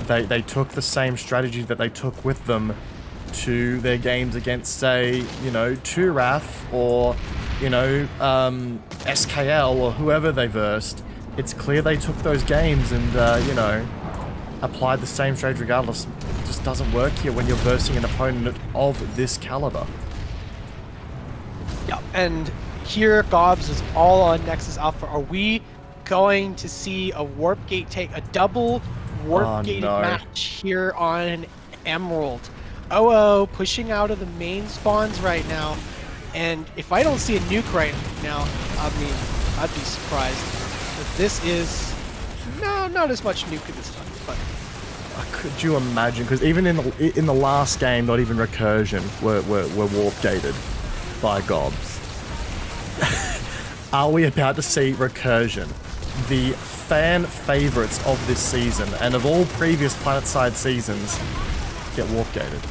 they took the same strategy that they took with them to their games against, say, 2RAF or SKL or whoever they versed. It's clear they took those games and applied the same strategy regardless. It just doesn't work here when you're versing an opponent of this caliber. Yeah, and here GOBs is all on Nexus Alpha. Are we going to see a warp gate take a double warp gated match here on Emerald? OO pushing out of the main spawns right now, and if I don't see a nuke right now, I'd be surprised. But this is not as much nuke at this time, but could you imagine? Because even in the last game, not even Recursion were warp gated by GOBs. Are we about to see Recursion, the fan favorites of this season and of all previous PlanetSide seasons, get warp gated?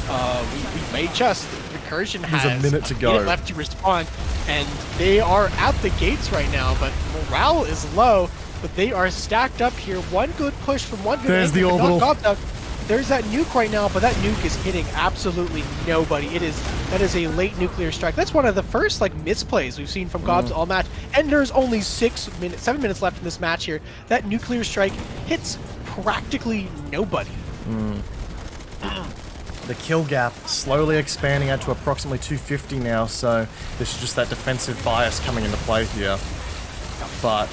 We may just. Recursion has a minute to go left to respond, and they are at the gates right now, but morale is low, but they are stacked up here. One good push from one good There's the orbital. There's that nuke right now, but that nuke is hitting absolutely nobody. That is a late nuclear strike. That's one of the first misplays we've seen from GOBs all match, and there's only 7 minutes left in this match here. That nuclear strike hits practically nobody. The kill gap slowly expanding out to approximately 250 now, so this is just that defensive bias coming into play here. But,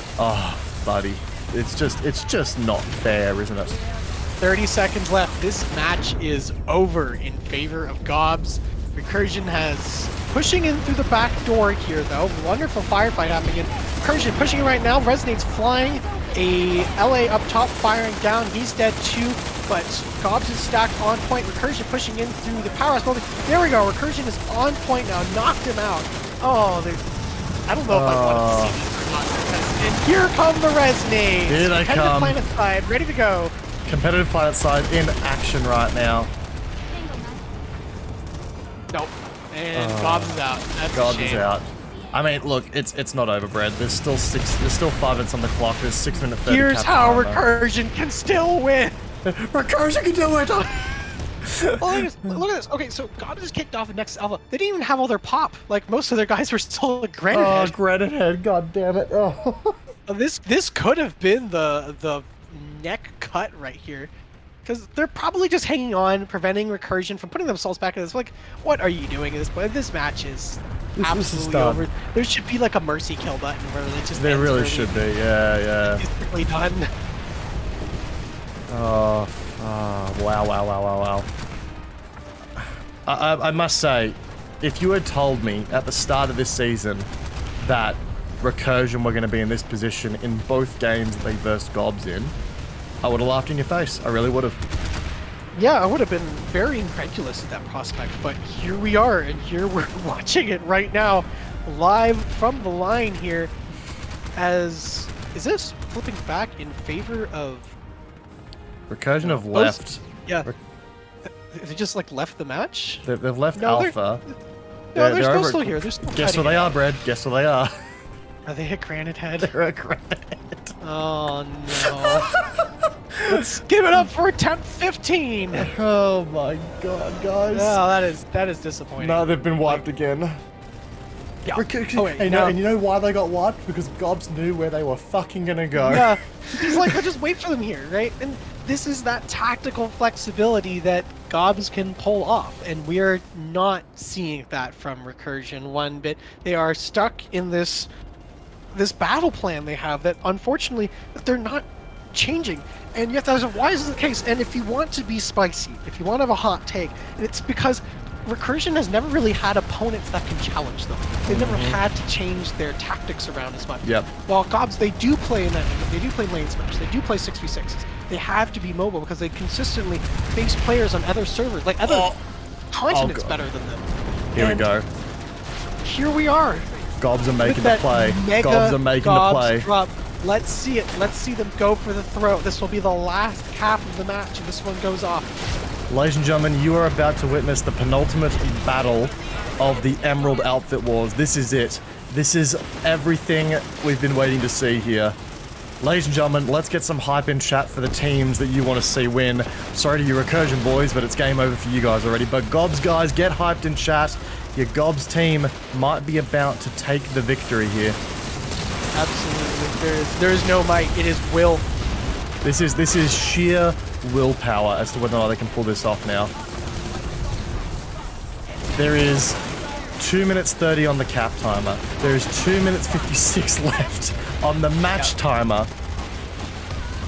buddy. It's just not fair, isn't it? 30 seconds left. This match is over in favor of GOBs. Recursion has pushing in through the back door here, though. Wonderful firefight happening in. Recursion pushing in right now. Resonate's flying. A LA up top firing down. He's dead too, but GOBs is stacked on point. Recursion pushing in through the powerhouse building. There we go. Recursion is on point now. Knocked him out. Oh, I don't know if I want to see this or not. And here come the Resonate. Here they come. Planet side, ready to go. Competitive planet side in action right now. Nope. And GOBs is out. That's a GOBs shame. is out. I mean, look, it's not over, Brad. There's still 5 minutes on the clock. There's 6 minutes 30. Here's how Recursion can still win. Recursion can do it. Look at this. Okay, so GOBs is kicked off the next alpha. They didn't even have all their pop. Like most of their guys were still a granite head. Oh, granite head. God damn it. Oh. This could have been the neck cut right here. Because they're probably just hanging on, preventing Recursion from putting themselves back in this. Like, what are you doing at this point? This match is absolutely over. There should be like a mercy kill button where it just There really should be, yeah. It's quickly done. Oh, wow. I must say, if you had told me at the start of this season that Recursion were going to be in this position in both games that they versed GOBs in, I would have laughed in your face. I really would have. Yeah, I would have been very incredulous at that prospect, but here we are, and here we're watching it right now, live from the line here, is this flipping back in favor of... Recursion have left. Yeah. They just, like, left the match? They've left Alpha. They're still here. They're still Guess where they are, Brad. Guess where they are. Are they at Granite Head? They're at Granite Head. Oh, no. Let's give it up for attempt 15. Oh my god, guys. Oh, that is disappointing. No, they've been wiped again. Yeah. And you know why they got wiped? Because GOBs knew where they were fucking gonna go. Yeah. He's like, I'll just wait for them here, right? And this is that tactical flexibility that GOBs can pull off, and we're not seeing that from Recursion one bit. They are stuck in this battle plan they have that, unfortunately, that they're not changing. And yet that's why is the case. And if you want to be spicy, if you want to have a hot take, it's because Recursion has never really had opponents that can challenge them. They've never had to change their tactics around as much. Yep. While GOBs, they do play in that. They do play lane smash. They do play 6v6s. They have to be mobile because they consistently face players on other servers, like other continents better than them. Here we go. Here we are. GOBs are making the play. GOBs are making the play. Drop. Let's see it. Let's see them go for the throw. This will be the last cap of the match, and this one goes off. Ladies and gentlemen, you are about to witness the penultimate battle of the Emerald Outfit Wars. This is it. This is everything we've been waiting to see here. Ladies and gentlemen, let's get some hype in chat for the teams that you want to see win. Sorry to you Recursion boys, but it's game over for you guys already. But GOBs guys, get hyped in chat. Your GOBs team might be about to take the victory here. Absolutely. There is no might. It is will. This is sheer willpower as to whether or not they can pull this off now. There is 2 minutes 30 on the cap timer. There is 2 minutes 56 left on the match timer.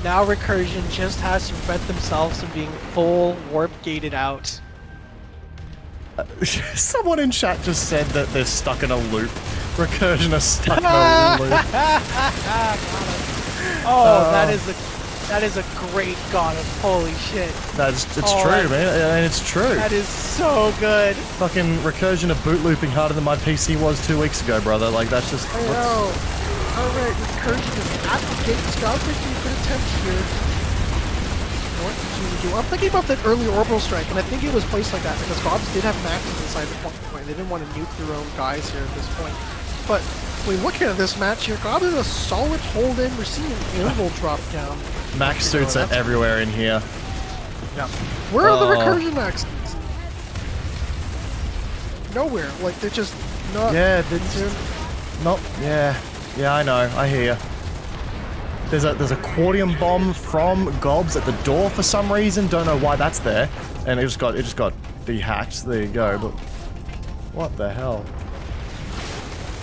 Now Recursion just has to prevent themselves from being full warp gated out. Someone in chat just said that they're stuck in a loop. Recursion are stuck in a loop. Oh, that is a great god of holy shit. It's true, man. And it's true. That is so good. Fucking Recursion are boot looping harder than my PC was 2 weeks ago, brother. Like, that's just... I know. Alright, Recursion is at the gate. Scout making a good attempt here. What to do? I'm thinking about that early orbital strike, and I think it was placed like that because GOBs did have maxes inside the point. They didn't want to nuke their own guys here at this point. But when looking at this match here, GOBs is a solid hold in. We're seeing an interval drop down. Max suits are everywhere in here. Yeah. Where are the Recursion maxes? Nowhere. Like, they're just not... Yeah, they're not... Yeah. Yeah, I know. I hear you. There's a Quartium bomb from GOBs at the door for some reason. Don't know why that's there. And it just got dehacked. There you go. But what the hell?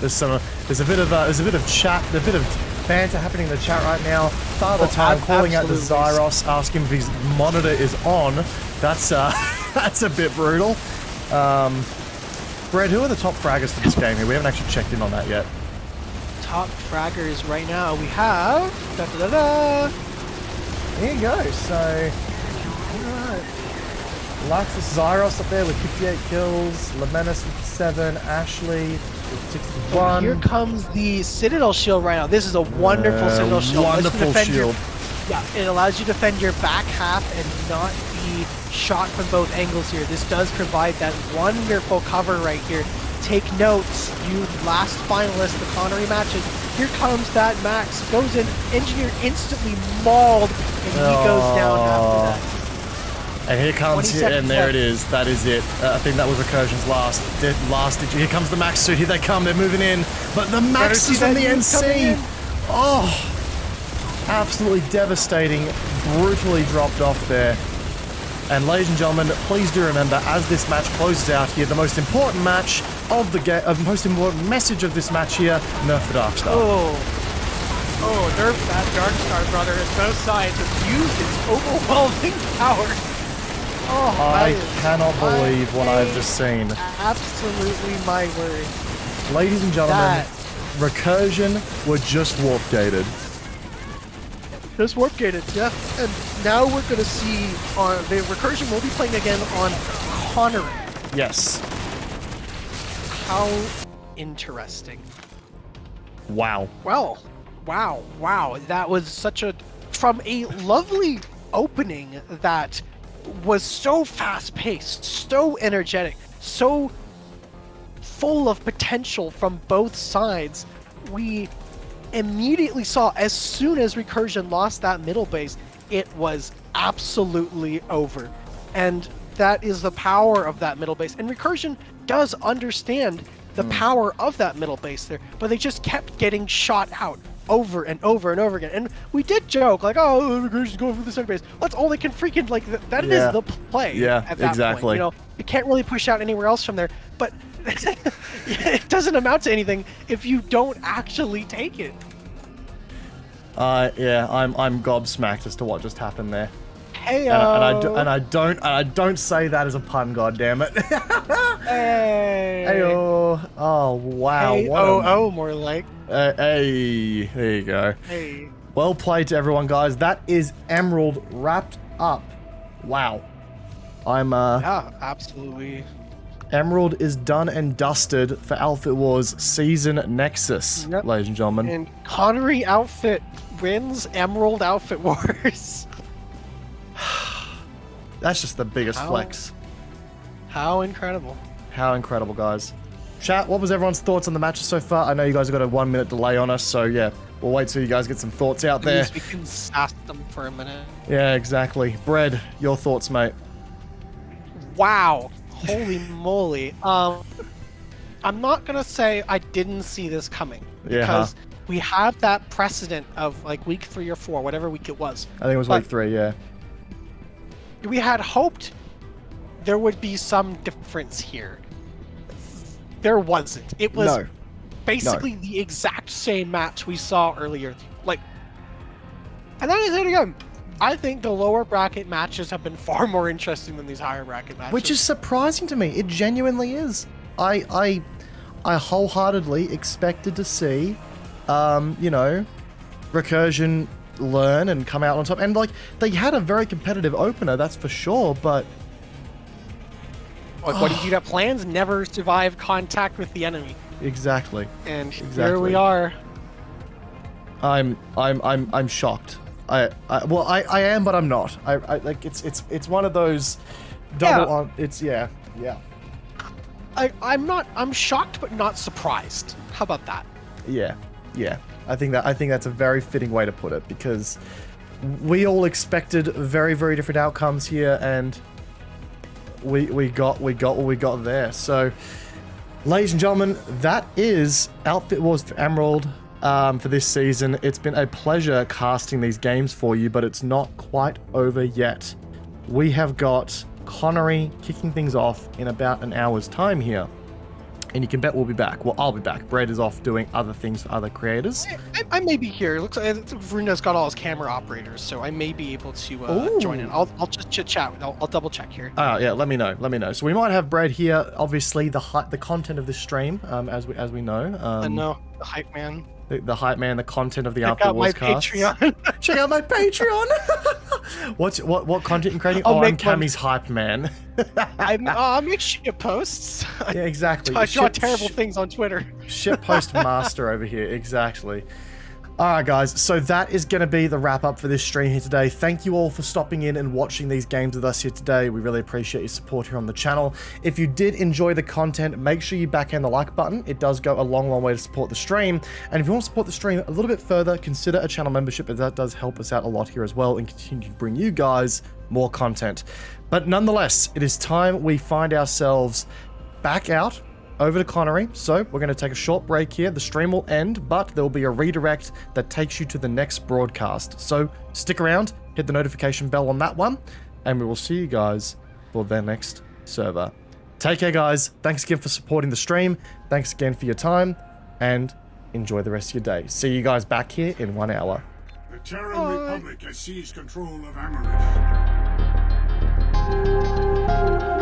There's a bit of chat, a bit of banter happening in the chat right now. Father Time calling out to Zyros, asking if his monitor is on. That's that's a bit brutal. Brad, who are the top fraggers for this game here? We haven't actually checked in on that yet. Top fraggers right now, we have... Da, da, da, da. Here you go, so... Alright. Laxus Zyros up there with 58 kills, Lamenus 57, Ashley with 61. Here comes the Citadel shield right now. This is a wonderful Citadel shield. Wonderful shield. Yeah, it allows you to defend your back half and not be shot from both angles here. This does provide that wonderful cover right here. Take notes, you last finalist, the Connery matches. Here comes that Max, goes in, Engineer instantly mauled, and he goes down after that. And here comes, and there it is. That is it. I think that was Recursion's last. Here comes the Max suit. Here they come. They're moving in. But the Max is from the NC. Oh, absolutely devastating. Brutally dropped off there. And ladies and gentlemen, please do remember, as this match closes out here, the most important match of the game, most important message of this match here: nerf the Darkstar. Oh, nerf that Darkstar, brother. It's both sides have used its overwhelming power. Oh, I cannot believe what I've just seen. Absolutely my word. Ladies and gentlemen, Recursion were just warp gated. Just warp gated, yeah. And now we're going to see the Recursion will be playing again on Connery. Yes. How interesting. Wow. Well, wow. That was such a... From a lovely opening that was so fast-paced, so energetic, so full of potential from both sides, we immediately saw, as soon as Recursion lost that middle base, it was absolutely over. And that is the power of that middle base. And Recursion does understand the power of that middle base there, but they just kept getting shot out over and over and over again. And we did joke, like, oh, Recursion's going for the center base. That's all they can freaking, like, that is the play at that point. You know, you can't really push out anywhere else from there, but it doesn't amount to anything if you don't actually take it. Yeah, I'm gobsmacked as to what just happened there. Hey, and I don't say that as a pun, goddammit. Hey. Heyo. Oh wow. Hey, more like. Hey, there you go. Hey. Well played to everyone, guys. That is Emerald wrapped up. Wow. Yeah, absolutely. Emerald is done and dusted for Outfit Wars Season Nexus, ladies and gentlemen. And Connery outfit wins Emerald Outfit Wars. That's just the biggest flex. How incredible. How incredible, guys. Chat, what was everyone's thoughts on the matches so far? I know you guys have got a 1 minute delay on us, so yeah, we'll wait till you guys get some thoughts out there. At least we can sass them for a minute. Yeah, exactly. Bread, your thoughts, mate. Wow. Holy moly. I'm not going to say I didn't see this coming. Because we have that precedent of like week 3 or 4, whatever week it was. I think it was week 3, yeah. We had hoped there would be some difference here. There wasn't. It was basically the exact same match we saw earlier. Like, and that is it again. I think the lower bracket matches have been far more interesting than these higher bracket matches. Which is surprising to me. It genuinely is. I wholeheartedly expected to see, you know, Recursion learn and come out on top. And like, they had a very competitive opener, that's for sure, but like, what did you have plans? Never survive contact with the enemy. Exactly. And here we are. I'm shocked. I am, but I'm not. I like it's one of those double on. It's yeah. I'm shocked but not surprised. How about that? Yeah. I think that's a very fitting way to put it, because we all expected very, very different outcomes here, and we got what we got there. So, ladies and gentlemen, that is Outfit Wars for Emerald for this season. It's been a pleasure casting these games for you, but it's not quite over yet. We have got Connery kicking things off in about an hour's time here. And you can bet we'll be back. Well, I'll be back. Brad is off doing other things for other creators. I may be here. It looks like Veruna's got all his camera operators, so I may be able to join in. I'll just chit chat. I'll double check here. Yeah, let me know. Let me know. So we might have Brad here. Obviously, the content of this stream, as we know. I know the hype man. The hype man, the content of the Alpha Wars cast. Check out my Patreon. Check out my Patreon. What content you creating? I'm Cammy's hype man. I'll make shit posts. Yeah, exactly. I draw terrible things on Twitter. Shit post master over here. Exactly. Alright guys, so that is going to be the wrap up for this stream here today. Thank you all for stopping in and watching these games with us here today. We really appreciate your support here on the channel. If you did enjoy the content, make sure you backhand the like button. It does go a long way to support the stream. And if you want to support the stream a little bit further, consider a channel membership, as that does help us out a lot here as well and continue to bring you guys more content. But nonetheless, it is time we find ourselves back out over to Connery. So we're going to take a short break here. The stream will end, but there will be a redirect that takes you to the next broadcast. So stick around, hit the notification bell on that one, and we will see you guys for their next server. Take care, guys. Thanks again for supporting the stream. Thanks again for your time, and enjoy the rest of your day. See you guys back here in 1 hour. The Terran Republic has seized control of Amaris.